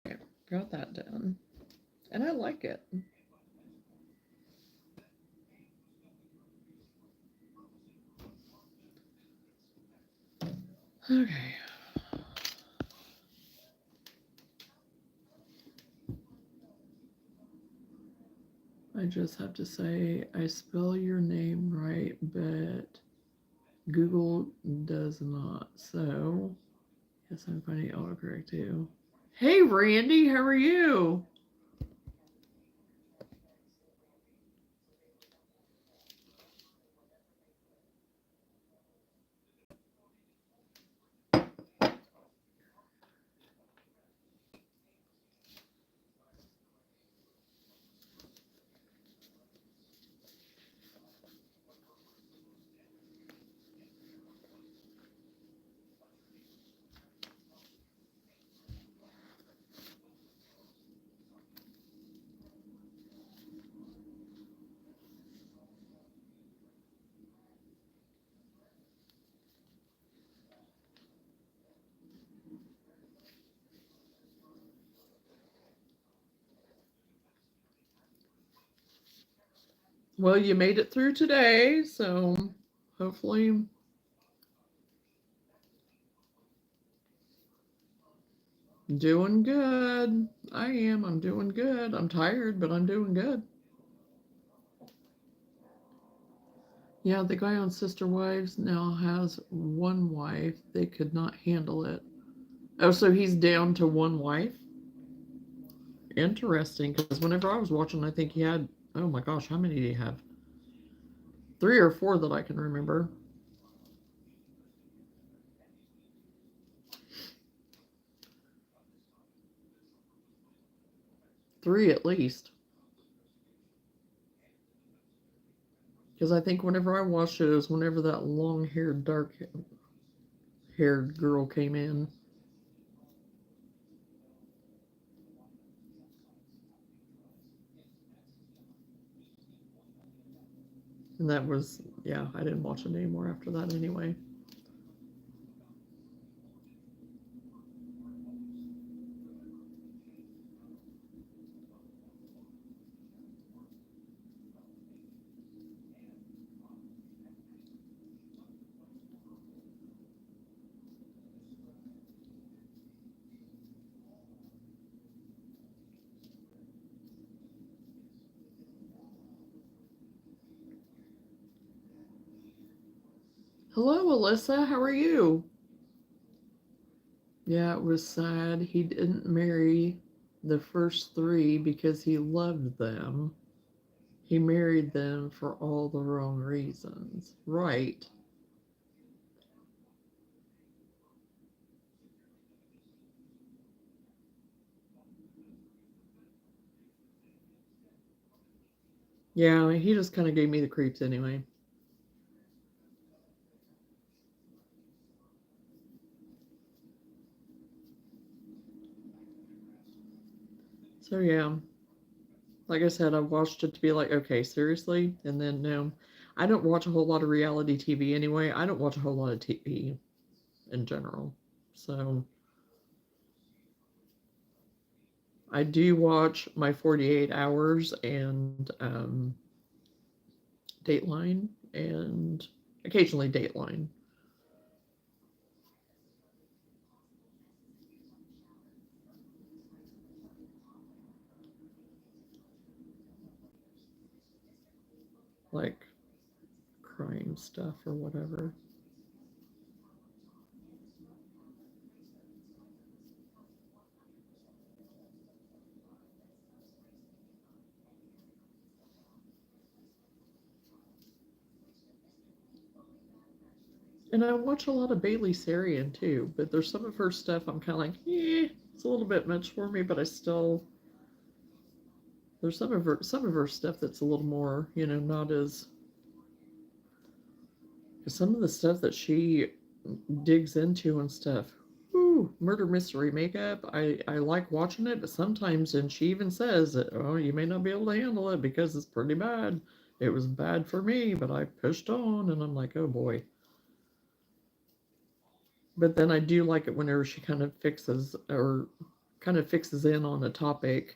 Speaker 1: Okay, got that done. And I like it. Okay. I just have to say I spell your name right, but Google does not. So, yes, I'm finding autocorrect too. Hey, Randy, how are you? Well, you made it through today, so hopefully. Doing good. I am. I'm doing good. I'm tired, but I'm doing good. Yeah, the guy on Sister Wives now has one wife. They could not handle it. Oh, so he's down to one wife? Interesting, because whenever I was watching, I think he had, oh my gosh, how many did he have? 3 or 4 that I can remember. Three at least. Because I think whenever I watched it, it was whenever that long haired, dark haired girl came in. And that was, yeah, I didn't watch it anymore after that anyway. Hello, Alyssa. How are you? Yeah, it was sad. He didn't marry the first 3 because he loved them. He married them for all the wrong reasons. Right. Yeah, he just kind of gave me the creeps anyway. So, yeah, like I said, I watched it to be like, okay, seriously? And then, no, I don't watch a whole lot of reality TV anyway. I don't watch a whole lot of TV in general. So, I do watch my 48 hours and Dateline and occasionally Dateline. Like crime stuff or whatever. And I watch a lot of Bailey Sarian too, but there's some of her stuff I'm kind of like, it's a little bit much for me, but I still there's some of her stuff that's a little more, not as some of the stuff that she digs into and stuff. Ooh, murder mystery makeup. I like watching it, but sometimes, and she even says that, oh, you may not be able to handle it because it's pretty bad. It was bad for me, but I pushed on, and I'm like, oh boy. But then I do like it whenever she kind of fixes in on a topic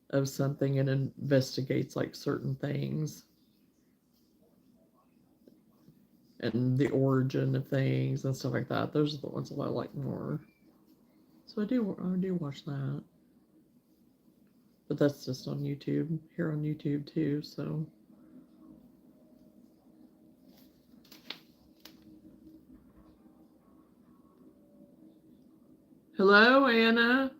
Speaker 1: of something and investigates like certain things and the origin of things and stuff like that. Those are the ones that I like more. So I do watch that. But that's just on YouTube, here on YouTube too, so. Hello, Anna.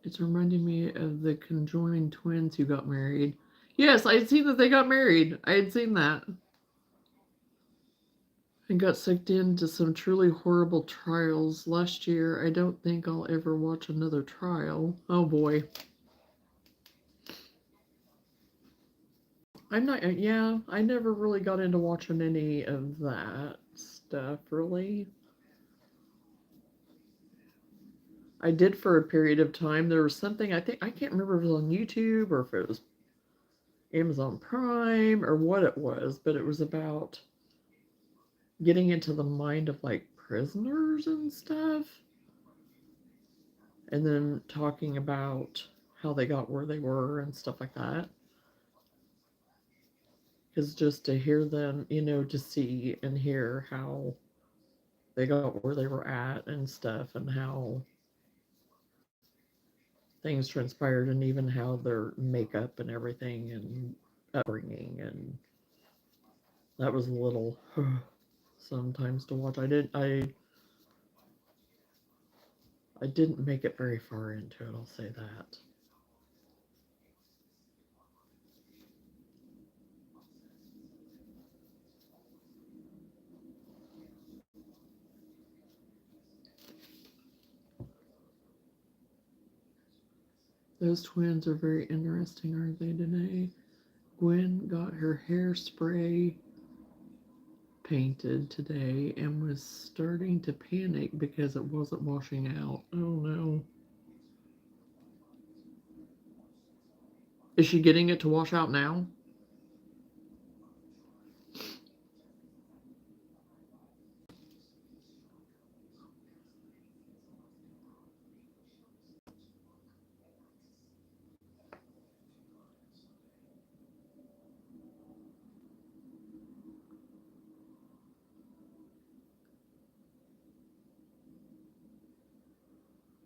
Speaker 1: It's reminding me of the conjoined twins who got married. Yes, I had seen that they got married. I had seen that. And got sucked into some truly horrible trials last year. I don't think I'll ever watch another trial. Oh boy. I'm not, yeah, I never really got into watching any of that stuff, really. I did for a period of time. There was something, I can't remember if it was on YouTube or if it was Amazon Prime or what it was, but it was about getting into the mind of like prisoners and stuff. and then talking about how they got where they were and stuff like that. Because just to hear them, to see and hear how they got where they were at and stuff, and how things transpired, and even how their makeup and everything and upbringing, and that was a little sometimes to watch. I didn't make it very far into it, I'll say that. Those twins are very interesting, aren't they, Danae? Gwen got her hairspray painted today and was starting to panic because it wasn't washing out. Oh no. Is she getting it to wash out now?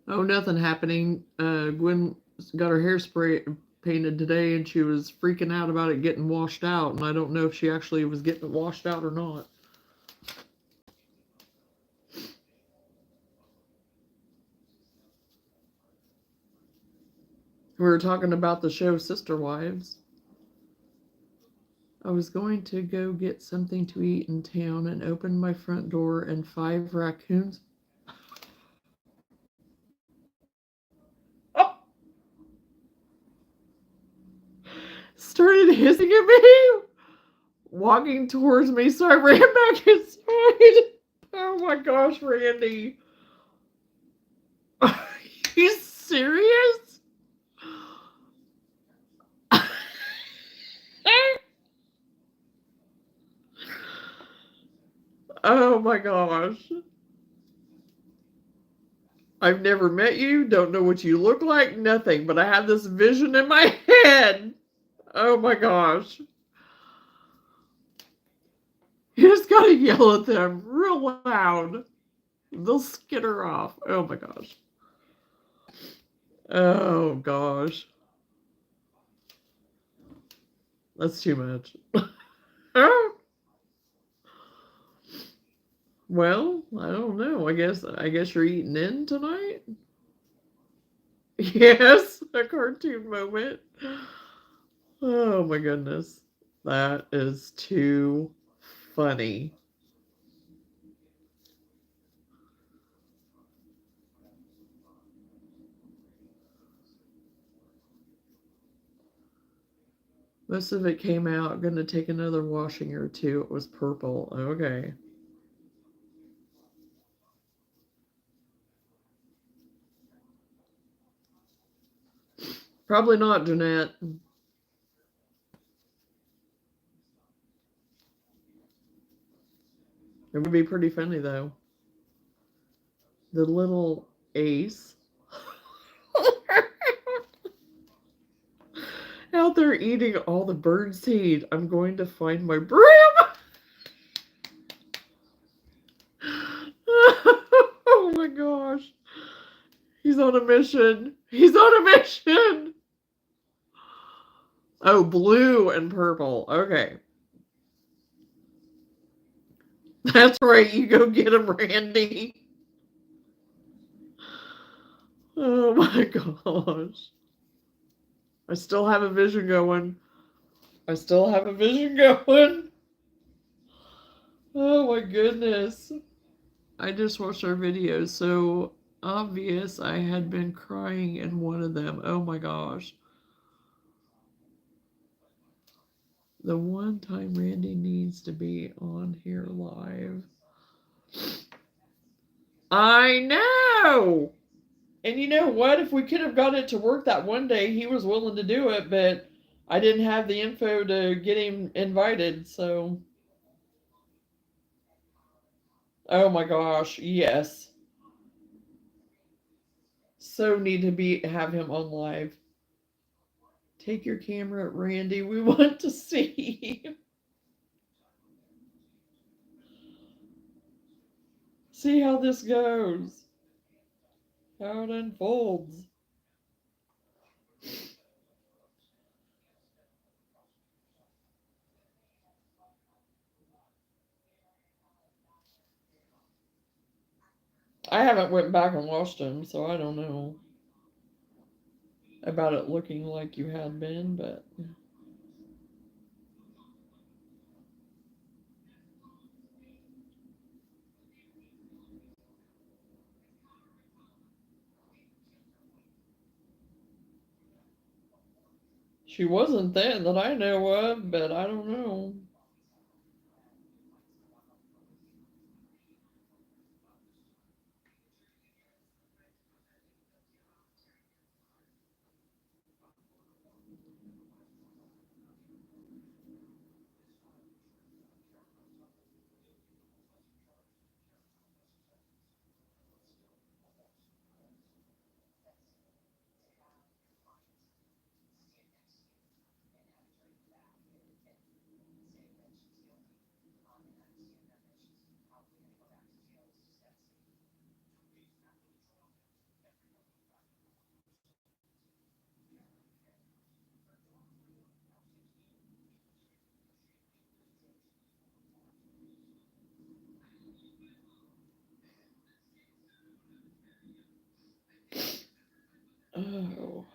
Speaker 1: Oh, nothing happening. Gwen got her hairspray painted today and she was freaking out about it getting washed out, and I don't know if she actually was getting it washed out or not. We were talking about the show Sister Wives. I was going to go get something to eat in town and opened my front door, and 5 raccoons started hissing at me, walking towards me, so I ran back inside. Oh my gosh, Randy. Are you serious? Oh my gosh. I've never met you, don't know what you look like, nothing, but I have this vision in my head. Oh my gosh. You just gotta yell at them real loud. They'll skitter off. Oh my gosh. Oh gosh. That's too much. Well, I don't know. I guess you're eating in tonight? Yes, a cartoon moment. Oh my goodness. That is too funny. Most of it came out. Gonna take another washing or two. It was purple. Okay. Probably not, Jeanette. It would be pretty funny though. The little ace out there eating all the bird seed. I'm going to find my broom. Oh my gosh. He's on a mission. He's on a mission. Oh, blue and purple. Okay. That's right. You go get him, Randy. Oh my gosh. I still have a vision going. I still have a vision going. Oh my goodness. I just watched our videos, so obvious I had been crying in one of them. Oh my gosh. The one time Randy needs to be on here live. I know! And you know what? If we could have got it to work that one day, he was willing to do it, but I didn't have the info to get him invited, so. Oh my gosh, yes. So need to have him on live. Take your camera, Randy. We want to see. See how this goes. How it unfolds. I haven't went back and watched him, so I don't know about it looking like you had been, but she wasn't then that I know of, but I don't know. Oh.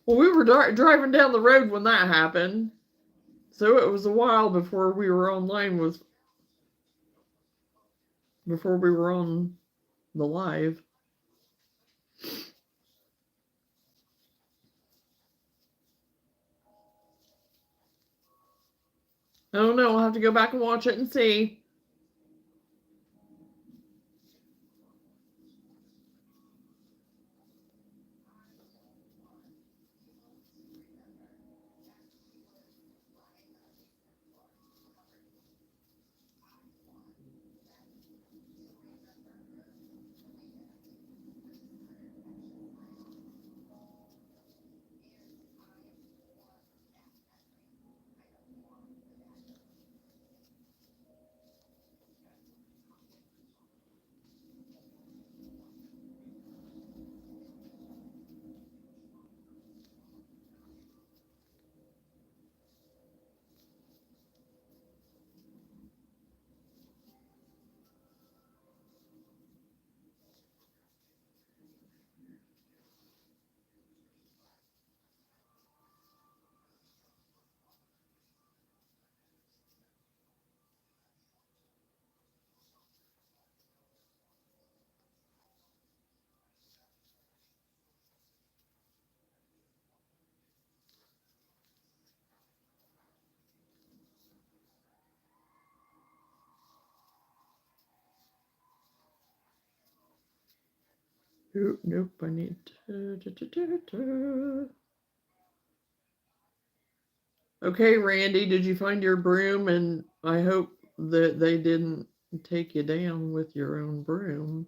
Speaker 1: Well, we were driving down the road when that happened, so it was a while before we were online with before we were on the live. I don't know. I'll have to go back and watch it and see. Nope, I need Okay, Randy, did you find your broom? And I hope that they didn't take you down with your own broom.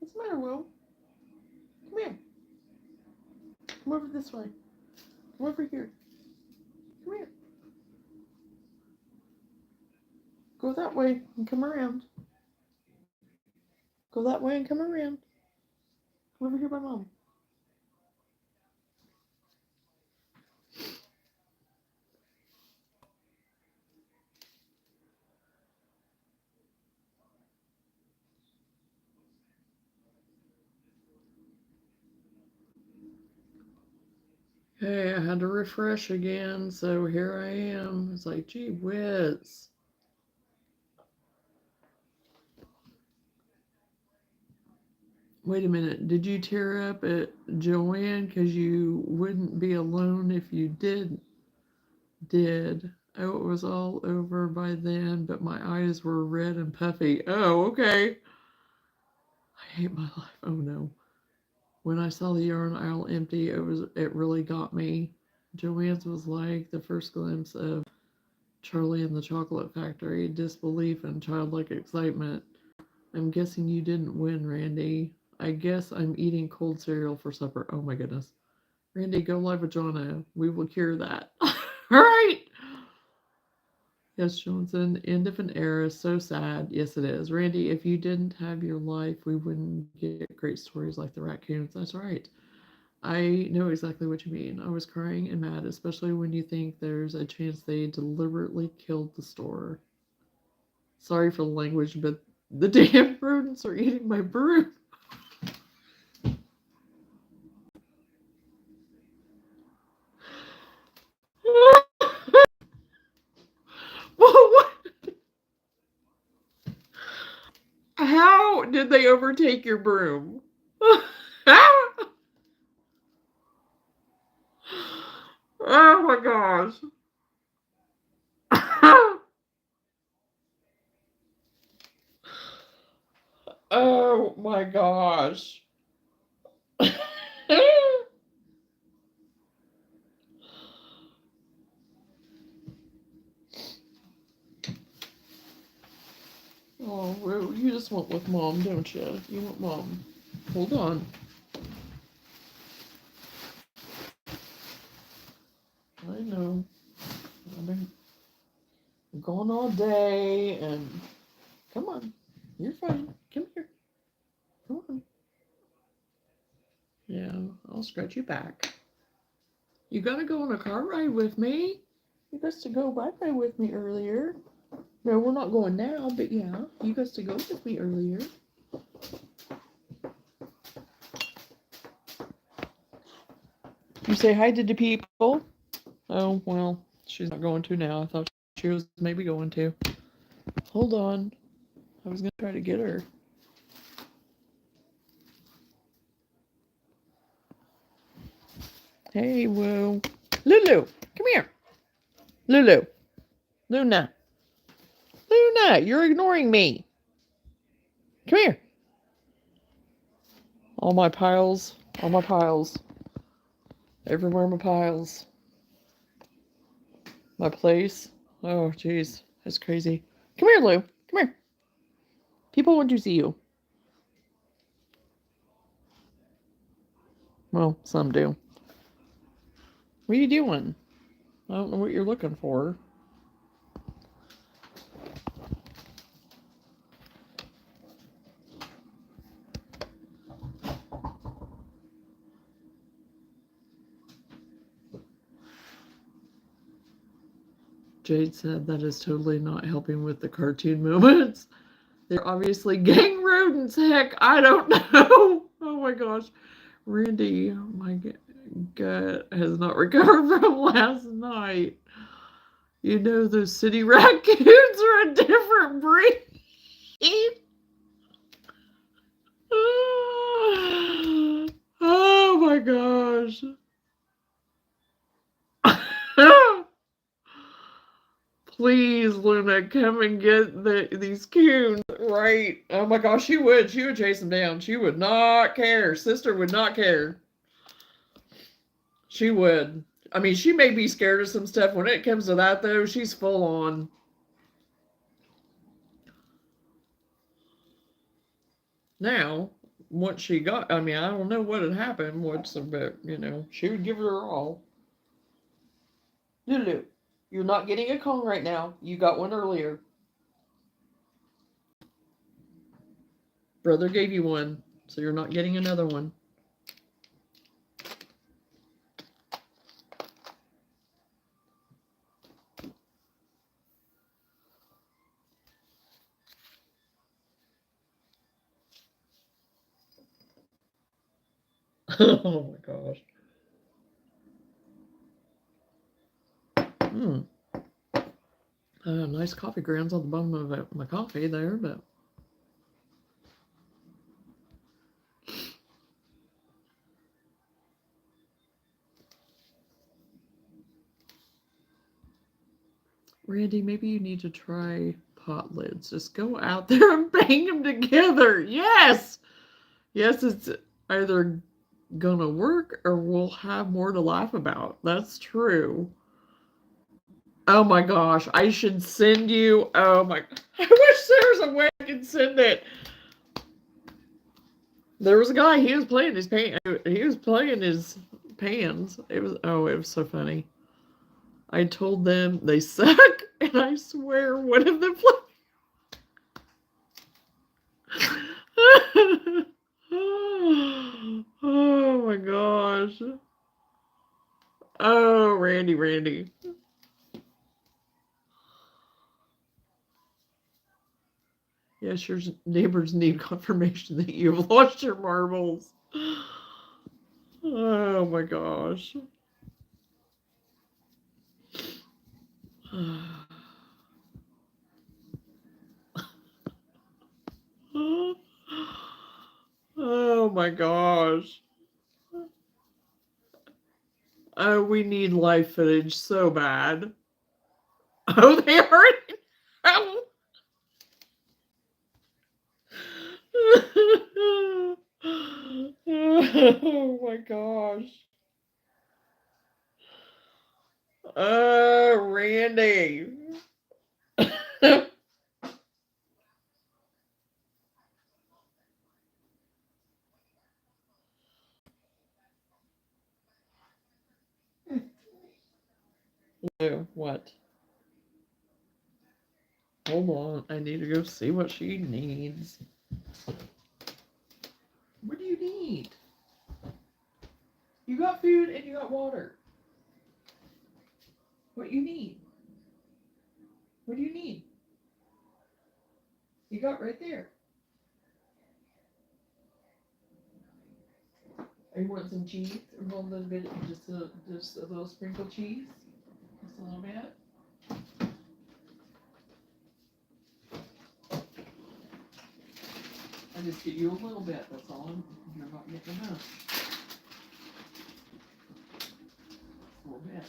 Speaker 1: What's the matter, Will? Come here. Come over this way. Come over here. Come here. Go that way and come around. Go that way and come around. Come over here by Mom. Hey, I had to refresh again, so here I am. It's like, gee whiz. Wait a minute, did you tear up at Joanne because you wouldn't be alone if you did? Oh, it was all over by then, but my eyes were red and puffy. Oh, okay. I hate my life. Oh no. When I saw the yarn aisle empty, it really got me. Joanne's was like the first glimpse of Charlie and the Chocolate Factory, disbelief and childlike excitement. I'm guessing you didn't win, Randy. I guess I'm eating cold cereal for supper. Oh my goodness. Randy, go live with Johnna. We will cure that. All right. Yes, Johnson, end of an era. So sad. Yes, it is. Randy, if you didn't have your life, we wouldn't get great stories like the raccoons. That's right. I know exactly what you mean. I was crying and mad, especially when you think there's a chance they deliberately killed the store. Sorry for the language, but the damn rodents are eating my broom. What? How did they overtake your broom? Oh my gosh. Oh my gosh. Oh, well, you just want with Mom, don't you? You want Mom. Hold on. I know. I've been gone all day, and come on. You're fine. Come here. Come on. Yeah, I'll scratch you back. You gotta go on a car ride with me. You got to go bye-bye with me earlier. No, we're not going now, but yeah, you got to go with me earlier. You say hi to the people? Oh, well, she's not going to now. I thought she was maybe going to. Hold on. I was going to try to get her. Hey, whoa. Lulu, come here. Lulu. Luna. Luna, you're ignoring me. Come here. All my piles. All my piles. Everywhere my piles. My place. Oh, jeez. That's crazy. Come here, Lou. Come here. People want to see you. Well, some do. What are you doing? I don't know what you're looking for. Jade said that is totally not helping with the cartoon moments. They're obviously gang rodents. Heck, I don't know. Oh my gosh. Randy, my gut has not recovered from last night. You know, those city raccoons are a different breed. Oh my gosh. Please, Luna, come and get these coons, right? Oh my gosh, she would. She would chase them down. She would not care. Sister would not care. She would. I mean, she may be scared of some stuff. When it comes to that, though, she's full on. Now, once she got, I mean, I don't know what had happened, but, you know, she would give it her all. Lulu, you're not getting a cone right now. You got one earlier. Brother gave you one, so you're not getting another one. Oh my gosh. Nice coffee grounds on the bottom of my coffee there, but Randy, maybe you need to try pot lids. Just go out there and bang them together. Yes! Yes, it's either gonna work or we'll have more to laugh about. That's true. Oh my gosh, I should send you. Oh my, I wish there was a way I could send it. There was a guy, he was playing his pans. It was so funny. I told them they suck, and I swear one of them Oh my gosh. Oh, Randy. Yes, your neighbors need confirmation that you've lost your marbles. Oh my gosh. Oh my gosh. Oh, we need live footage so bad. Oh, they already know. Oh my gosh. Oh, Randy. Oh, what? Hold on. I need to go see what she needs. What do you need? You got food and you got water. What you need? What do you need? You got right there. You want some cheese? A little bit, just a little sprinkle cheese? Just a little bit? I just get you a little bit, that's all. You're not getting enough. A little bit.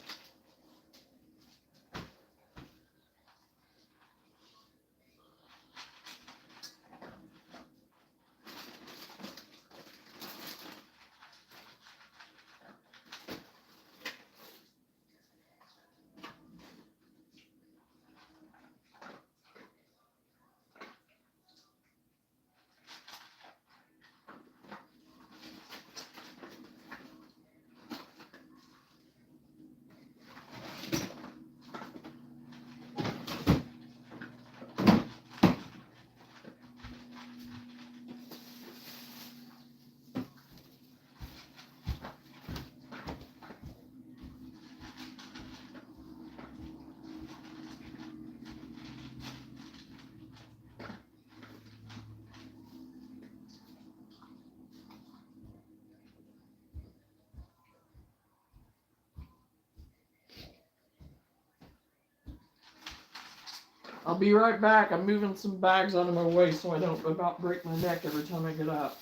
Speaker 1: I'll be right back. I'm moving some bags out of my way so I don't about break my neck every time I get up.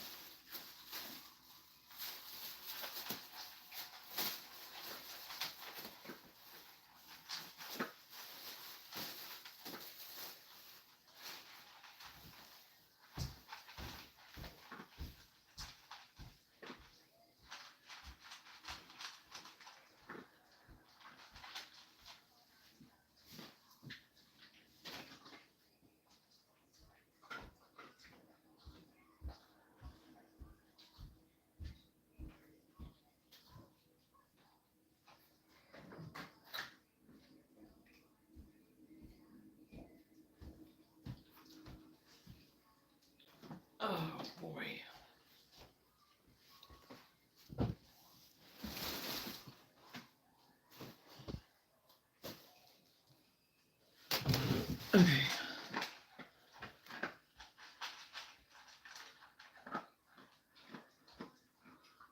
Speaker 1: Okay.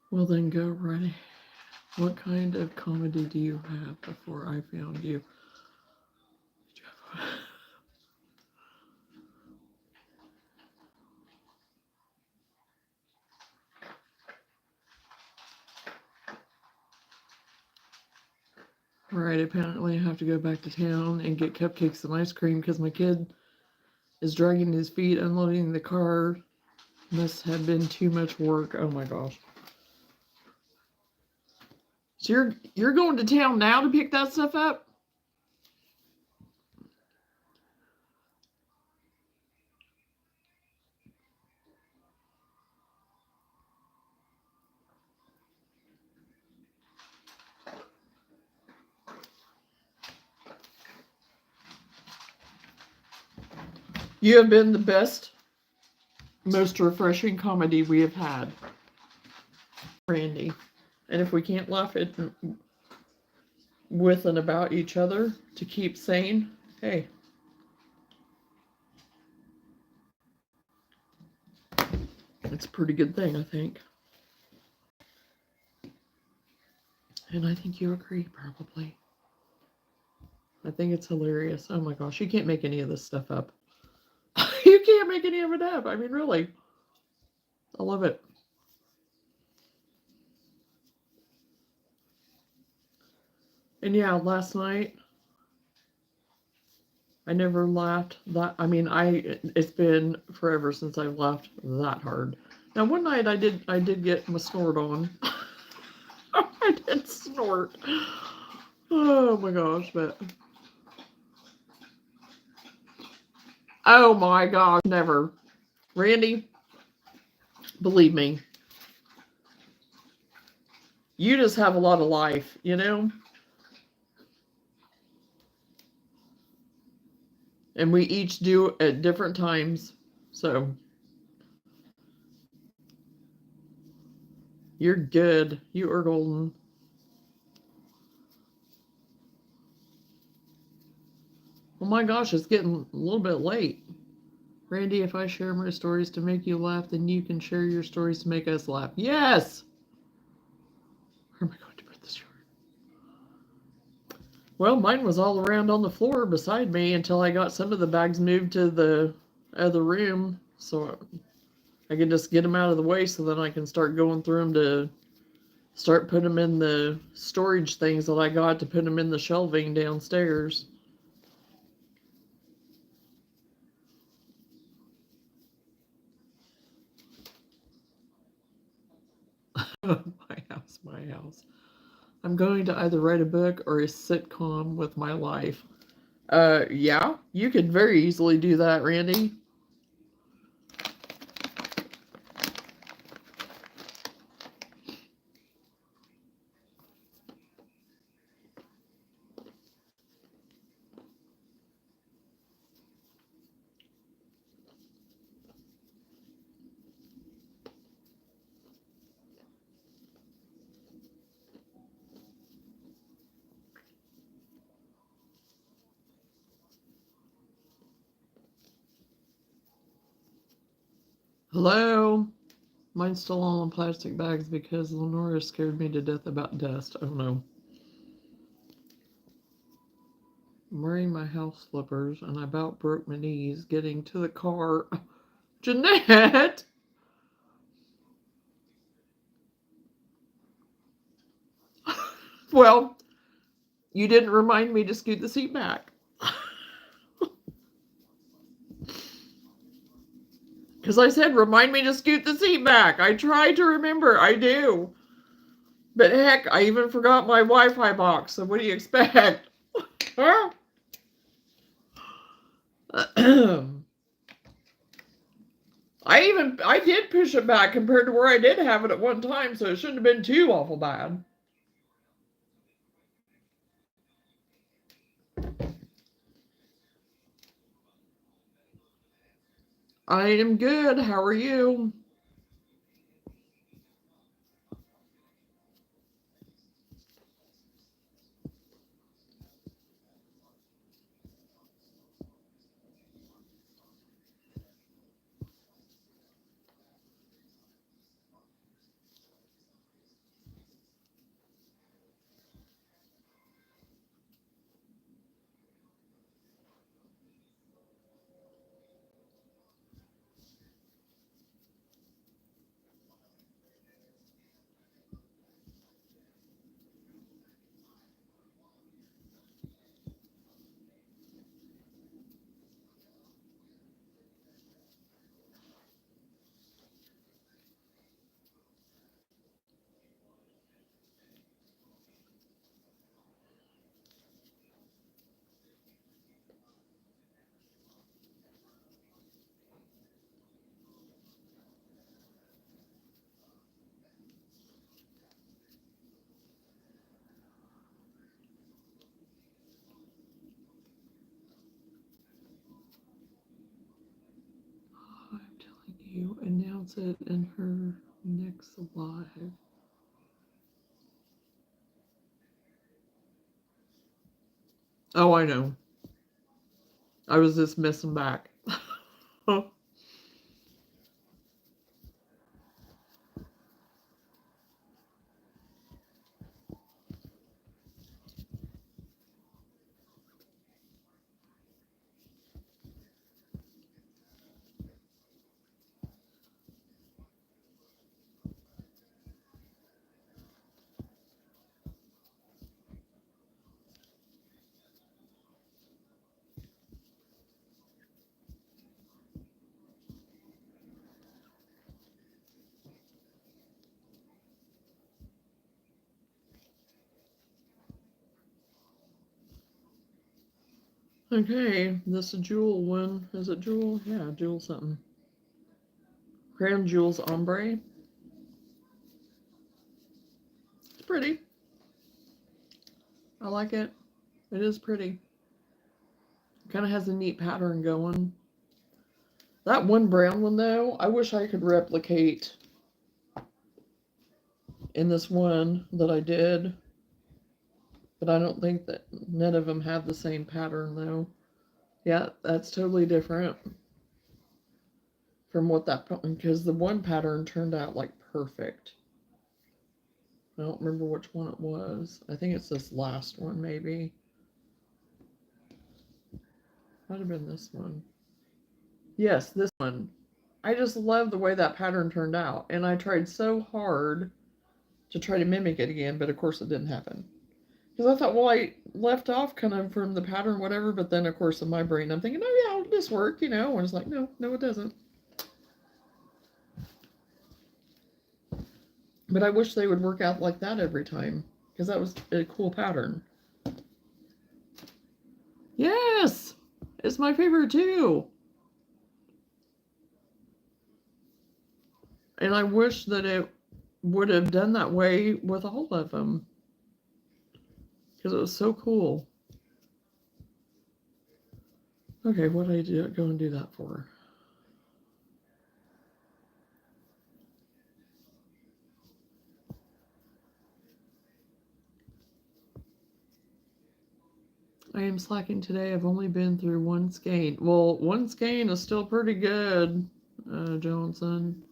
Speaker 1: Well then go right. What kind of comedy do you have before I found you? Alright, apparently I have to go back to town and get cupcakes and ice cream because my kid is dragging his feet unloading the car. This had been too much work. Oh my gosh. So you're going to town now to pick that stuff up? You have been the best, most refreshing comedy we have had, Randy. And if we can't laugh at with and about each other to keep sane, hey. It's a pretty good thing, I think. And I think you agree, probably. I think it's hilarious. Oh my gosh, you can't make any of this stuff up. You can't make any of it up. I mean, really. I love it. And yeah, last night, I never laughed that. I mean, it's been forever since I've laughed that hard. Now, one night I did get my snort on. I did snort. Oh my gosh, but oh my gosh, never. Randy, believe me, you just have a lot of life, you know? And we each do at different times. So you're good. You are golden. Oh my gosh, it's getting a little bit late. Randy, if I share my stories to make you laugh, then you can share your stories to make us laugh. Yes! Where am I going to put this yard? Well, mine was all around on the floor beside me until I got some of the bags moved to the other room. So I can just get them out of the way so then I can start going through them to start putting them in the storage things that I got to put them in the shelving downstairs. My house, my house. I'm going to either write a book or a sitcom with my life. Yeah, you could very easily do that, Randy. Hello? Mine's still all in plastic bags because Lenora scared me to death about dust. Oh no. I'm wearing my house slippers and I about broke my knees getting to the car. Jeanette! Well, you didn't remind me to scoot the seat back. Because I said, remind me to scoot the seat back. I try to remember. I do. But heck, I even forgot my Wi-Fi box. So what do you expect? Huh? I did push it back compared to where I did have it at one time, so it shouldn't have been too awful bad. I am good. How are you? announce it in her next live. Oh, I know. I was just messing back. Okay, this is Jewel one. Is it Jewel? Yeah, Jewel something. Crown Jewels Ombre. It's pretty. I like it. It is pretty. Kind of has a neat pattern going. That one brown one, though, I wish I could replicate in this one that I did. But I don't think that none of them have the same pattern, though. Yeah, that's totally different from what that, because the one pattern turned out like perfect. I don't remember which one it was. I think it's this last one, maybe. Might have been this one. Yes, this one. I just love the way that pattern turned out. And I tried so hard to try to mimic it again, but of course it didn't happen. Because I thought, well, I left off kind of from the pattern, whatever, but then, of course, in my brain, I'm thinking, oh, yeah, this work, And it's like, no, it doesn't. But I wish they would work out like that every time, because that was a cool pattern. Yes! It's my favorite, too. And I wish that it would have done that way with all of them, because it was so cool. Okay, what did I go and do that for? I am slacking today. I've only been through one skein. Well, one skein is still pretty good, Johnson.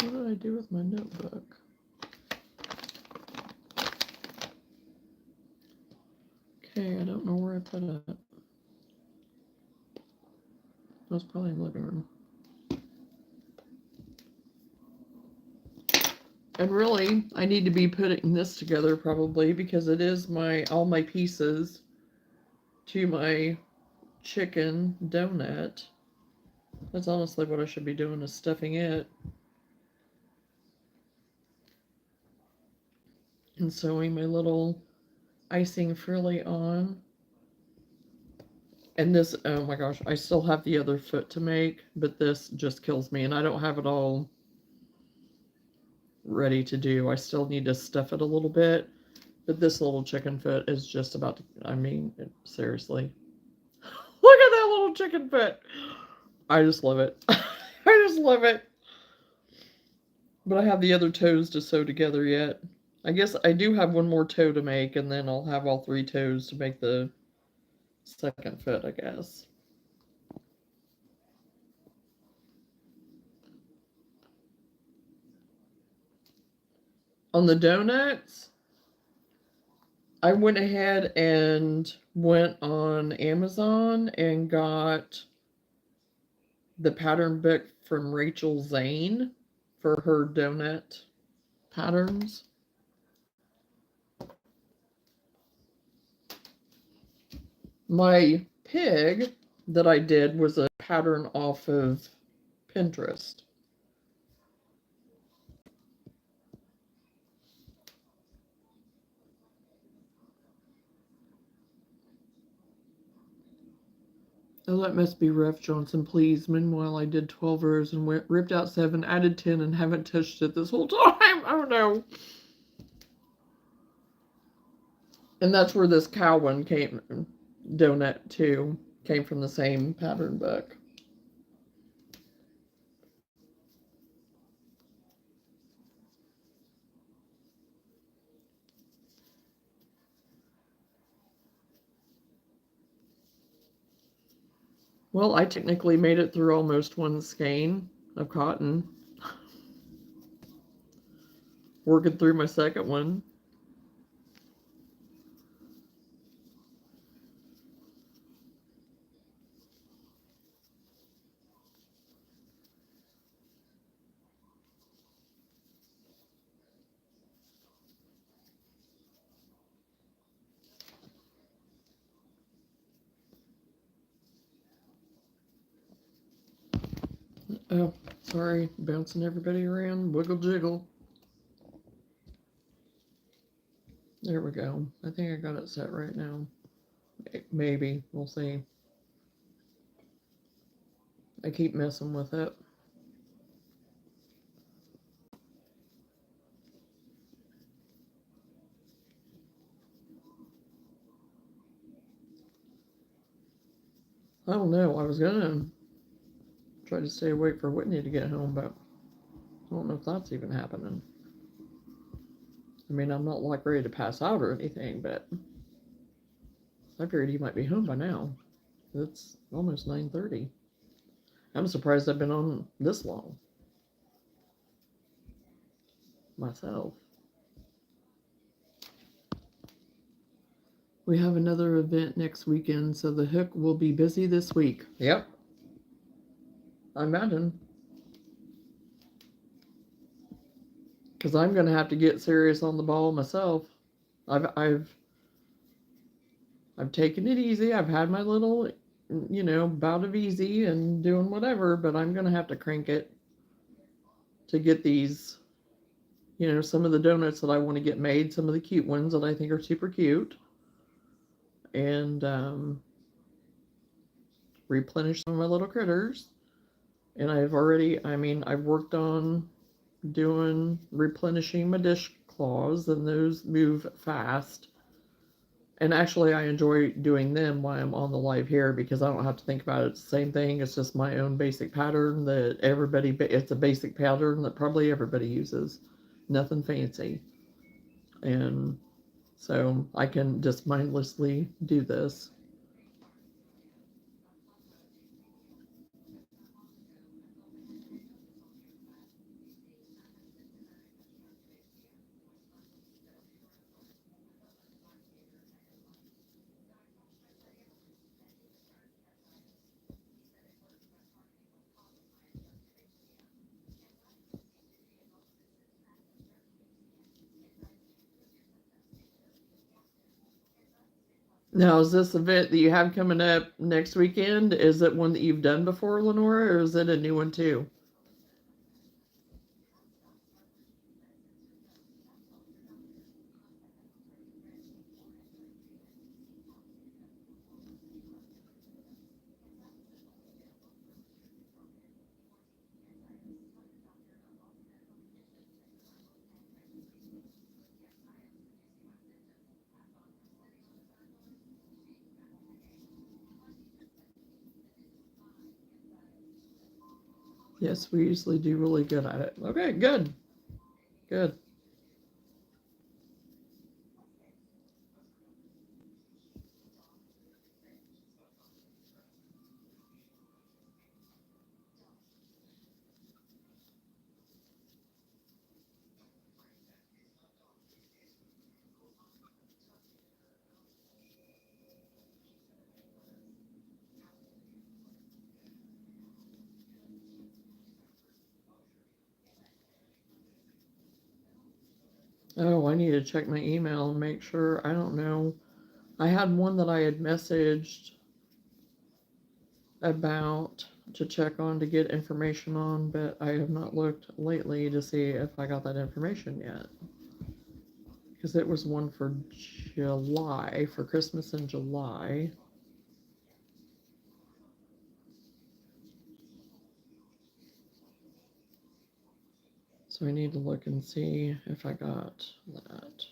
Speaker 1: What did I do with my notebook? Okay, I don't know where I put it. It was probably in the living room. And really, I need to be putting this together probably, because it is all my pieces to my chicken donut. That's honestly what I should be doing, is stuffing it and sewing my little icing frilly on. And this, oh my gosh, I still have the other foot to make, but this just kills me, and I don't have it all ready to do. I still need to stuff it a little bit, but this little chicken foot is just about to, I mean, seriously. Look at that little chicken foot. I just love it. I just love it. But I have the other toes to sew together yet. I guess I do have one more toe to make, and then I'll have all 3 toes to make the second foot, I guess. On the donuts, I went ahead and went on Amazon and got the pattern book from Rachel Zane for her donut patterns. My pig that I did was a pattern off of Pinterest. Oh, that must be rough, Johnson. Please. Meanwhile, I did 12 rows and ripped out 7, added 10, and haven't touched it this whole time. Oh, no. And that's where this cow one came, donut too, came from the same pattern book. Well, I technically made it through almost one skein of cotton. Working through my second one. Oh, sorry, bouncing everybody around. Wiggle jiggle. There we go. I think I got it set right now. Maybe. We'll see. I keep messing with it. I don't know. I was gonna try to stay awake for Whitney to get home, but I don't know if that's even happening. I mean, I'm not like ready to pass out or anything, but I figured he might be home by now. It's almost 9:30. I'm surprised I've been on this long myself. We have another event next weekend, so the hook will be busy this week. Yep, I imagine. Because I'm going to have to get serious on the ball myself. I've taken it easy. I've had my little, bout of easy and doing whatever, but I'm going to have to crank it to get these, some of the donuts that I want to get made, some of the cute ones that I think are super cute, and replenish some of my little critters. And I've worked on replenishing my dishcloths, and those move fast. And actually, I enjoy doing them while I'm on the live here because I don't have to think about it. It's the same thing. It's just my own basic pattern that it's a basic pattern that probably everybody uses. Nothing fancy. And so I can just mindlessly do this. Now, is this event that you have coming up next weekend, is it one that you've done before, Lenora, or is it a new one too? Yes, we usually do really good at it. Okay, good. Good. Oh, I need to check my email and make sure. I don't know. I had one that I had messaged about to check on to get information on, but I have not looked lately to see if I got that information yet. Because it was one for July, for Christmas in July. So I need to look and see if I got that.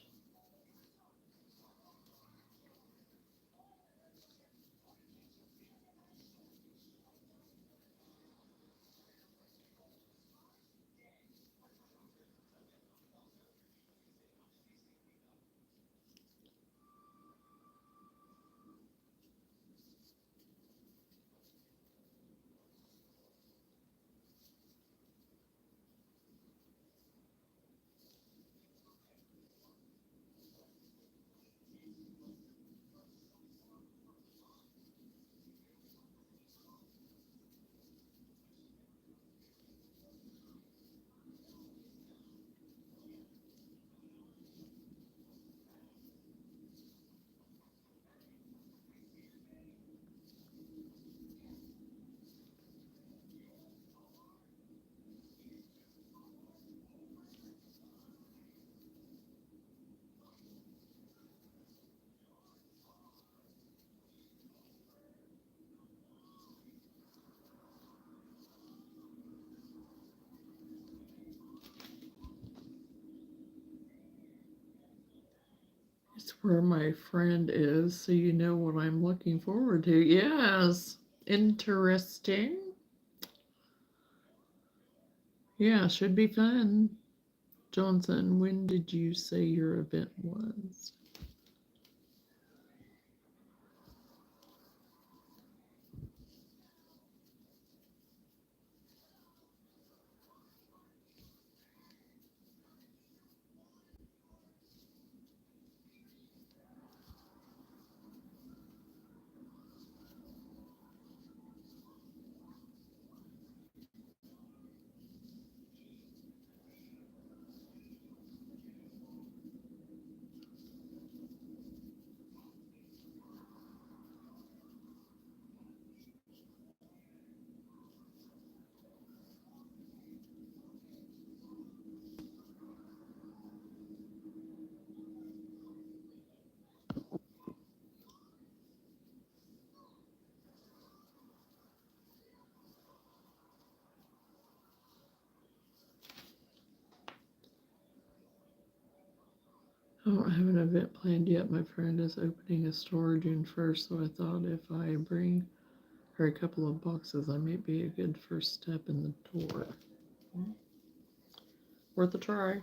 Speaker 1: It's where my friend is, so you know what I'm looking forward to. Yes. Interesting. Yeah, should be fun. Johnson, when did you say your event was? I don't have an event planned yet. My friend is opening a store June 1st, so I thought if I bring her a couple of boxes, I might be a good first step in the door. Worth a try.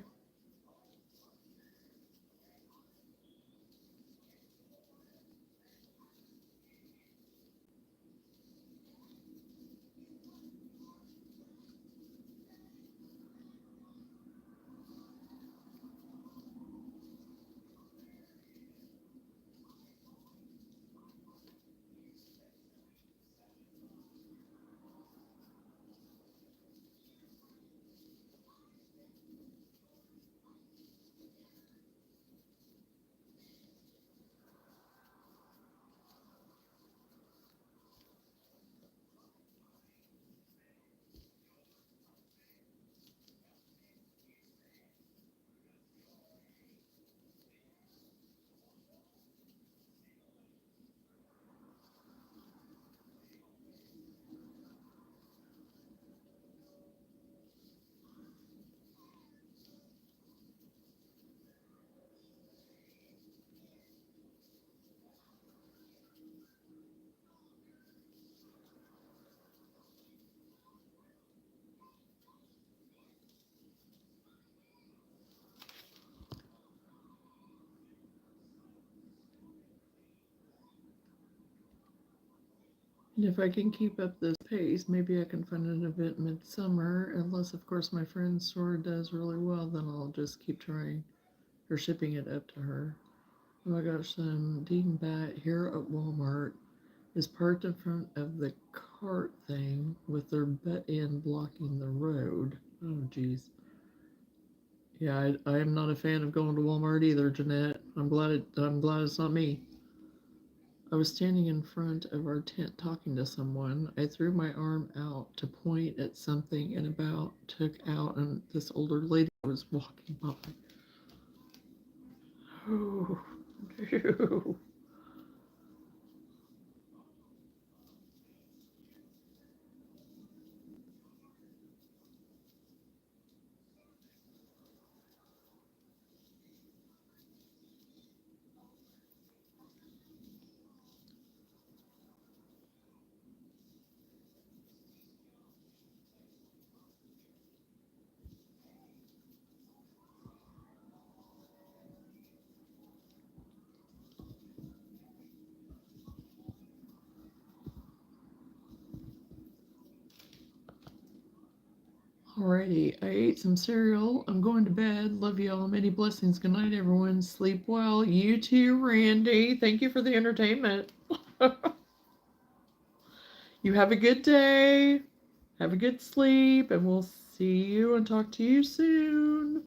Speaker 1: And if I can keep up this pace, maybe I can find an event midsummer. Unless, of course, my friend's store does really well, then I'll just keep trying or shipping it up to her. Oh my gosh, Dean Bat here at Walmart is parked in front of the cart thing with their butt end blocking the road. Oh, geez. Yeah, I am not a fan of going to Walmart either, Jeanette. I'm glad it's not me. I was standing in front of our tent talking to someone. I threw my arm out to point at something and about took out, and this older lady was walking by. Oh, no. Alrighty, I ate some cereal. I'm going to bed. Love you all. Many blessings. Good night, everyone. Sleep well. You too, Randy. Thank you for the entertainment. You have a good day. Have a good sleep, and we'll see you and talk to you soon.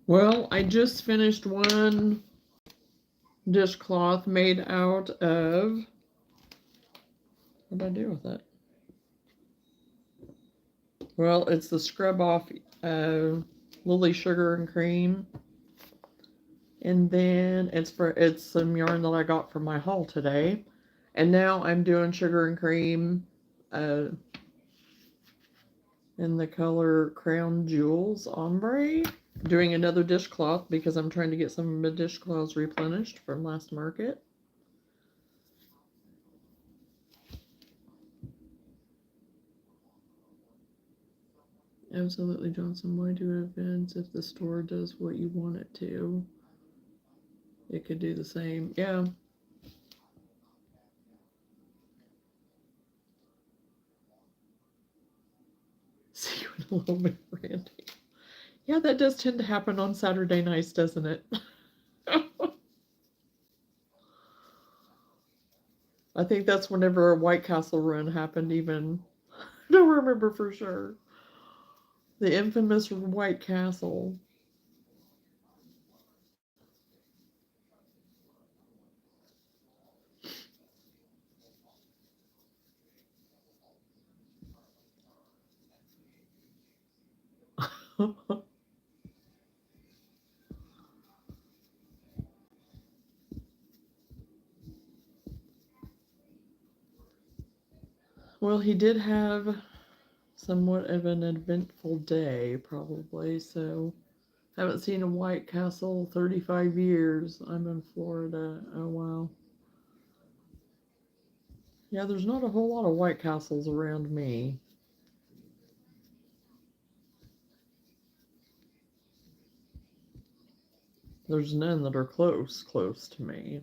Speaker 1: Well, I just finished one dishcloth made out of, what did I do with it? Well, it's the scrub off Lily Sugar and Cream. And then it's some yarn that I got from my haul today. And now I'm doing Sugar and Cream in the color Crown Jewels Ombre. Doing another dishcloth because I'm trying to get some of my dishcloths replenished from last market. Absolutely, Johnson. Why do events if the store does what you want it to? It could do the same. Yeah. See you in a little bit, Randy. Yeah, that does tend to happen on Saturday nights, doesn't it? I think that's whenever a White Castle run happened, even. I don't remember for sure. The infamous White Castle. Well, he did have somewhat of an eventful day, probably, so haven't seen a White Castle 35 years. I'm in Florida. Oh, wow. Yeah, there's not a whole lot of White Castles around me. There's none that are close to me.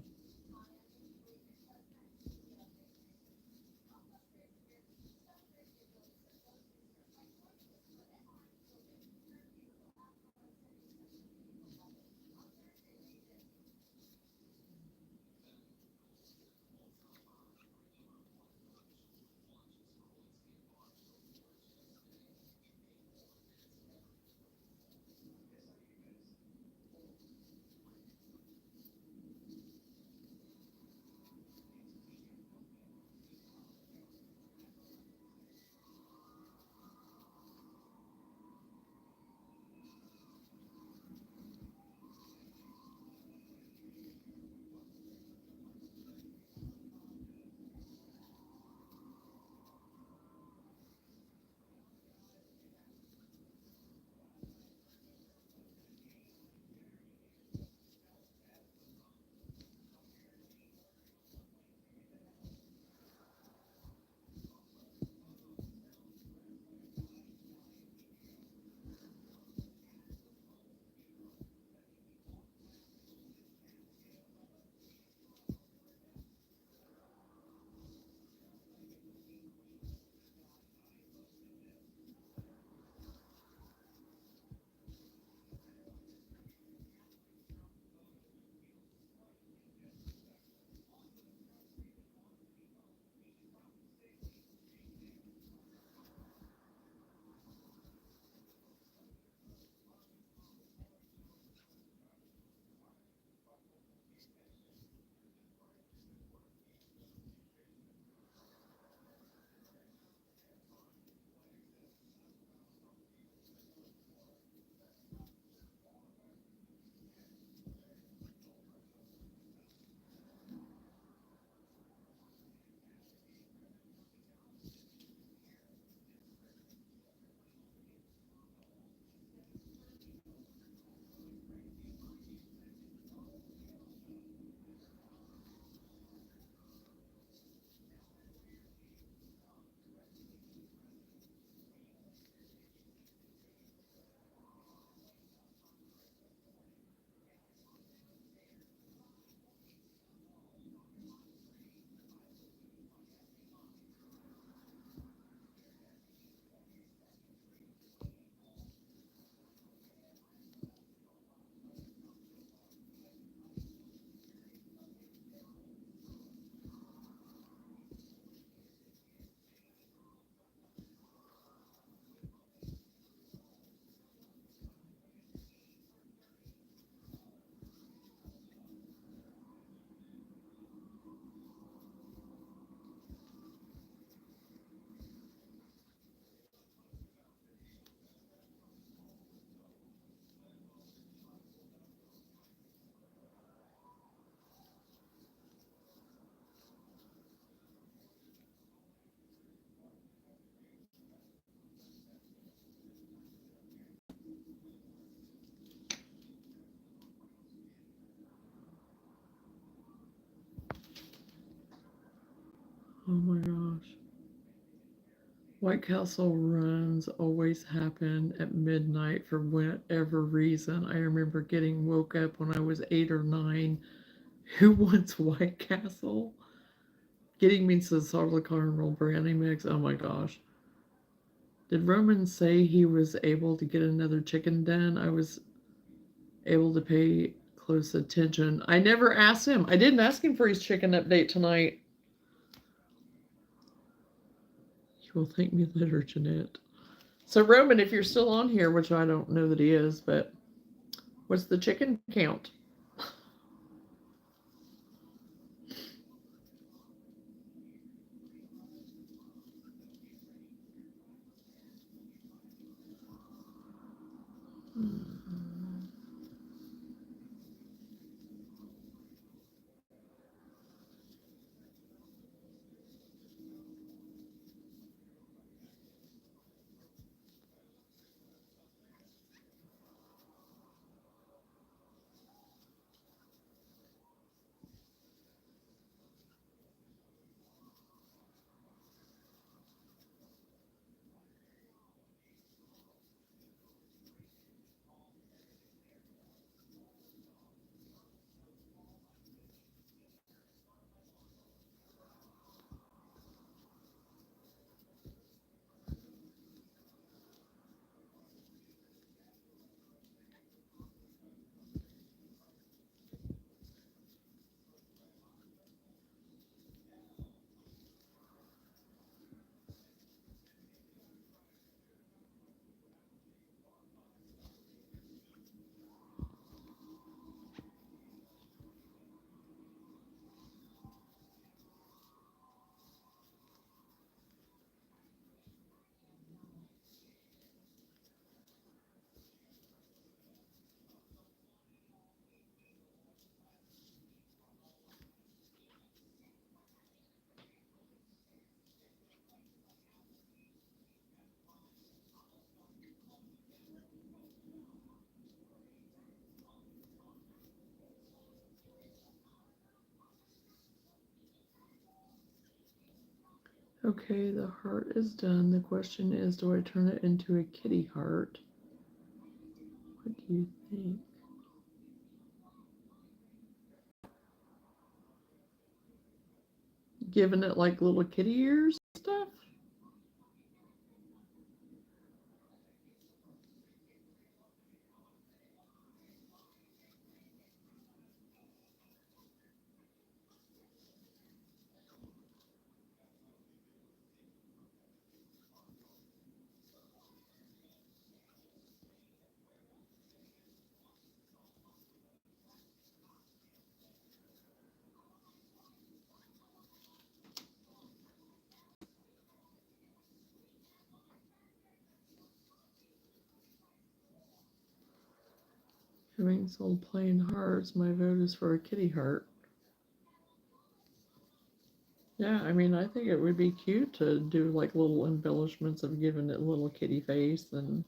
Speaker 1: White Castle runs always happen at midnight for whatever reason. I remember getting woke up when I was 8 or 9. Who wants White Castle? Getting me some Solid Caramel Brandy Mix. Oh my gosh. Did Roman say he was able to get another chicken done? I was able to pay close attention. I never asked him. I didn't ask him for his chicken update tonight. You will thank me later, Jeanette. So, Roman, if you're still on here, which I don't know that he is, but what's the chicken count? Okay, the heart is done. The question is, do I turn it into a kitty heart? What do you think? Giving it like little kitty ears and stuff? Having sold plain hearts, my vote is for a kitty heart. Yeah, I mean, I think it would be cute to do like little embellishments of giving it a little kitty face and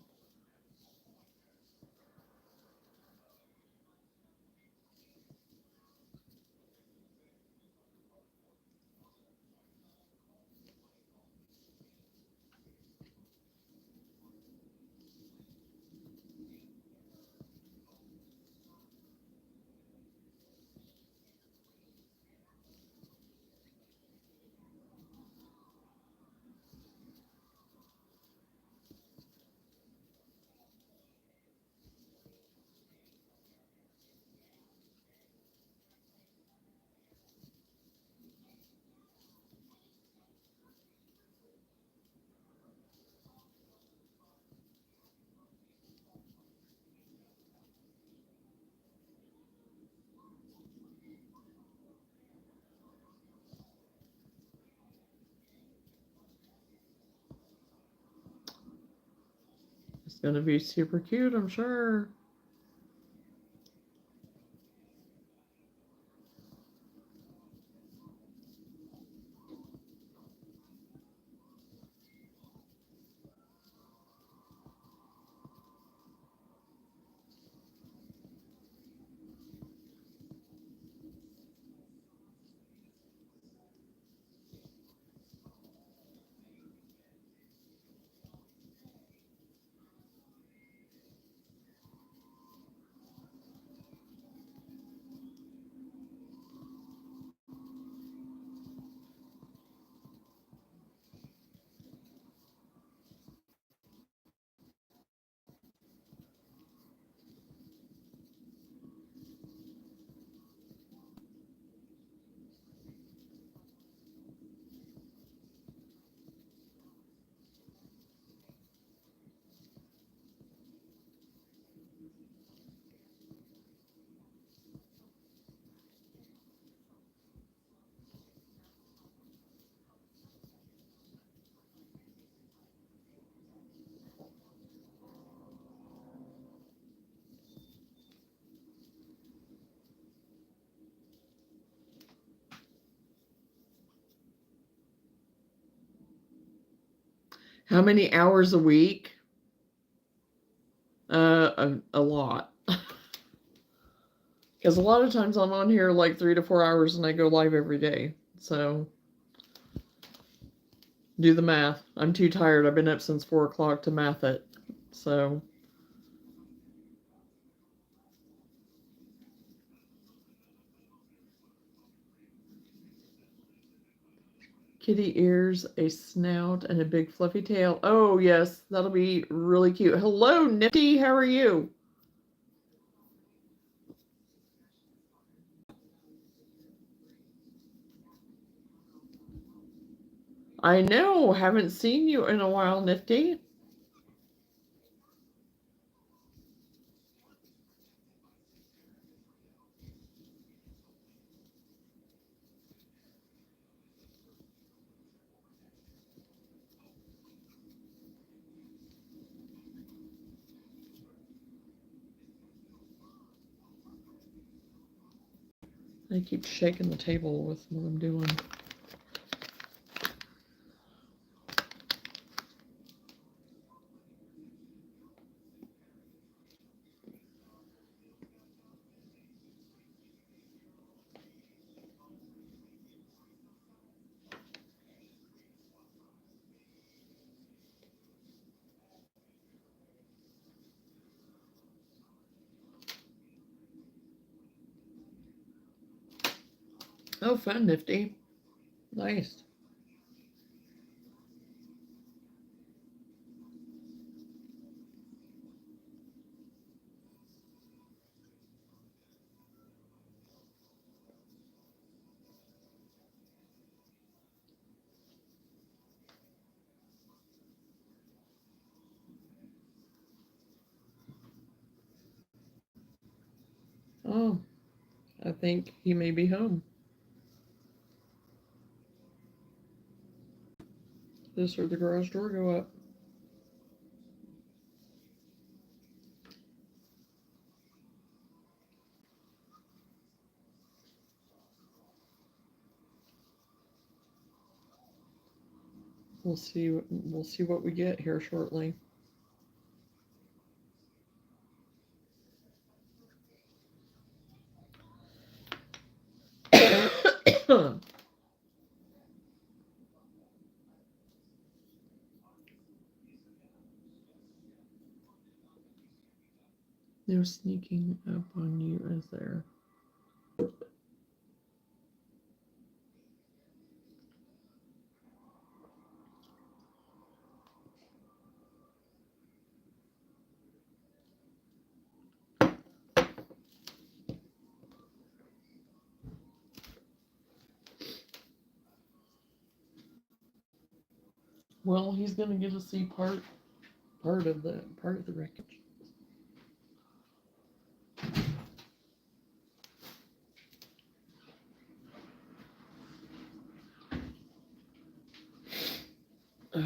Speaker 1: it's gonna be super cute, I'm sure. How many hours a week? A lot. Because a lot of times I'm on here like 3 to 4 hours and I go live every day. So do the math. I'm too tired. I've been up since 4 o'clock to math it. So kitty ears, a snout, and a big fluffy tail. Oh, yes, that'll be really cute. Hello, Nifty. How are you? I know. Haven't seen you in a while, Nifty. I keep shaking the table with what I'm doing. Oh, fun, Nifty. Nice. Oh, I think he may be home. This or the garage door go up. We'll see. We'll see what we get here shortly. No sneaking up on you, is there? Well, he's gonna get to see part of the wreckage. Oh.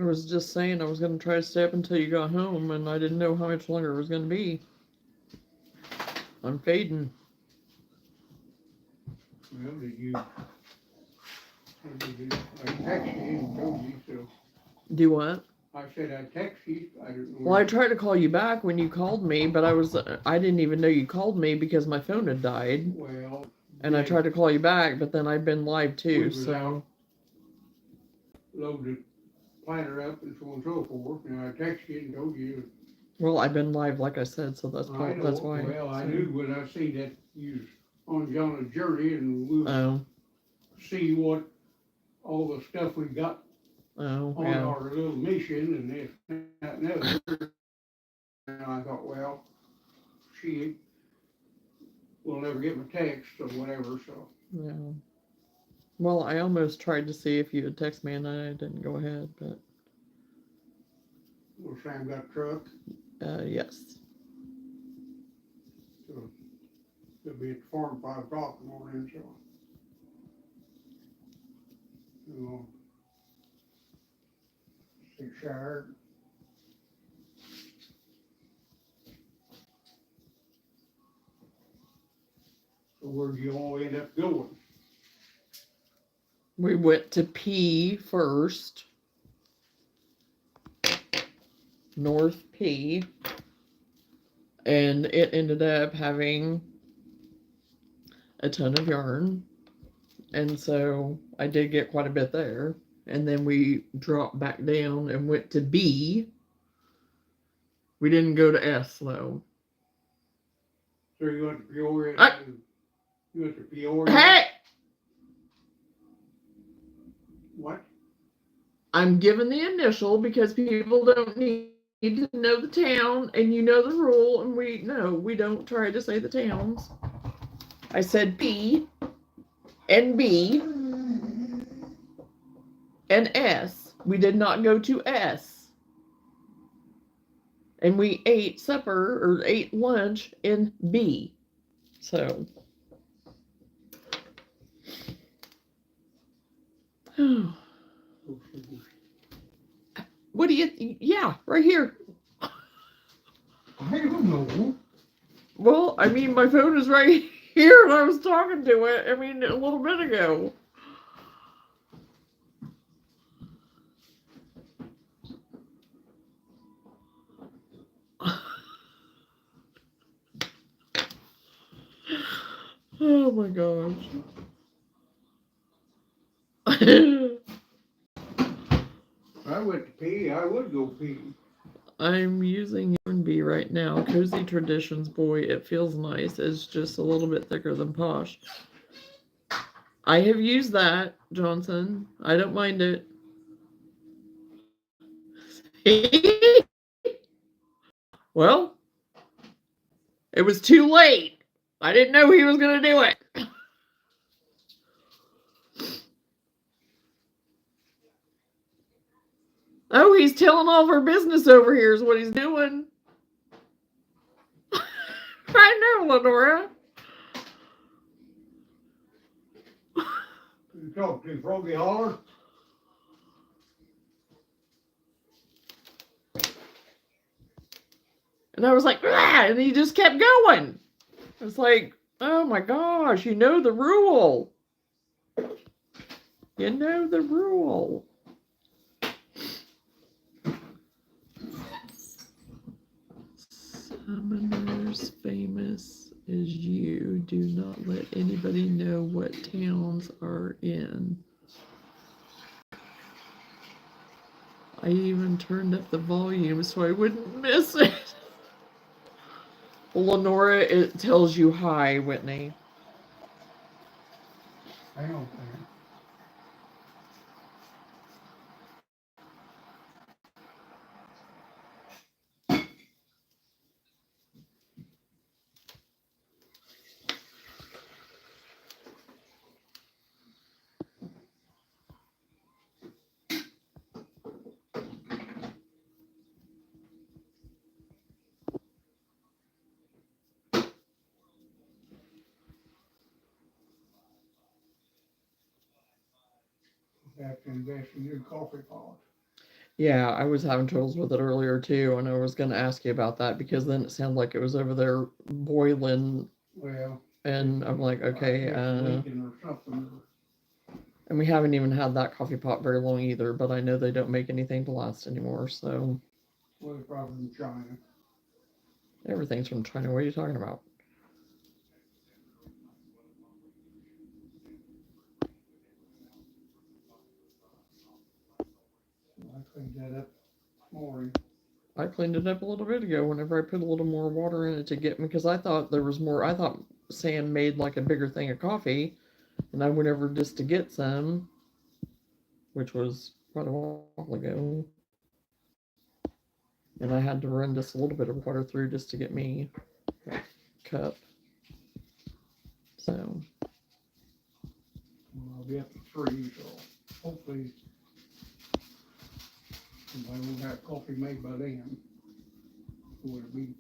Speaker 1: I was just saying I was gonna try to stay up until you got home, and I didn't know how much longer it was gonna be. I'm fading.
Speaker 2: Well, I texted you and told you, so.
Speaker 1: Do what?
Speaker 2: I said I text you, I don't know.
Speaker 1: Well, I tried to call you back when you called me, but I didn't even know you called me because my phone had died.
Speaker 2: Well.
Speaker 1: And I tried to call you back, but then I'd been live too, so.
Speaker 2: Load the planter up and so on and so forth, and I texted you and told you.
Speaker 1: Well, I've been live, like I said, so that's
Speaker 2: I
Speaker 1: that's
Speaker 2: know,
Speaker 1: why.
Speaker 2: well, I
Speaker 1: so.
Speaker 2: knew when I seen that you was on Johnna's journey, and we'll see what, all the stuff we got on
Speaker 1: Yeah.
Speaker 2: our little mission, and this, that, and other. And I thought, well, she will never get my text or whatever, so.
Speaker 1: Yeah. Well, I almost tried to see if you would text me, and I didn't go ahead, but.
Speaker 2: Well, Sam got a truck,
Speaker 1: Yes.
Speaker 2: so he'll be at the farm 5 o'clock in the morning, so. You know, get showered. So where'd you all end up going?
Speaker 1: We went to P first. North P. And it ended up having a ton of yarn. And so I did get quite a bit there. And then we dropped back down and went to B. We didn't go to S though.
Speaker 2: So you went to Peoria? You went to Peoria?
Speaker 1: Hey!
Speaker 2: What?
Speaker 1: I'm giving the initial because people don't need to know the town, and you know the rule, and we don't try to say the towns. I said P and B and S. We did not go to S. And we ate supper or ate lunch in B. So what do you yeah, right here.
Speaker 2: I don't know.
Speaker 1: Well, I mean, my phone is right here and I was talking to it, I mean, a little bit ago. Oh my gosh.
Speaker 2: I went to P. I would go P.
Speaker 1: I'm using Yarn Bee right now. Cozy Traditions, boy, it feels nice. It's just a little bit thicker than Posh. I have used that, Johnson. I don't mind it. Well, it was too late. I didn't know he was going to do it. Oh, he's telling all of our business over here is what he's doing. I know, Lenora.
Speaker 2: You talk to Froggy Holler?
Speaker 1: And I was like, ah, and he just kept going. It's like, oh my gosh, you know the rule. You know the rule. Summoners famous as you. Do not let anybody know what towns are in. I even turned up the volume so I wouldn't miss it. Lenora, it tells you hi, Whitney.
Speaker 2: Hang on a second. Have to invest in your coffee pot.
Speaker 1: Yeah, I was having troubles with it earlier too, and I was going to ask you about that because then it sounded like it was over there boiling.
Speaker 2: Well,
Speaker 1: and I'm like, okay,
Speaker 2: leaking or something.
Speaker 1: and we haven't even had that coffee pot very long either, but I know they don't make anything to last anymore, so.
Speaker 2: Well, probably from China.
Speaker 1: Everything's from China. What are you talking about?
Speaker 2: I cleaned that up this morning.
Speaker 1: I cleaned it up a little bit ago whenever I put a little more water in it to get me, because I thought there was more. I thought Sam made like a bigger thing of coffee, and I went over just to get some, which was quite a while ago. And I had to run just a little bit of water through just to get me a cup. So.
Speaker 2: Well, I'll be up to 3, so hopefully I won't have coffee made by then. Would it be?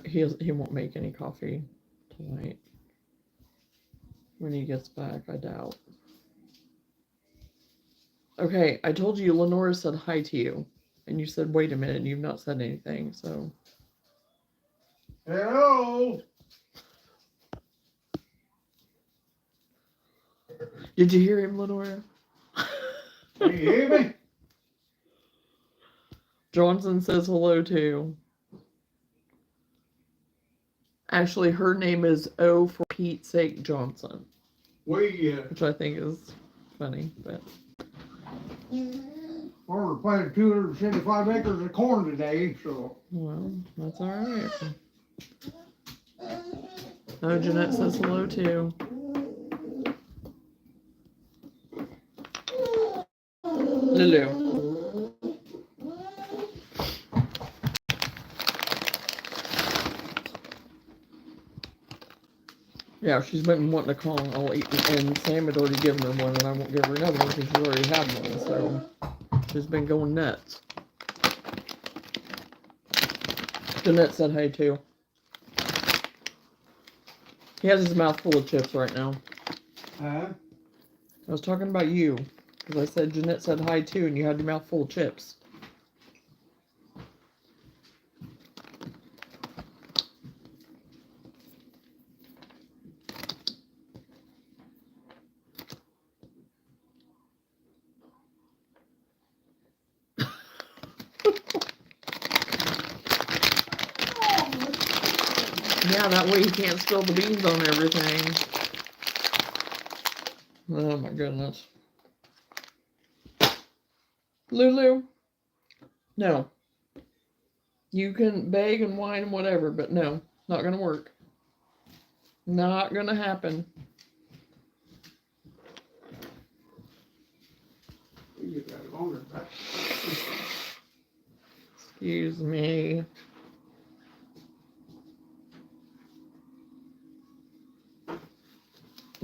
Speaker 1: He won't make any coffee tonight. When he gets back, I doubt. Okay, I told you Lenora said hi to you. And you said, wait a minute, and you've not said anything, so.
Speaker 2: Hello!
Speaker 1: Did you hear him, Lenora?
Speaker 2: You hear me?
Speaker 1: Johnson says hello too. Actually, her name is O for Pete's sake Johnson, which I think is funny. But
Speaker 2: farmer planted 275 acres of corn today, so.
Speaker 1: well, that's all right. Oh, Jeanette says hello too. Lulu. Yeah, she's been wanting to call. I'll eat, and Sam had already given her one, and I won't give her another one because she already had one. So she's been going nuts. Jeanette said hey too. He has his mouth full of chips right now.
Speaker 2: Huh?
Speaker 1: I was talking about you because I said Jeanette said hi too, and you had your mouth full of chips. Yeah, that way he can't spill the beans on everything. Oh my goodness. Lulu? No. You can beg and whine and whatever, but no, not gonna work. Not gonna happen.
Speaker 2: You got longer back.
Speaker 1: Excuse me.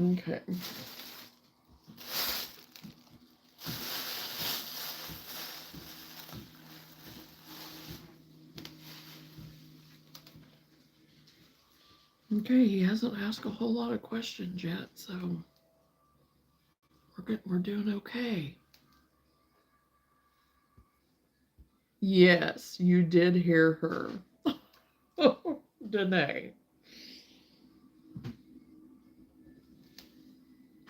Speaker 1: Okay. Okay, he hasn't asked a whole lot of questions yet, so we're doing okay. Yes, you did hear her. Danae.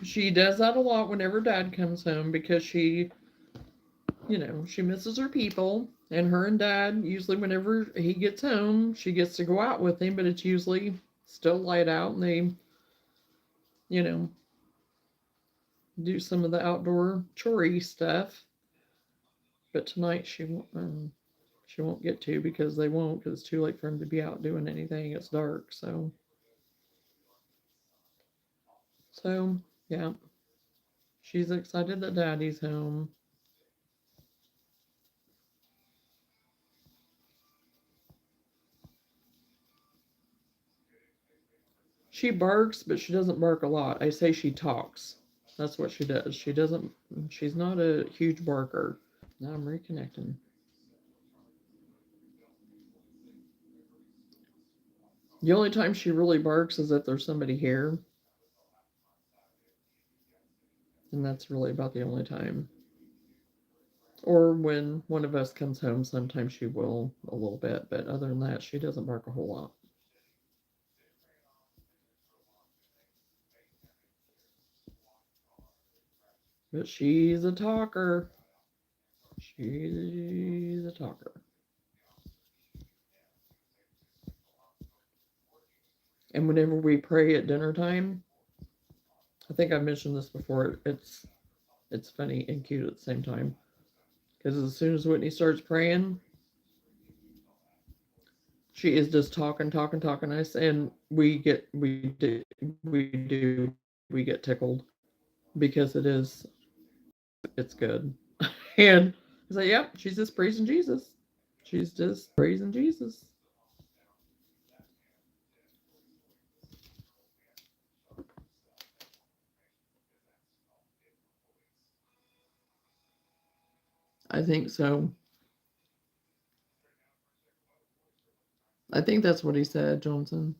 Speaker 1: She does that a lot whenever Dad comes home because she, she misses her people. And her and Dad, usually whenever he gets home, she gets to go out with him, but it's usually still light out and they, do some of the outdoor chorey stuff. But tonight she won't get to because they won't because it's too late for him to be out doing anything. It's dark, so yeah. She's excited that Daddy's home. She barks, but she doesn't bark a lot. I say she talks. That's what she does. She's not a huge barker. Now I'm reconnecting. The only time she really barks is if there's somebody here. And that's really about the only time. Or when one of us comes home, sometimes she will a little bit. But other than that, she doesn't bark a whole lot. But she's a talker. She's a talker. And whenever we pray at dinner time, I think I've mentioned this before, it's funny and cute at the same time. Because as soon as Whitney starts praying, she is just talking, and we get tickled because it's good. And I say, yep, she's just praising Jesus. She's just praising Jesus. I think so. I think that's what he said, Johnson.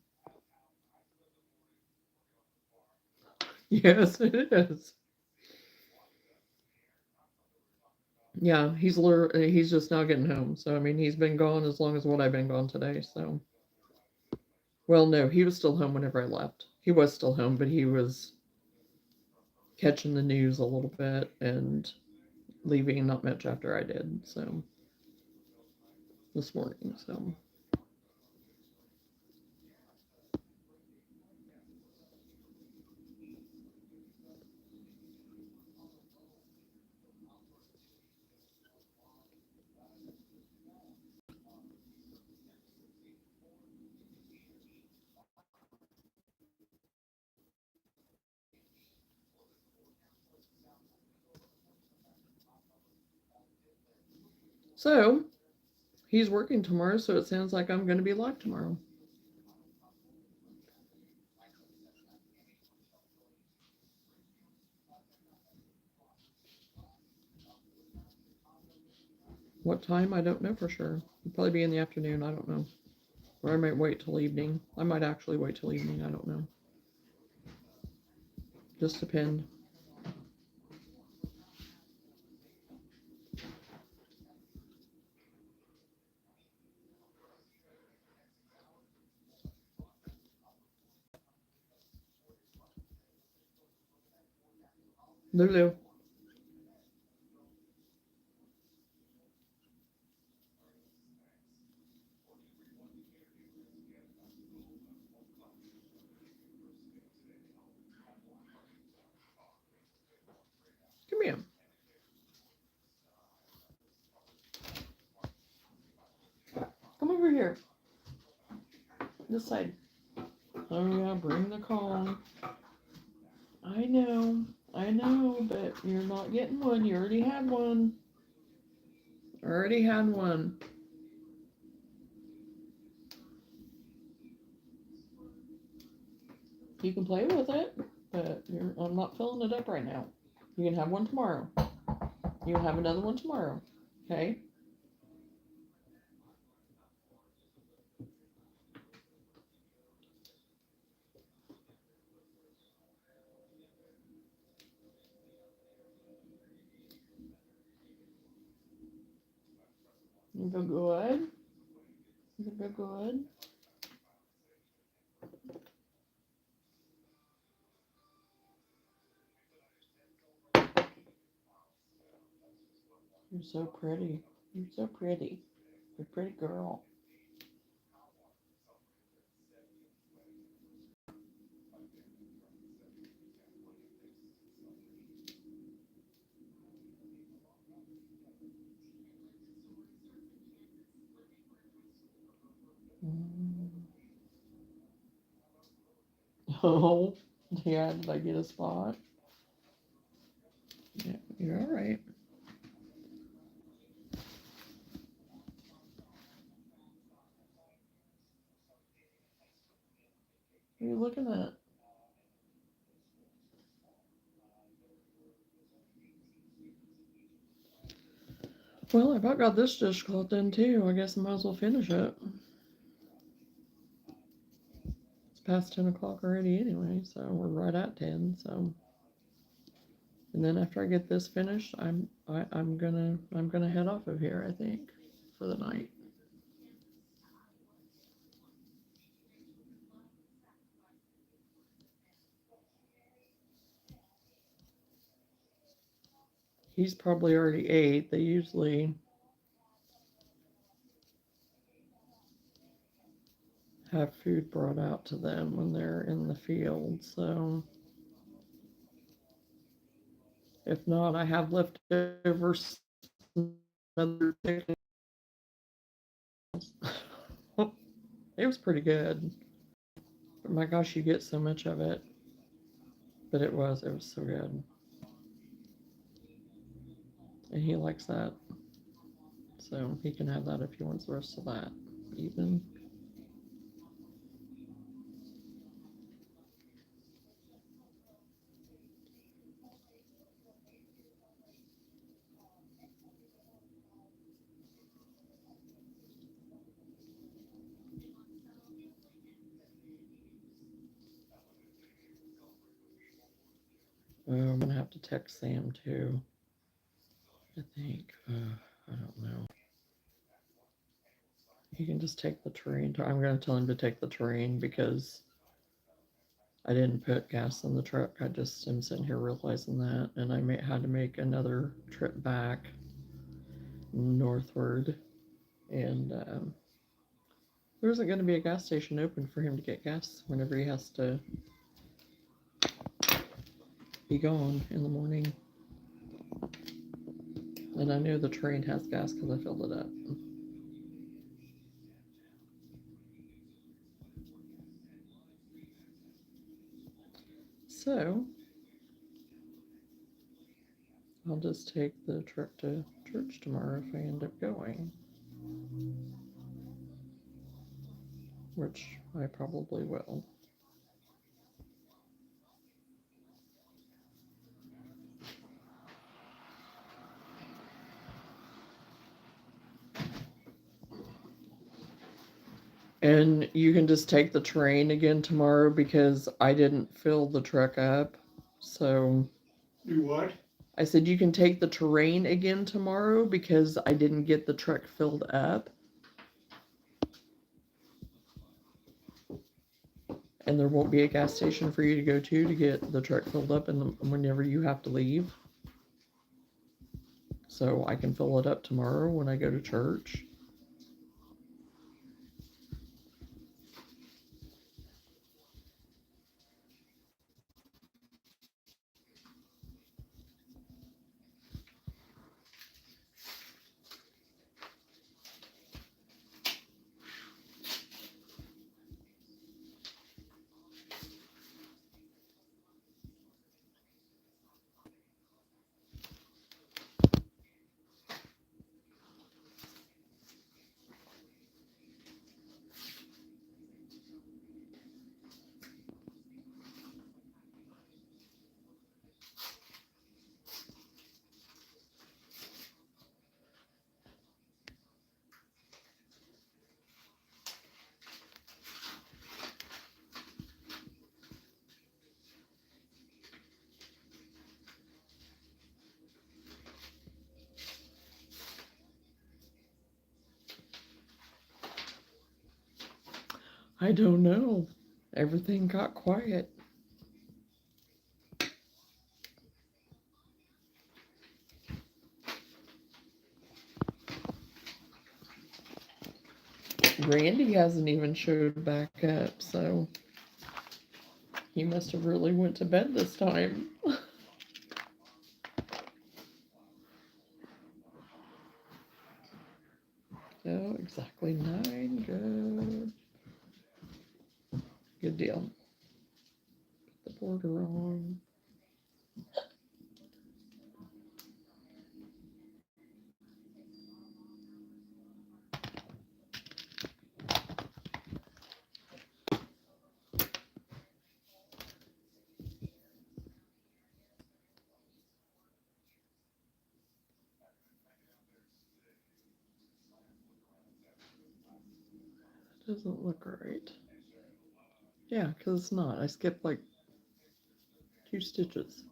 Speaker 1: Yes, it is. Yeah, he's just now getting home. So I mean, he's been gone as long as what I've been gone today. So, well, no, he was still home whenever I left. He was still home, but he catching the news a little bit and leaving not much after I did. So this morning. So he's working tomorrow, so it sounds like I'm going to be live tomorrow. What time? I don't know for sure. It'll probably be in the afternoon. I don't know. Or I might wait till evening. I might actually wait till evening. I don't know. Just depend. Lulu. Come here. Come over here. This side. Oh yeah, bring the cone. I know, but you're not getting one. You already had one. Already had one. You can play with it, but I'm not filling it up right now. You can have one tomorrow. You can have another one tomorrow. Okay? You go good. You go good. You're so pretty. You're so pretty. You're a pretty girl. Mm. Oh, yeah, did I get a spot? Yeah, you're all right. What are you looking at? Well, I about got this dishcloth done too. I guess I might as well finish it. It's past 10 o'clock already anyway, so we're right at 10. So, and then after I get this finished, I'm gonna head off of here. I think for the night. He's probably already ate. They usually have food brought out to them when they're in the field. So if not, I have leftover other chicken. It was pretty good. But my gosh, you get so much of it. But it was so good. And he likes that. So he can have that if he wants the rest of that. Even. I'm gonna have to text Sam too. I think. I don't know. He can just take the train. I'm gonna tell him to take the train because I didn't put gas in the truck. I just am sitting here realizing that, and I had to make another trip back northward, and there isn't going to be a gas station open for him to get gas whenever he has to be gone in the morning. And I know the train has gas because I filled it up. So I'll just take the truck to church tomorrow if I end up going, which I probably will. And you can just take the train again tomorrow because I didn't fill the truck up. So
Speaker 2: Do what?
Speaker 1: I said you can take the terrain again tomorrow because I didn't get the truck filled up. And there won't be a gas station for you to go to get the truck filled up whenever you have to leave. So I can fill it up tomorrow when I go to church. I don't know. Everything got quiet. Randy hasn't even showed back up, so he must have really went to bed this time. Oh, exactly 9. Good. Good deal. Put the border on. Doesn't look right. Yeah, because it's not. I skipped like 2 stitches.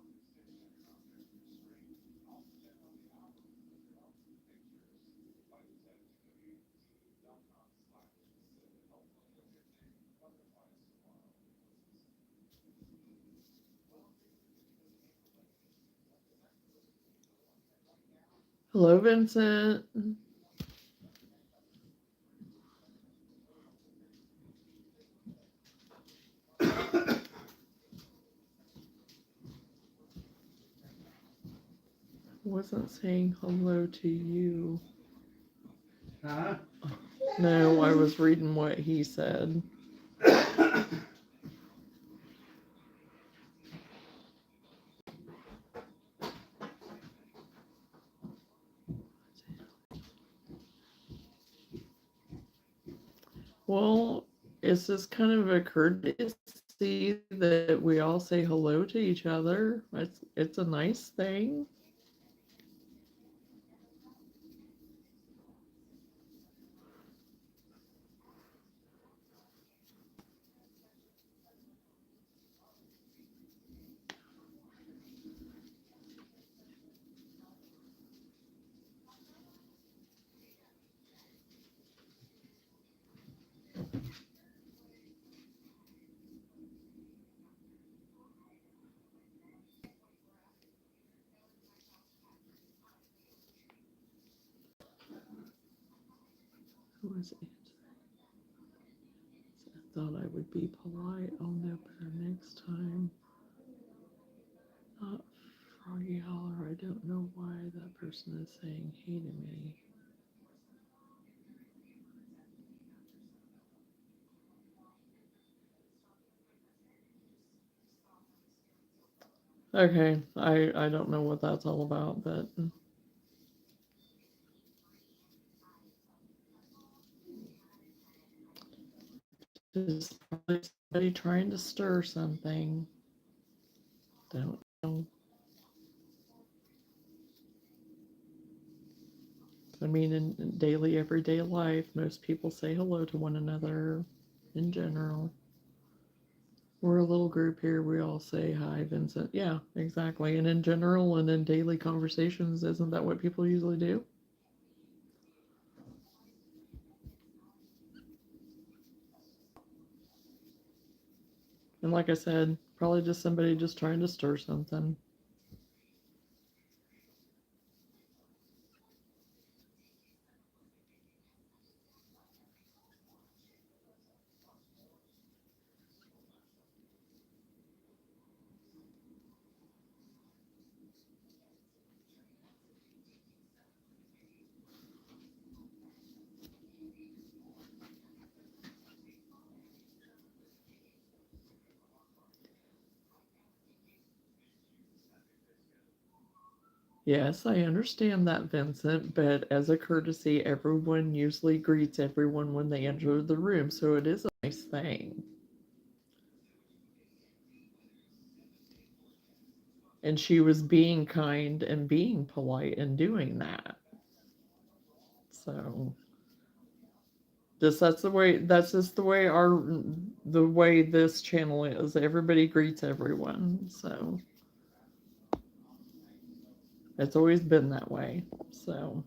Speaker 1: Hello, Vincent. Wasn't saying hello to you.
Speaker 2: Huh?
Speaker 1: No, I was reading what he said. Well, it's just kind of a courtesy that we all say hello to each other. It's a nice thing. was answering. I thought I would be polite. I'll know better next time. Not Froggy Holler. I don't know why that person is saying hey to me. Okay, I don't know what that's all about, but just probably somebody trying to stir something. Don't know. I mean, in daily, everyday life, most people say hello to one another in general. We're a little group here. We all say hi, Vincent. Yeah, exactly. And in general and in daily conversations, isn't that what people usually do? And like I said, probably just somebody just trying to stir something. Yes, I understand that, Vincent, but as a courtesy, everyone usually greets everyone when they enter the room, so it is a nice thing. And she was being kind and being polite and doing that. So just that's just the way this channel is. Everybody greets everyone. So it's always been that way. So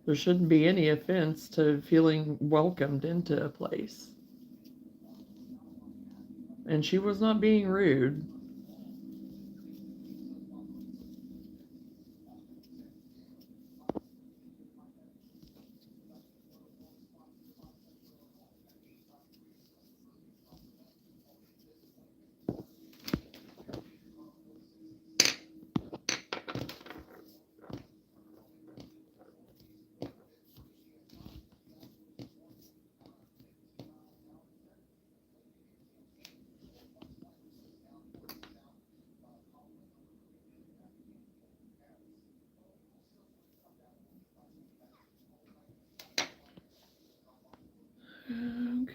Speaker 1: there shouldn't be any offense to feeling welcomed into a place. And she was not being rude. Okay.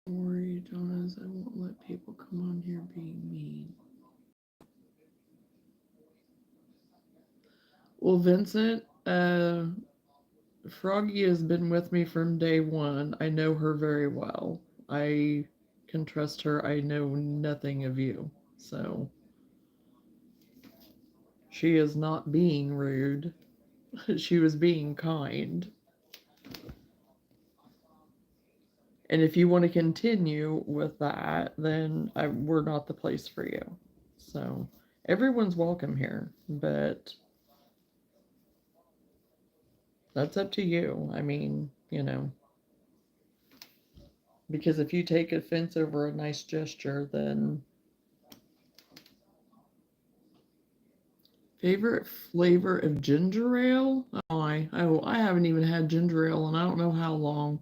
Speaker 1: Don't worry, Jonas, I won't let people come on here being mean. Well, Vincent, Froggy has been with me from day one. I know her very well. I can trust her. I know nothing of you. So she is not being rude. She was being kind. And if you want to continue with that, then we're not the place for you. So everyone's welcome here, but that's up to you. I mean, because if you take offense over a nice gesture, then favorite flavor of ginger ale? I haven't even had ginger ale and I don't know how long.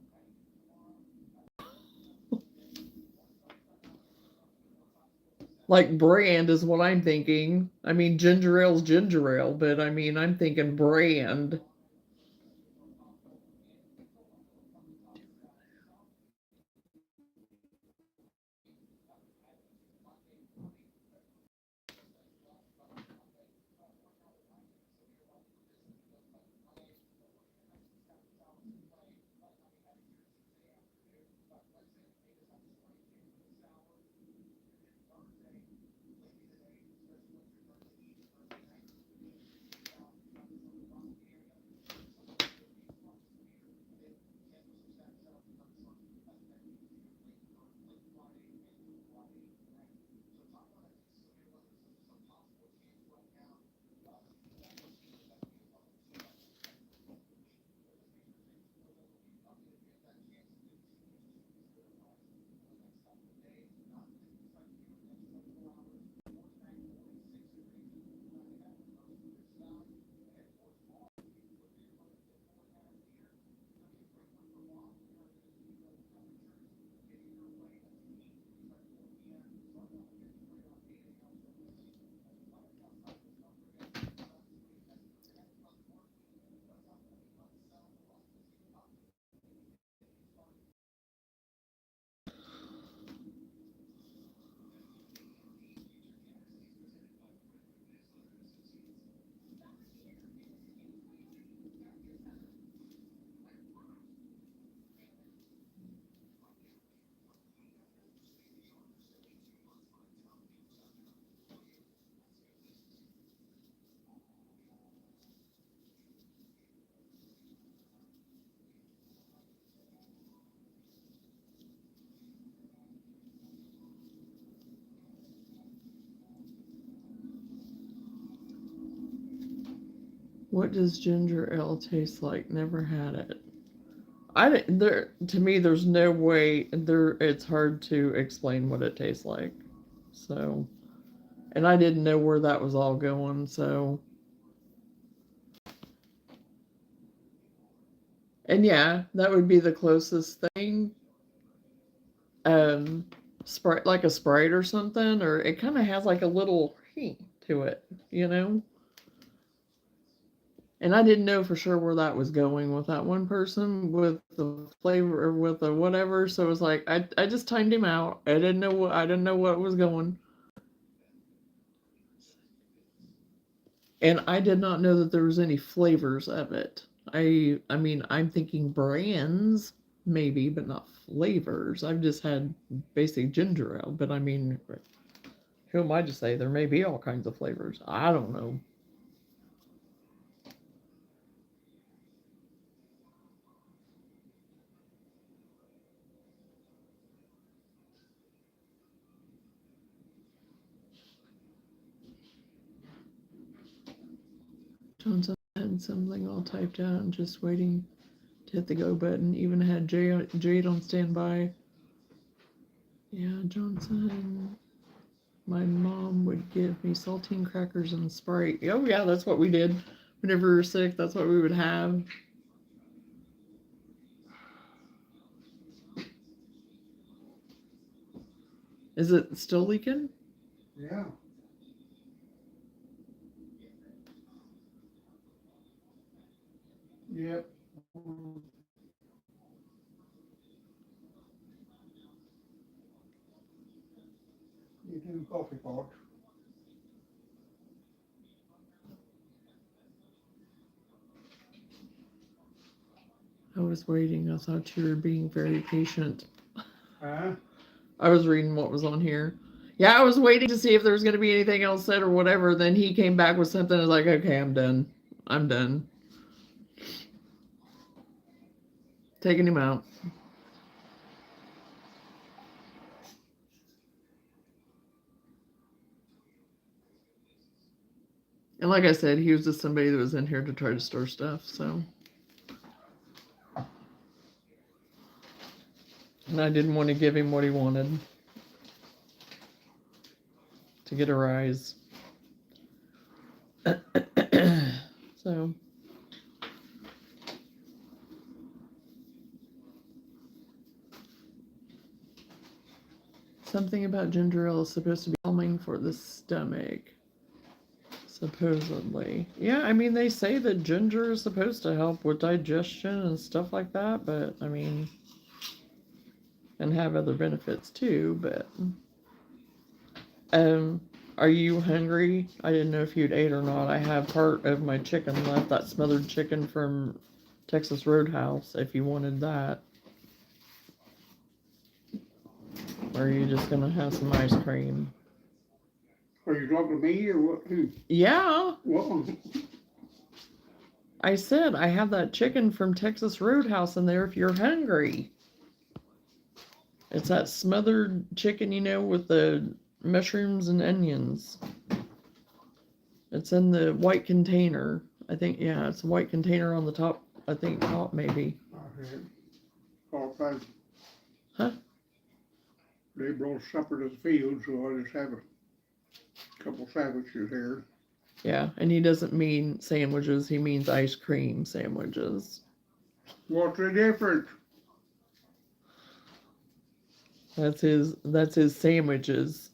Speaker 1: Like brand is what I'm thinking. I mean, ginger ale's ginger ale, but I mean, I'm thinking brand. What does ginger ale taste like? Never had it. I didn't, there to me there's no way there it's hard to explain what it tastes like. So, and I didn't know where that was all going, so and yeah, that would be the closest thing. Sprite like a Sprite or something, or it kind of has like a little hint to it, you know? And I didn't know for sure where that was going with that one person with the flavor or with the whatever. So it was like I just timed him out. I didn't know what was going. And I did not know that there was any flavors of it. I mean I'm thinking brands maybe, but not flavors. I've just had basic ginger ale, but I mean who am I to say there may be all kinds of flavors? I don't know. Johnson had something all typed out and just waiting to hit the go button. Even had Jade on standby. Yeah, Johnson. My mom would give me saltine crackers and Sprite. Oh yeah, that's what we did. Whenever we were sick, that's what we would have. Is it still leaking?
Speaker 2: Yeah. Yep. You do coffee pot.
Speaker 1: I was waiting. I thought you were being very patient.
Speaker 2: Huh?
Speaker 1: I was reading what was on here. Yeah, I was waiting to see if there was going to be anything else said or whatever. Then he came back with something. I was like, okay, I'm done. I'm done. Taking him out. And like I said, he was just somebody that was in here to try to store stuff, so. And I didn't want to give him what he wanted to get a rise. So. Something about ginger ale is supposed to be calming for the stomach. Supposedly. Yeah, I mean, they say that ginger is supposed to help with digestion and stuff like that, but I mean, and have other benefits too, but. Um, are you hungry? I didn't know if you'd ate or not. I have part of my chicken left, that smothered chicken from Texas Roadhouse, if you wanted that. Or are you just gonna have some ice cream?
Speaker 2: Are you talking to me or what? Who?
Speaker 1: Yeah.
Speaker 2: What?
Speaker 1: I said I have that chicken from Texas Roadhouse in there if you're hungry. It's that smothered chicken, you know, with the mushrooms and onions. It's in the white container. I think, yeah, it's a white container on the top. I think top maybe.
Speaker 2: I had all kinds.
Speaker 1: Huh?
Speaker 2: They brought supper to the field, so I just have a couple sandwiches here.
Speaker 1: Yeah, and he doesn't mean sandwiches, he means ice cream sandwiches.
Speaker 2: What's the difference?
Speaker 1: That's his sandwiches.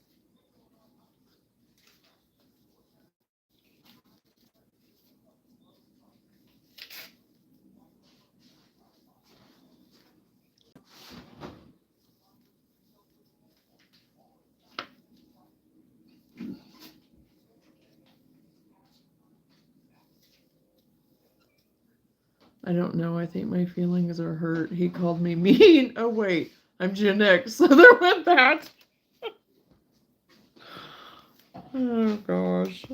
Speaker 1: I don't know, I think my feelings are hurt. He called me mean. Oh wait, I'm Gen X, so there went that. Oh gosh.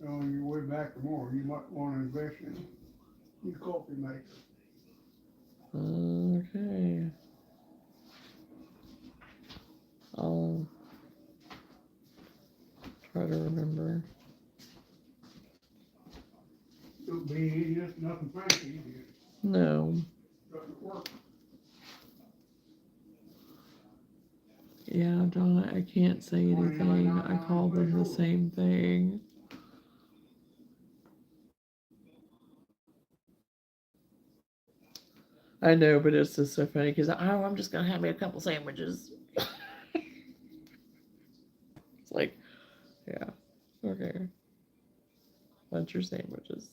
Speaker 2: Oh, you're way back tomorrow, you might wanna invest in a new coffee maker.
Speaker 1: Okay. I'll try to remember.
Speaker 2: It'll be easy, nothing fancy,
Speaker 1: No.
Speaker 2: doesn't work.
Speaker 1: Yeah, Johnna, I can't say anything. I called them the same thing. I know, but it's just so funny because I'm just gonna have me a couple sandwiches. It's like, yeah, okay, that's your sandwiches.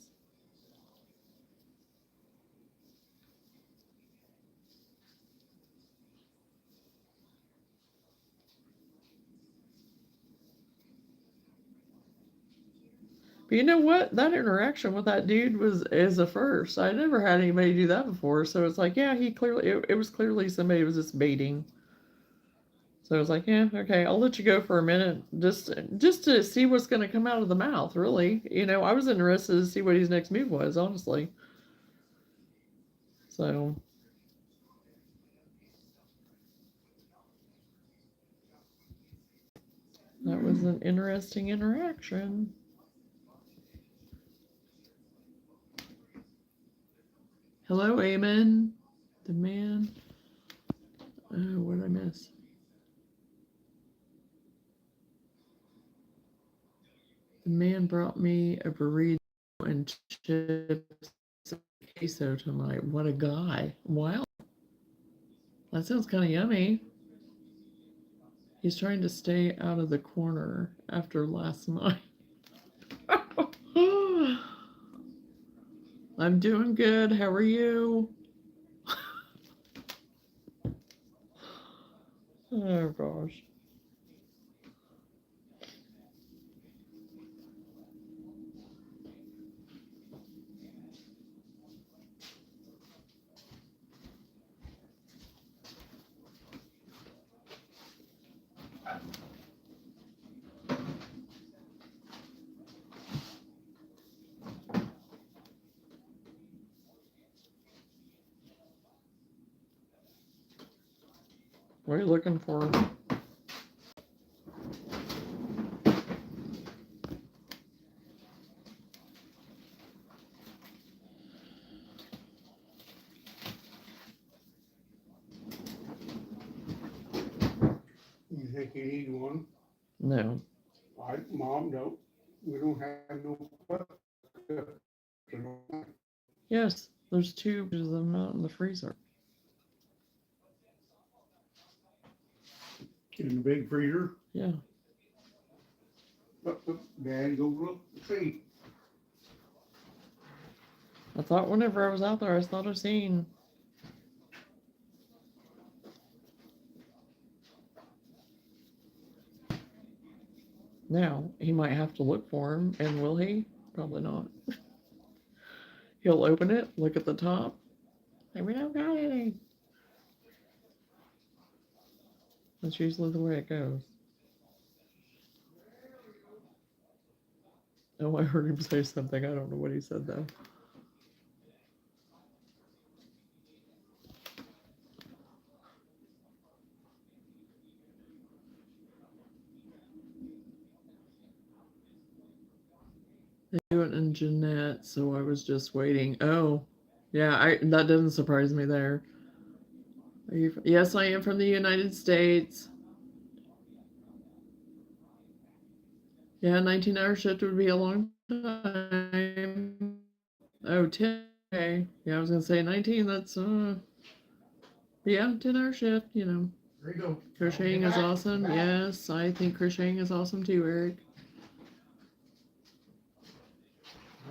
Speaker 1: But you know what? That interaction with that dude is a first. I never had anybody do that before, so it's like, yeah, he clearly it was clearly somebody was just baiting. So I was like, yeah, okay, I'll let you go for a minute, just to see what's going to come out of the mouth. Really, I was interested to see what his next move was, honestly. So that was an interesting interaction. Hello, Eamon. The man. Oh, what did I miss? The man brought me a burrito and chips and queso tonight. What a guy. Wow. That sounds kind of yummy. He's trying to stay out of the corner after last night. I'm doing good. How are you? Oh, gosh. What are you looking for?
Speaker 2: You think you need one?
Speaker 1: No.
Speaker 2: Mom, no, we don't have no.
Speaker 1: Yes, there's two of them out in the freezer.
Speaker 2: In the big freezer?
Speaker 1: Yeah.
Speaker 2: Dad, go look, see.
Speaker 1: I thought whenever I was out there, I thought I seen. Now, he might have to look for him, and will he? Probably not. He'll open it, look at the top. Hey, we don't got any. That's usually the way it goes. Oh, I heard him say something. I don't know what he said, though. They do it in Jeanette, so I was just waiting. Oh, yeah, that doesn't surprise me there. Yes, I am from the United States. Yeah, 19-hour shift would be a long time. Oh, 10. Okay. Yeah, I was gonna say 19. That's yeah, 10-hour shift.
Speaker 2: There you go.
Speaker 1: Crocheting is awesome. Yes, I think crocheting is awesome too, Eric.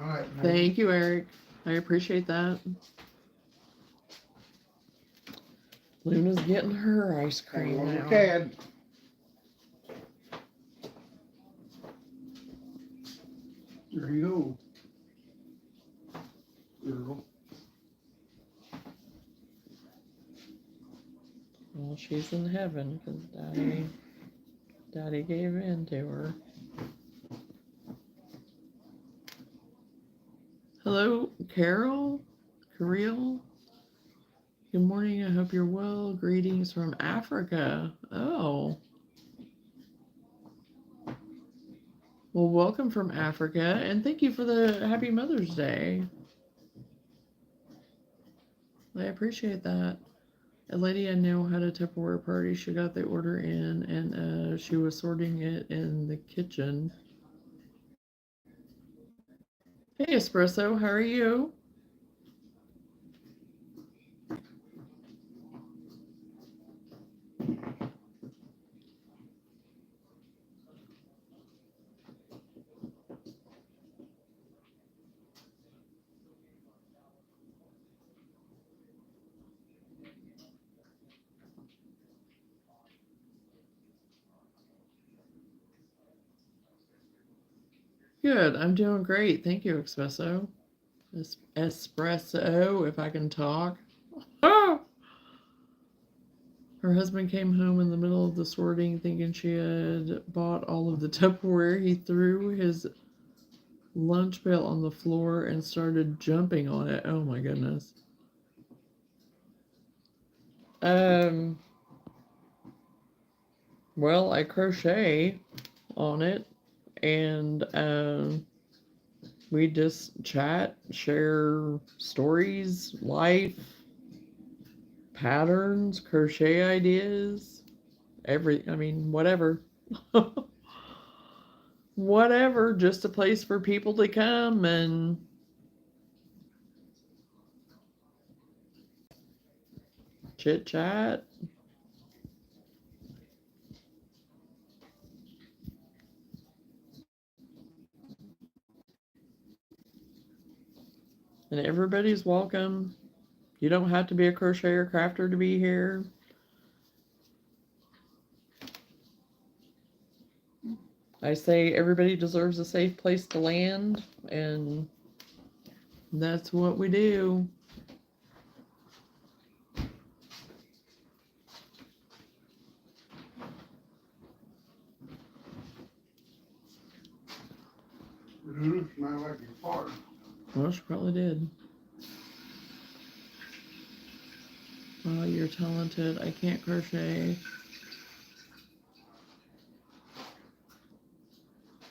Speaker 2: All right.
Speaker 1: Thank you, Eric. I appreciate that. Luna's getting her ice cream now.
Speaker 2: Dad. There you go. Girl.
Speaker 1: Well, she's in heaven because Daddy gave in to her. Hello, Carol. Kirill. Good morning. I hope you're well. Greetings from Africa. Oh. Well, welcome from Africa, and thank you for the Happy Mother's Day. I appreciate that. A lady I know had a Tupperware party. She got the order in, and she was sorting it in the kitchen. Hey, Espresso, how are you? Good. I'm doing great. Thank you, Espresso. Espresso, if I can talk. Ah! Her husband came home in the middle of the sorting, thinking she had bought all of the Tupperware. He threw his lunch pail on the floor and started jumping on it. Oh my goodness. Um, well, I crochet on it, and we just chat, share stories, life, patterns, crochet ideas, I mean, whatever. Whatever, just a place for people to come and chit chat. And everybody's welcome. You don't have to be a crocheter crafter to be here. I say everybody deserves a safe place to land, and that's what we do.
Speaker 2: Smell like your fart.
Speaker 1: Well, she probably did. Oh, you're talented. I can't crochet.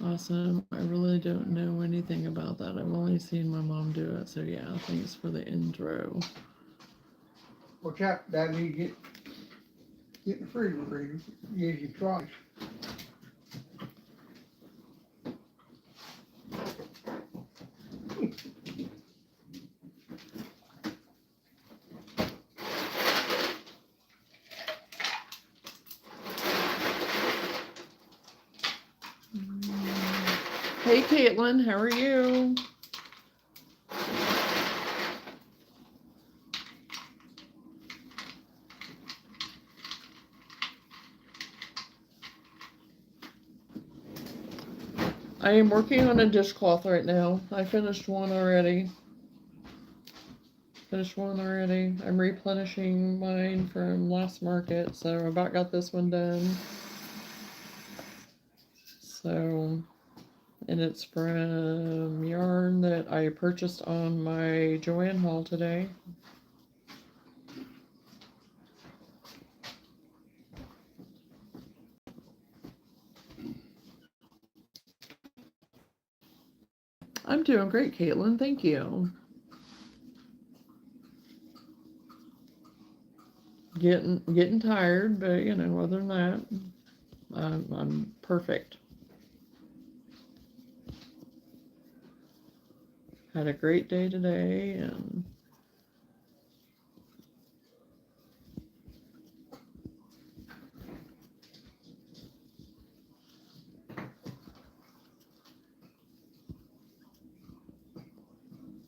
Speaker 1: Awesome. I really don't know anything about that. I've only seen my mom do it. So yeah, thanks for the intro.
Speaker 2: Watch out, Daddy, get in the refrigerator. Gives you twice.
Speaker 1: Hey, Caitlin, how are you? I am working on a dishcloth right now. I finished one already. I'm replenishing mine from last market, so I about got this one done. So, and it's from yarn that I purchased on my JOANNS haul today. I'm doing great, Caitlin. Thank you. Getting tired, but you know, other than that, I'm perfect. Had a great day today, and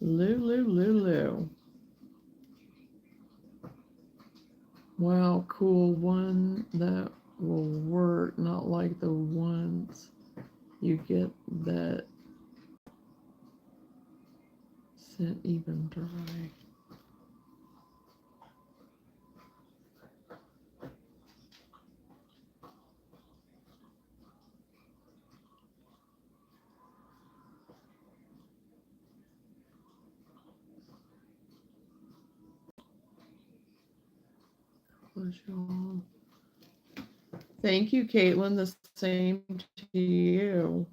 Speaker 1: Lou. Wow, cool. One that will work, not like the ones you get that sit even dry. bless y'all. Thank you, Caitlin. The same to you.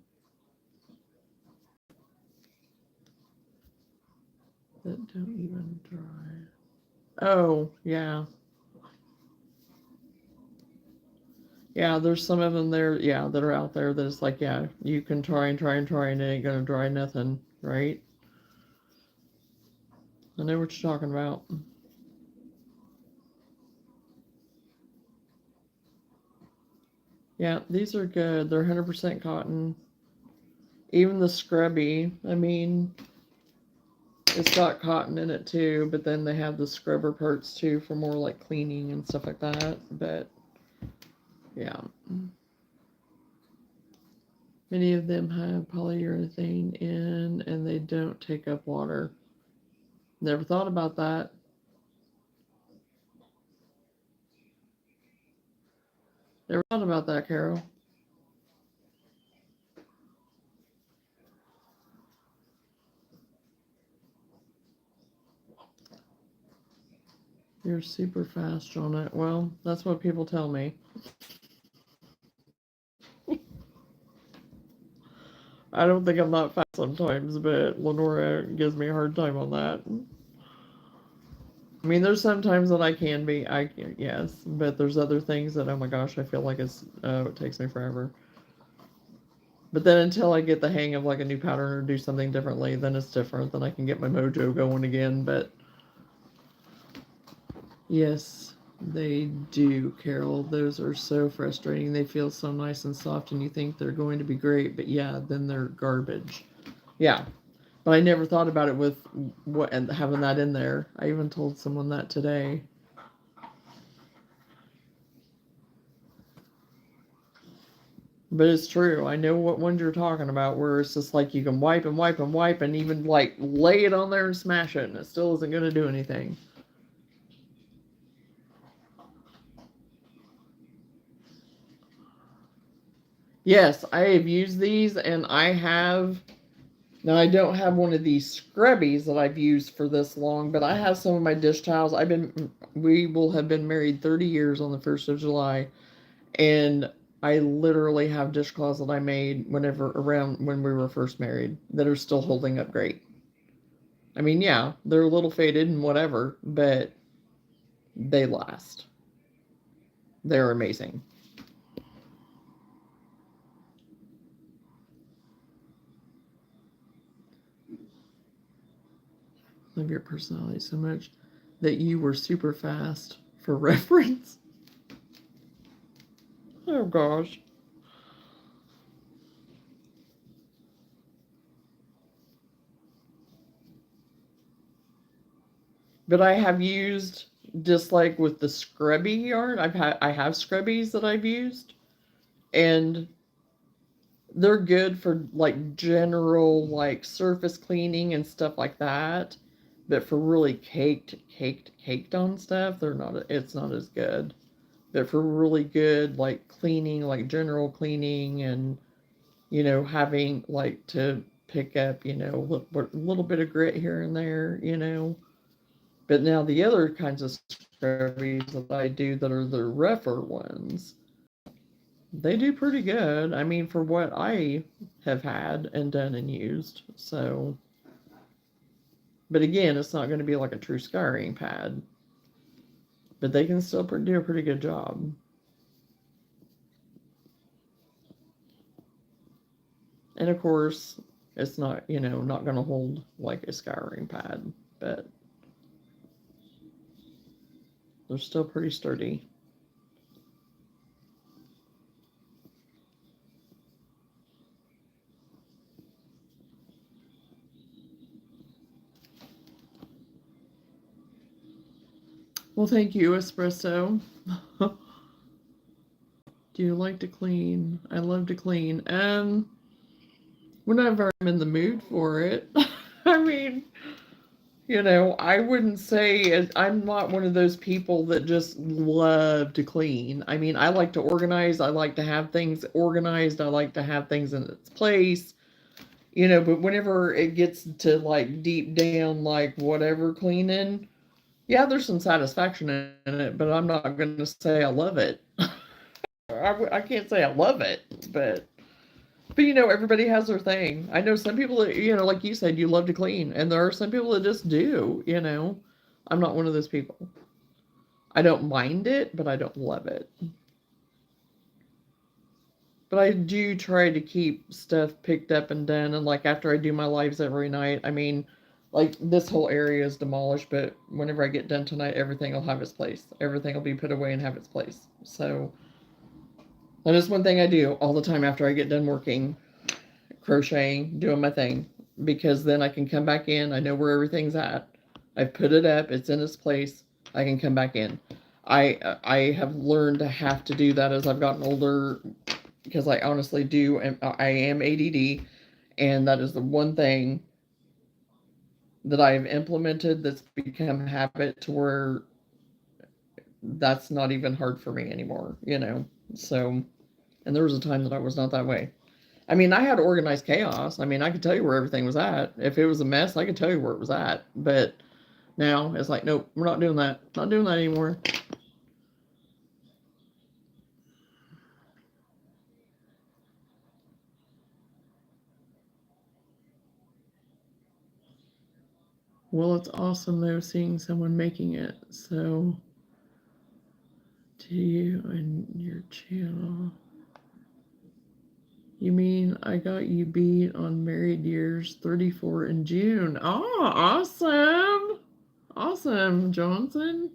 Speaker 1: That don't even dry. Oh, yeah. Yeah, there's some of them there, yeah, that are out there that it's like, yeah, you can try and try and try and it ain't gonna dry nothing, right? I know what you're talking about. Yeah, these are good. They're 100% cotton. Even the scrubby, I mean, it's got cotton in it too, but then they have the scrubber parts too for more like cleaning and stuff like that. But yeah. Many of them have polyurethane in and they don't take up water. Never thought about that. Never thought about that, Carol. You're super fast, Johnna. Well, that's what people tell me. I don't think I'm not fast sometimes, but Lenora gives me a hard time on that. I mean, there's sometimes that I can be, yes, but there's other things that, oh my gosh, I feel like it takes me forever. But then until I get the hang of like a new pattern or do something differently, then it's different. Then I can get my mojo going again. But yes, they do, Carol. Those are so frustrating. They feel so nice and soft, and you think they're going to be great, but yeah, then they're garbage. Yeah, but I never thought about it with what and having that in there. I even told someone that today. But it's true. I know what ones you're talking about, where it's just like you can wipe and wipe and wipe and even like lay it on there and smash it, and it still isn't going to do anything. Yes, I have used these, and I have. Now, I don't have one of these scrubbies that I've used for this long, but I have some of my dish towels. We will have been married 30 years on the 1st of July, and I literally have dishcloths that I made around when we were first married that are still holding up great. I mean, yeah, they're a little faded and whatever, but they last. They're amazing. Love your personality so much that you were super fast for reference. Oh gosh. But I have used just like with the scrubby yarn, I have scrubbies that I've used, and they're good for like general like surface cleaning and stuff like that. But for really caked on stuff, it's not as good. But for really good like cleaning, like general cleaning and having like to pick up, a little bit of grit here and there. But now the other kinds of scrubbies that I do that are the rougher ones, they do pretty good. I mean, for what I have had and done and used. So, but again, it's not going to be like a true scouring pad, but they can still do a pretty good job. And of course, it's not going to hold like a scouring pad, but they're still pretty sturdy. Well, thank you, Espresso. Do you like to clean? I love to clean. Whenever I'm in the mood for it. I mean, I wouldn't say I'm not one of those people that just love to clean. I mean, I like to organize. I like to have things organized. I like to have things in its place. But whenever it gets to like deep down, like whatever cleaning, Yeah, there's some satisfaction in it, but I'm not going to say I love it. I can't say I love it, but you know, everybody has their thing. I know some people that, you know, like you said, you love to clean, and there are some people that just do, you know. I'm not one of those people. I don't mind it, but I don't love it. But I do try to keep stuff picked up and done, and like after I do my lives every night, I mean, like this whole area is demolished, but whenever I get done tonight, everything will have its place. Everything will be put away and have its place. So that is one thing I do all the time after I get done working, crocheting, doing my thing, because then I can come back in. I know where everything's at. I've put it up. It's in its place. I can come back in. I have learned to have to do that as I've gotten older because I honestly do. And I am ADD, and that is the one thing that I've implemented that's become habit to where that's not even hard for me anymore. You know. So, and there was a time that I was not that way. I mean, I had organized chaos. I mean, I could tell you where everything was at. If it was a mess, I could tell you where it was at. But now it's like, nope, we're not doing that. Not doing that anymore. Well, it's awesome though seeing someone making it. So, to you and your channel. You mean I got you beat on married years 34 in June? Oh, awesome. Awesome, Johnson.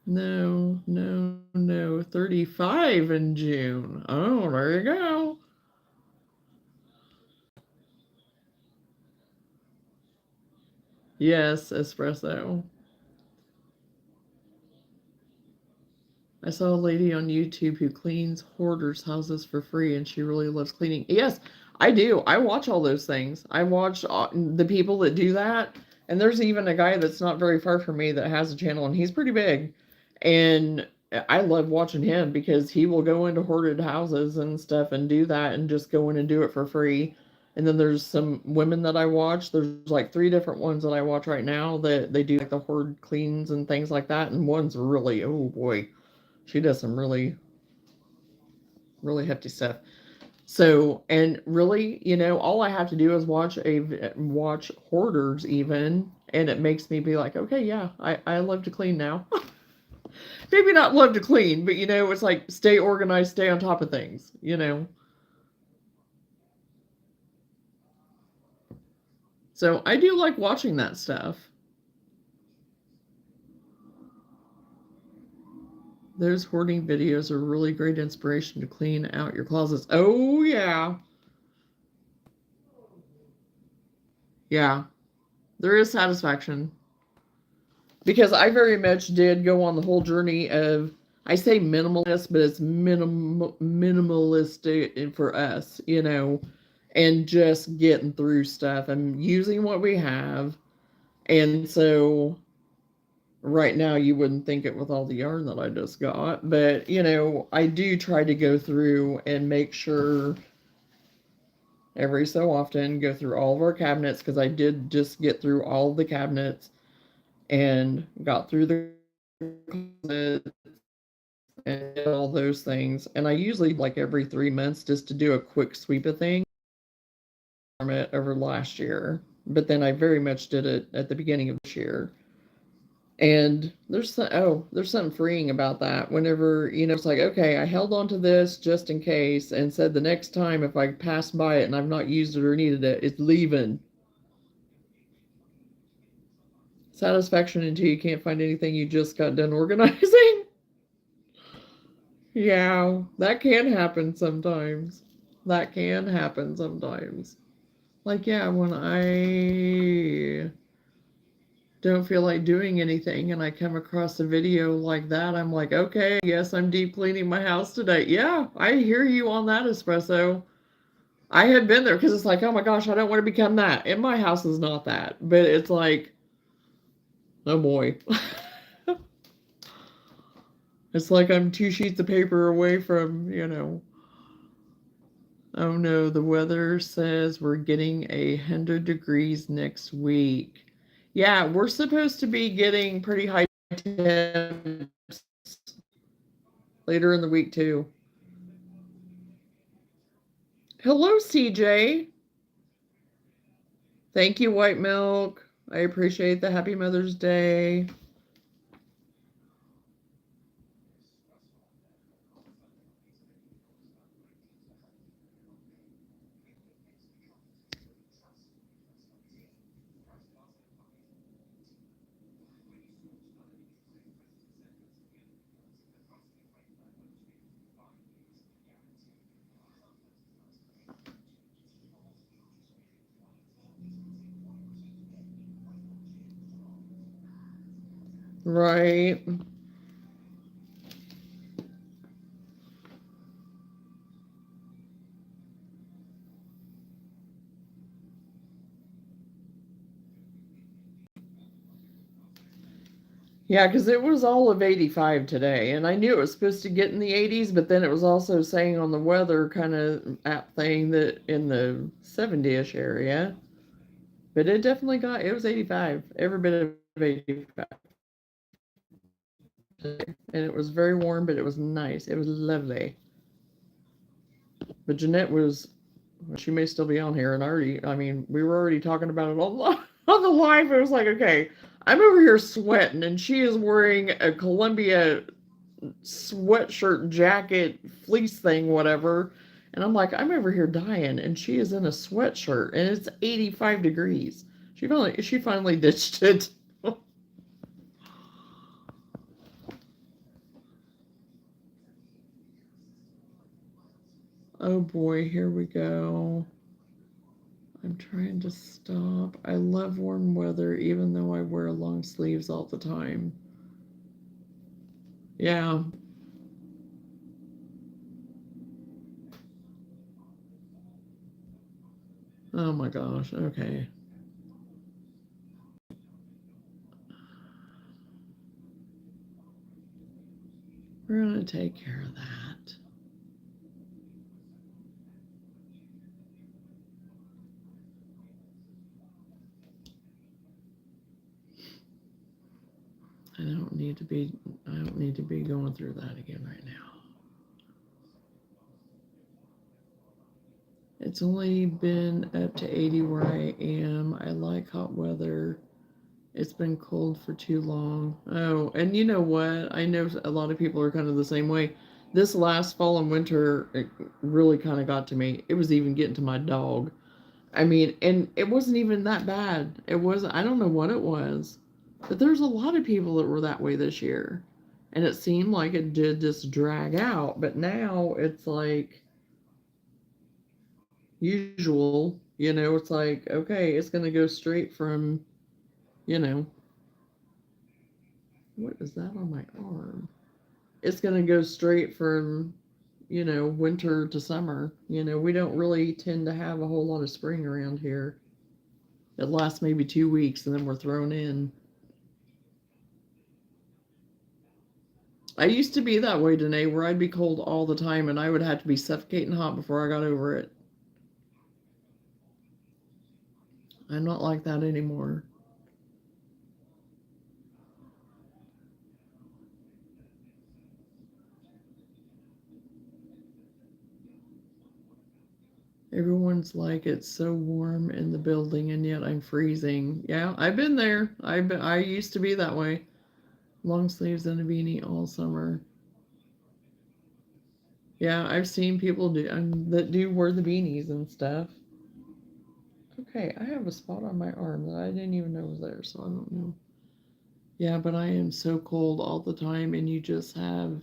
Speaker 1: No, no, no. 35 in June. Oh, there you go. Yes, espresso. I saw a lady on YouTube who cleans hoarders' houses for free, and she really loves cleaning. Yes, I do. I watch all those things. I watch the people that do that, and there's even a guy that's not very far from me that has a channel, and he's pretty big. And I love watching him because he will go into hoarded houses and stuff and do that and just go in and do it for free. And then there's some women that I watch. There's like three different ones that I watch right now that they do like the hoard cleans and things like that. And one's really, oh boy, she does some really, really hefty stuff. So, and really, you know, all I have to do is watch hoarders even, and it makes me be like, okay, yeah, I love to clean now. Maybe not love to clean, but you know, it's like stay organized, stay on top of things, you know. So I do like watching that stuff. Those hoarding videos are really great inspiration to clean out your closets. Oh yeah. Yeah. There is satisfaction. Because I very much did go on the whole journey of, I say minimalist, but it's minimalistic for us, you know, and just getting through stuff and using what we have. And so right now you wouldn't think it with all the yarn that I just got, but you know, I do try to go through and make sure every so often go through all of our cabinets because I did just get through all the cabinets and got through the closet and all those things. And I usually like every 3 months just to do a quick sweep of things from it over last year. But then I very much did it at the beginning of this year. And there's something freeing about that. Whenever, you know, it's like, okay, I held on to this just in case and said the next time if I pass by it and I've not used it or needed it, it's leaving. Satisfaction until you can't find anything you just got done organizing. Yeah, that can happen sometimes. That can happen sometimes. Like, yeah, when I don't feel like doing anything and I come across a video like that, I'm like, okay, yes, I'm deep cleaning my house today. Yeah, I hear you on that, espresso. I had been there because it's like, oh my gosh, I don't want to become that. And my house is not that. But it's like, oh boy. It's like I'm 2 sheets of paper away from, you know. Oh no, the weather says we're getting 100 degrees next week. Yeah, we're supposed to be getting pretty high temps later in the week too. Hello, CJ. Thank you, White Milk. I appreciate the Happy Mother's Day. Right. Yeah, because it was all of 85 today, and I knew it was supposed to get in the 80s, but then it was also saying on the weather kind of app thing that in the 70-ish area. But it definitely it was 85, every bit of 85. And it was very warm, but it was nice. It was lovely. But Jeanette was, well, she may still be on here, and I mean, we were already talking about it on on the live. It was like, okay, I'm over here sweating, and she is wearing a Columbia sweatshirt, jacket, fleece thing, whatever. And I'm like, I'm over here dying, and she is in a sweatshirt, and it's 85 degrees. She finally ditched it. Oh boy, here we go. I'm trying to stop. I love warm weather, even though I wear long sleeves all the time. Yeah. Oh my gosh. Okay. We're going to take care of that. I don't need to be going through that again right now. It's only been up to 80 where I am. I like hot weather. It's been cold for too long. Oh, and you know what? I know a lot of people are kind of the same way. This last fall and winter, it really kind of got to me. It was even getting to my dog. I mean, and it wasn't even that bad. It wasn't, I don't know what it was, but there's a lot of people that were that way this year. And it seemed like it did just drag out. But now it's like usual, it's like, okay, it's going to go straight from, you know, what is that on my arm? It's going to go straight from, winter to summer. We don't really tend to have a whole lot of spring around here. It lasts maybe 2 weeks and then we're thrown in. I used to be that way, Danae, where I'd be cold all the time and I would have to be suffocating hot before I got over it. I'm not like that anymore. Everyone's like, it's so warm in the building and yet I'm freezing. Yeah, I've been there. I used to be that way. Long sleeves and a beanie all summer. Yeah, I've seen people that do wear the beanies and stuff. Okay, I have a spot on my arm that I didn't even know was there, so I don't know. Yeah, but I am so cold all the time, and you just have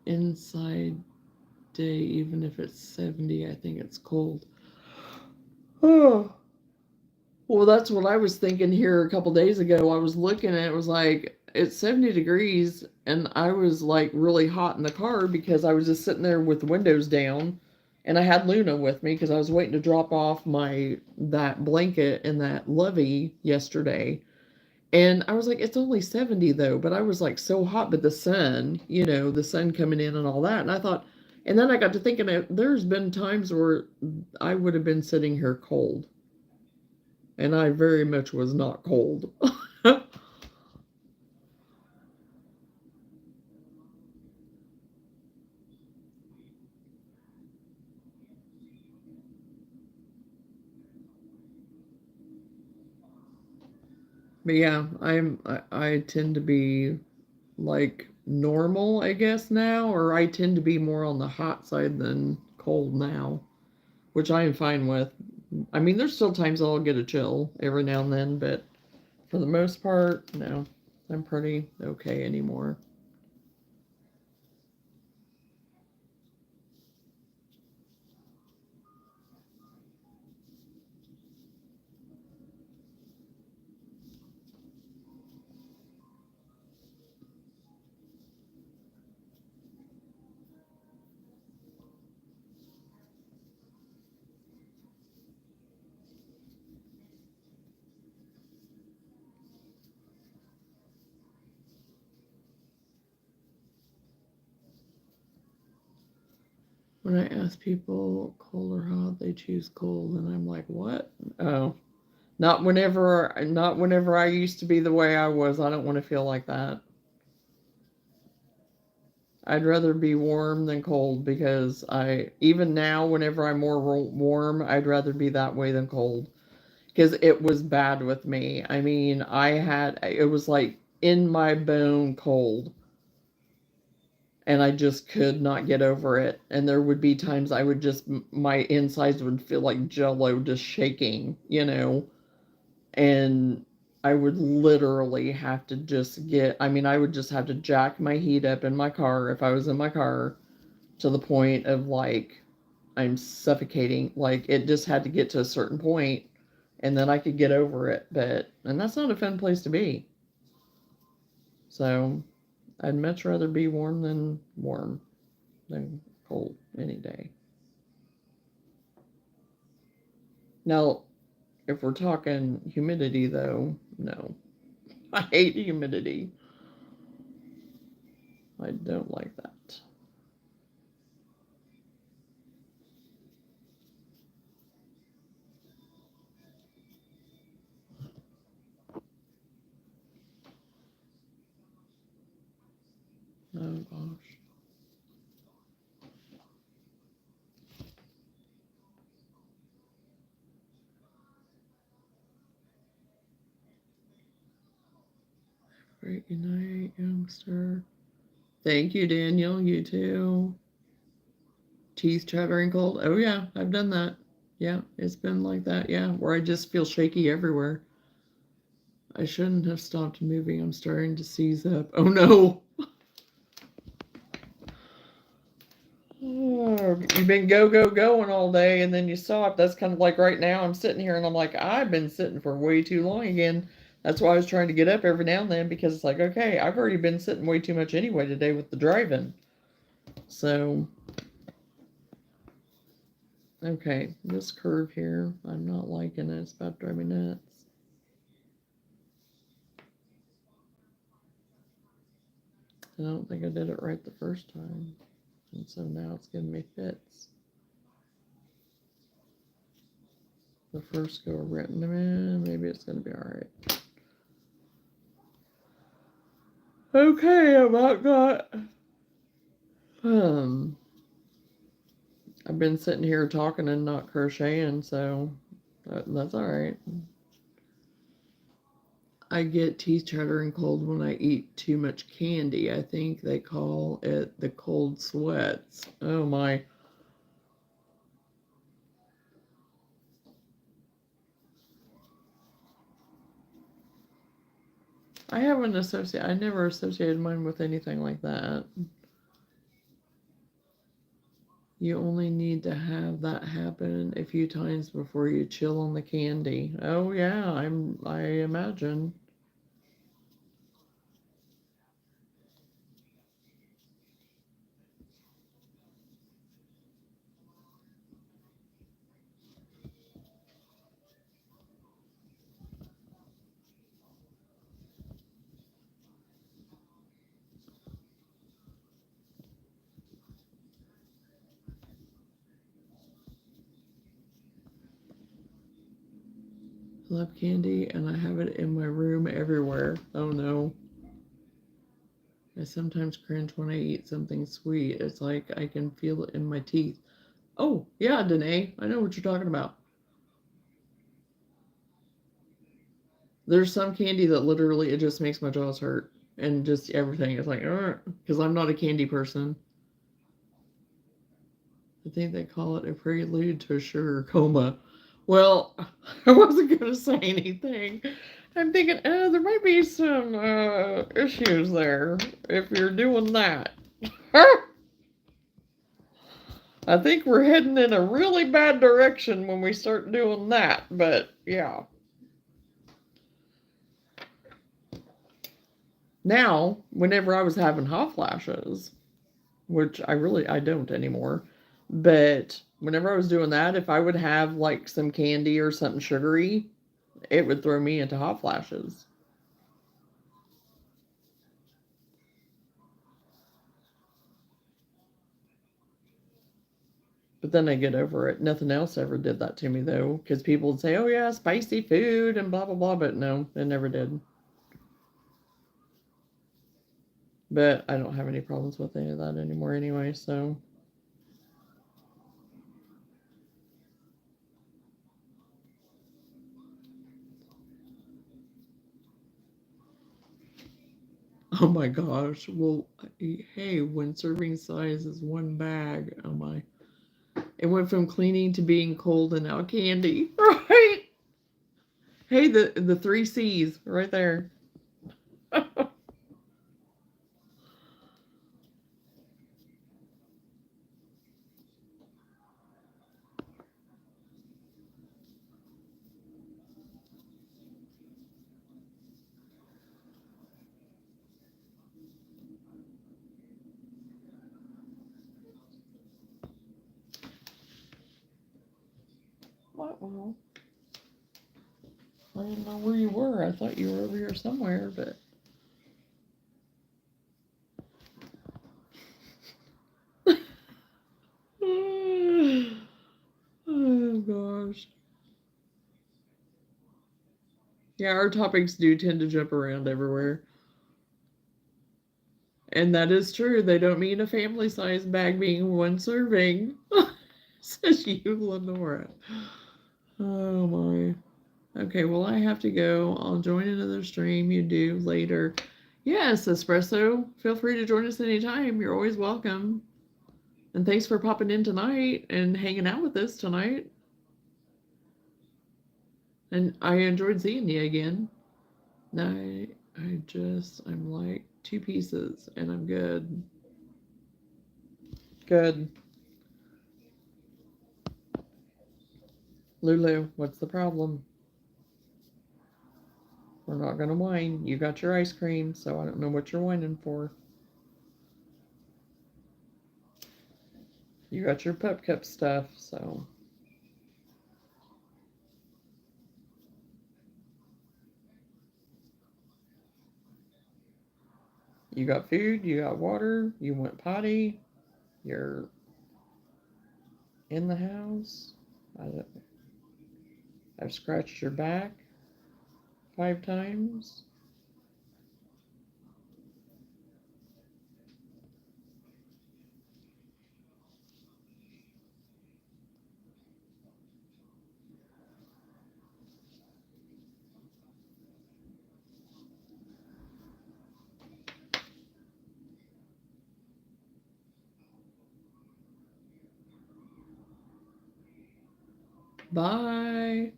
Speaker 1: inside day, even if it's 70, I think it's cold. Oh, well, that's what I was thinking here a couple days ago. I was looking at it, was like, it's 70 degrees, and I was like really hot in the car because I was just sitting there with the windows down, and I had Luna with me because I was waiting to drop off that blanket and that lovey yesterday. And I was like, it's only 70 though, but I was like so hot, but the sun coming in and all that. And I thought, and then I got to thinking, there's been times where I would have been sitting here cold. And I very much was not cold. But yeah, I tend to be like normal, I guess now, or I tend to be more on the hot side than cold now, which I am fine with. I mean, there's still times I'll get a chill every now and then, but for the most part, no, I'm pretty okay anymore. When I ask people cold or hot, they choose cold, and I'm like, what? Oh, not whenever I used to be the way I was. I don't want to feel like that. I'd rather be warm than cold because even now, whenever I'm more warm, I'd rather be that way than cold because it was bad with me. I mean, it was like in my bone cold, and I just could not get over it. And there would be times I would just, my insides would feel like jello just shaking. And I would literally have to I would just have to jack my heat up in my car if I was in my car to the point of like I'm suffocating. Like it just had to get to a certain point and then I could get over it. And that's not a fun place to be. So I'd much rather be warm than cold any day. Now, if we're talking humidity though, no. I hate humidity. I don't like that. Oh gosh. Great night, youngster. Thank you, Daniel. You too. Teeth chattering cold. Oh yeah, I've done that. Yeah, it's been like that. Yeah, where I just feel shaky everywhere. I shouldn't have stopped moving. I'm starting to seize up. Oh no. Oh, you've been going all day and then you stop. That's kind of like right now. I'm sitting here and I'm like, I've been sitting for way too long again. That's why I was trying to get up every now and then because it's like, okay, I've already been sitting way too much anyway today with the driving. So, okay, this curve here, I'm not liking it. It's about to drive me nuts. I don't think I did it right the first time. And so now it's giving me fits. The first go around, maybe it's going to be all right. Okay, I about got. Um, I've been sitting here talking and not crocheting, so that's all right. I get teeth chattering cold when I eat too much candy. I think they call it the cold sweats. Oh my. I never associated mine with anything like that. You only need to have that happen a few times before you chill on the candy. Oh yeah, I imagine. I love candy and I have it in my room everywhere. Oh no. I sometimes cringe when I eat something sweet. It's like I can feel it in my teeth. Oh, yeah, Danae. I know what you're talking about. There's some candy that literally it just makes my jaws hurt. And just everything. It's like, because I'm not a candy person. I think they call it a prelude to a sugar coma. Well, I wasn't going to say anything. I'm thinking, there might be some issues there if you're doing that. I think we're heading in a really bad direction when we start doing that, but yeah. Now, whenever I was having hot flashes, which I don't anymore, but whenever I was doing that, if I would have like some candy or something sugary, it would throw me into hot flashes. But then I get over it. Nothing else ever did that to me though, because people would say, "Oh yeah, spicy food and blah blah blah," but no, it never did. But I don't have any problems with any of that anymore anyway, so. Oh my gosh. Well, hey, when serving size is one bag, oh my. It went from cleaning to being cold and now candy, right? Hey, the three C's right there. Well, I didn't know where you were. I thought you were over here somewhere, but. Oh gosh. Yeah, our topics do tend to jump around everywhere. And that is true. They don't mean a family size bag being one serving. Says you, Lenora. Oh my. Okay, well, I have to go. I'll join another stream you do later. Yes, Espresso. Feel free to join us anytime. You're always welcome. And thanks for popping in tonight and hanging out with us tonight. And I enjoyed seeing you again. I'm like 2 pieces and I'm good. Good. Lulu, what's the problem? We're not gonna whine. You got your ice cream, so I don't know what you're whining for. You got your pup cup stuff, so. You got food, you got water, you went potty, you're in the house. I've scratched your back 5 times. Bye.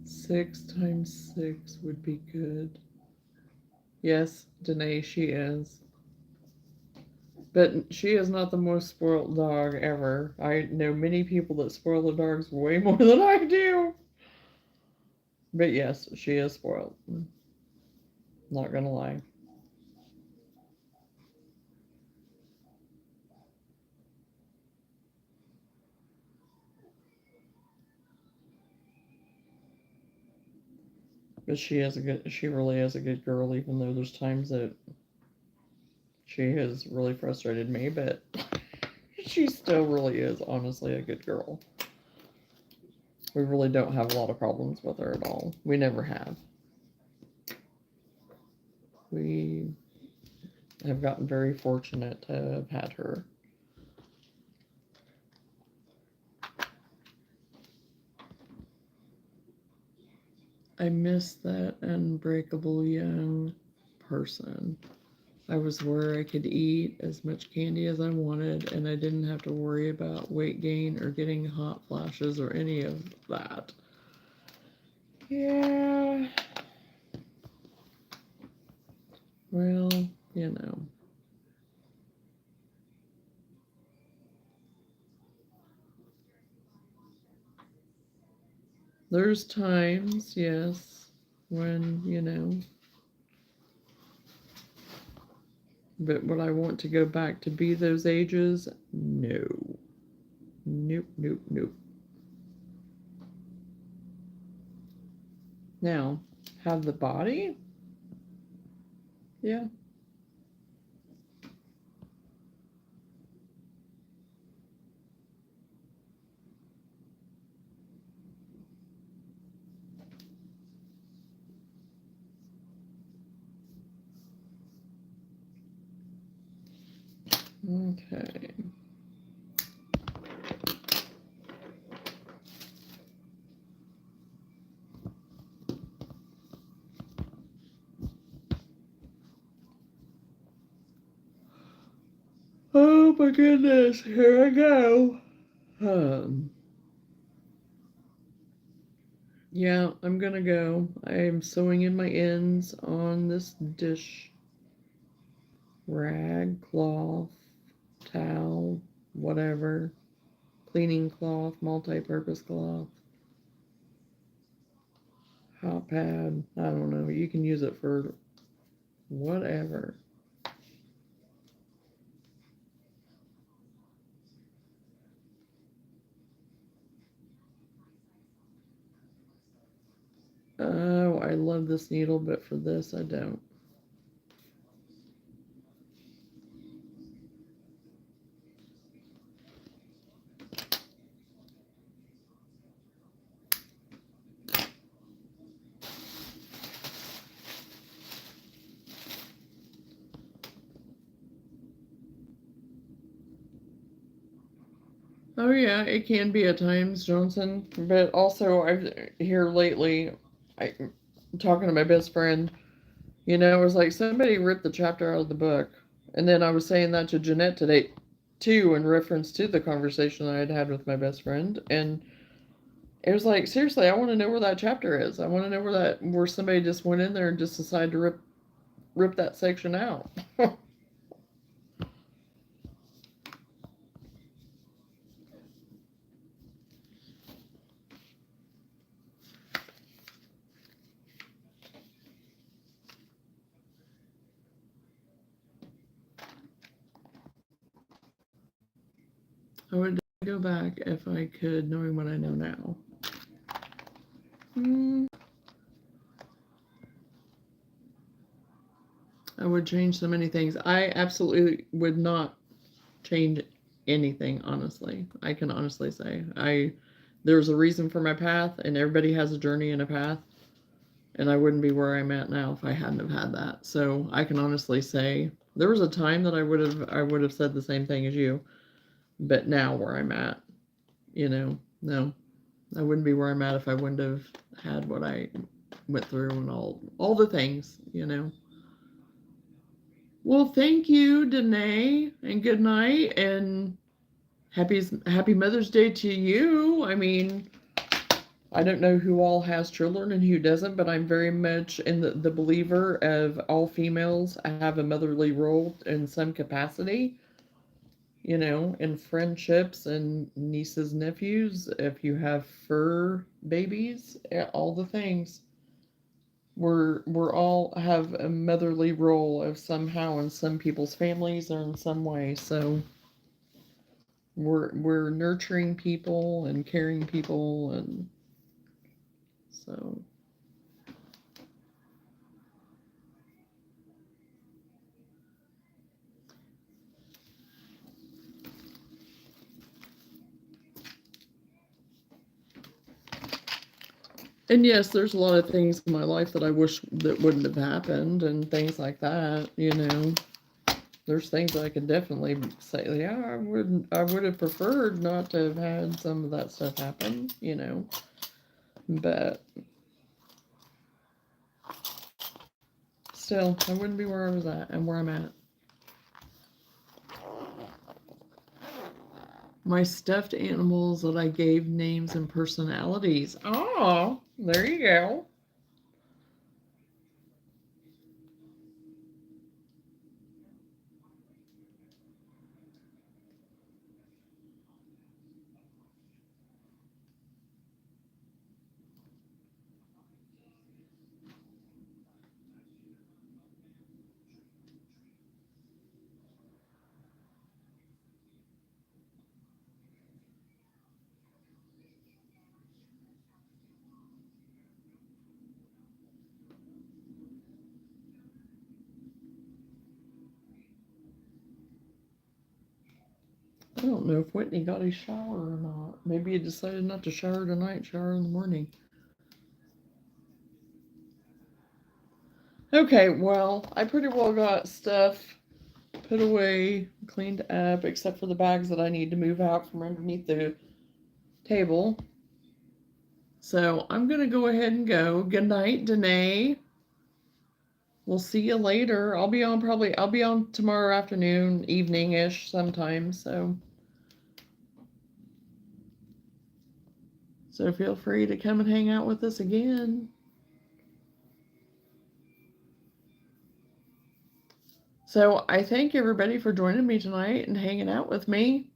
Speaker 1: Six times six would be good. Yes, Danae, she is. But she is not the most spoiled dog ever. I know many people that spoil their dogs way more than I do. But yes, she is spoiled. Not gonna lie. But she really is a good girl, even though there's times that she has really frustrated me, but she still really is honestly a good girl. We really don't have a lot of problems with her at all. We never have. We have gotten very fortunate to have had her. I miss that unbreakable young person. I was where I could eat as much candy as I wanted, and I didn't have to worry about weight gain or getting hot flashes or any of that. Yeah. Well, you know. There's times, yes, when, you know. But would I want to go back to be those ages? No. Nope, nope, nope. Now, have the body? Yeah. Okay. Oh my goodness, here I go. Yeah, I'm gonna go. I'm sewing in my ends on this dish rag, cloth, towel, whatever, cleaning cloth, multi-purpose cloth, hot pad. I don't know. You can use it for whatever. Oh, I love this needle, but for this, I don't. Oh yeah, it can be at times, Johnson. But also, I've here lately, I talking to my best friend. You know, it was like somebody ripped the chapter out of the book, and then I was saying that to Jeanette today, too, in reference to the conversation that I'd had with my best friend, and it was like seriously, I want to know where that chapter is. I want to know where somebody just went in there and just decided to rip that section out. I would go back if I could, knowing what I know now. I would change so many things. I absolutely would not change anything, honestly. I can honestly say. There's a reason for my path, and everybody has a journey and a path. And I wouldn't be where I'm at now if I hadn't have had that. So I can honestly say there was a time that I would have said the same thing as you, but now where I'm at, no, I wouldn't be where I'm at if I wouldn't have had what I went through and all the things. Well, thank you, Danae, and good night, and happy Mother's Day to you. I mean, I don't know who all has children and who doesn't, but I'm very much in the believer of all females have a motherly role in some capacity, in friendships and nieces, nephews, if you have fur babies, all the things. We're all have a motherly role of somehow in some people's families or in some way. So we're nurturing people and caring people, and so And yes, there's a lot of things in my life that I wish that wouldn't have happened and things like that, you know. There's things I could definitely say, yeah, I would have preferred not to have had some of that stuff happen, you know. But still, I wouldn't be where I was at and where I'm at. My stuffed animals that I gave names and personalities. Oh, there you go. I don't know if Whitney got a shower or not. Maybe he decided not to shower tonight, shower in the morning. Okay, well, I pretty well got stuff put away, cleaned up, except for the bags that I need to move out from underneath the table. So I'm gonna go ahead and go. Good night, Danae. We'll see you later. I'll be on tomorrow afternoon, evening-ish sometime, so feel free to come and hang out with us again. So I thank everybody for joining me tonight and hanging out with me.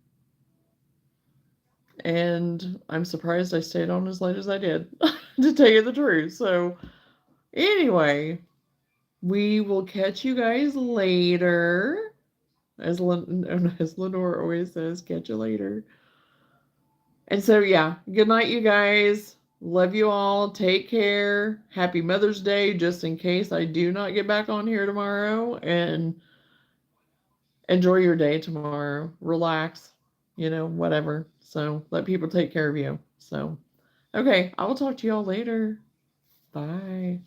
Speaker 1: And I'm surprised I stayed on as late as I did, to tell you the truth. So anyway, we will catch you guys later. As Lenore always says, catch you later. And so, yeah, good night, you guys. Love you all. Take care. Happy Mother's Day, just in case I do not get back on here tomorrow. And enjoy your day tomorrow. Relax, you know, whatever. So let people take care of you. So, okay, I will talk to y'all later. Bye.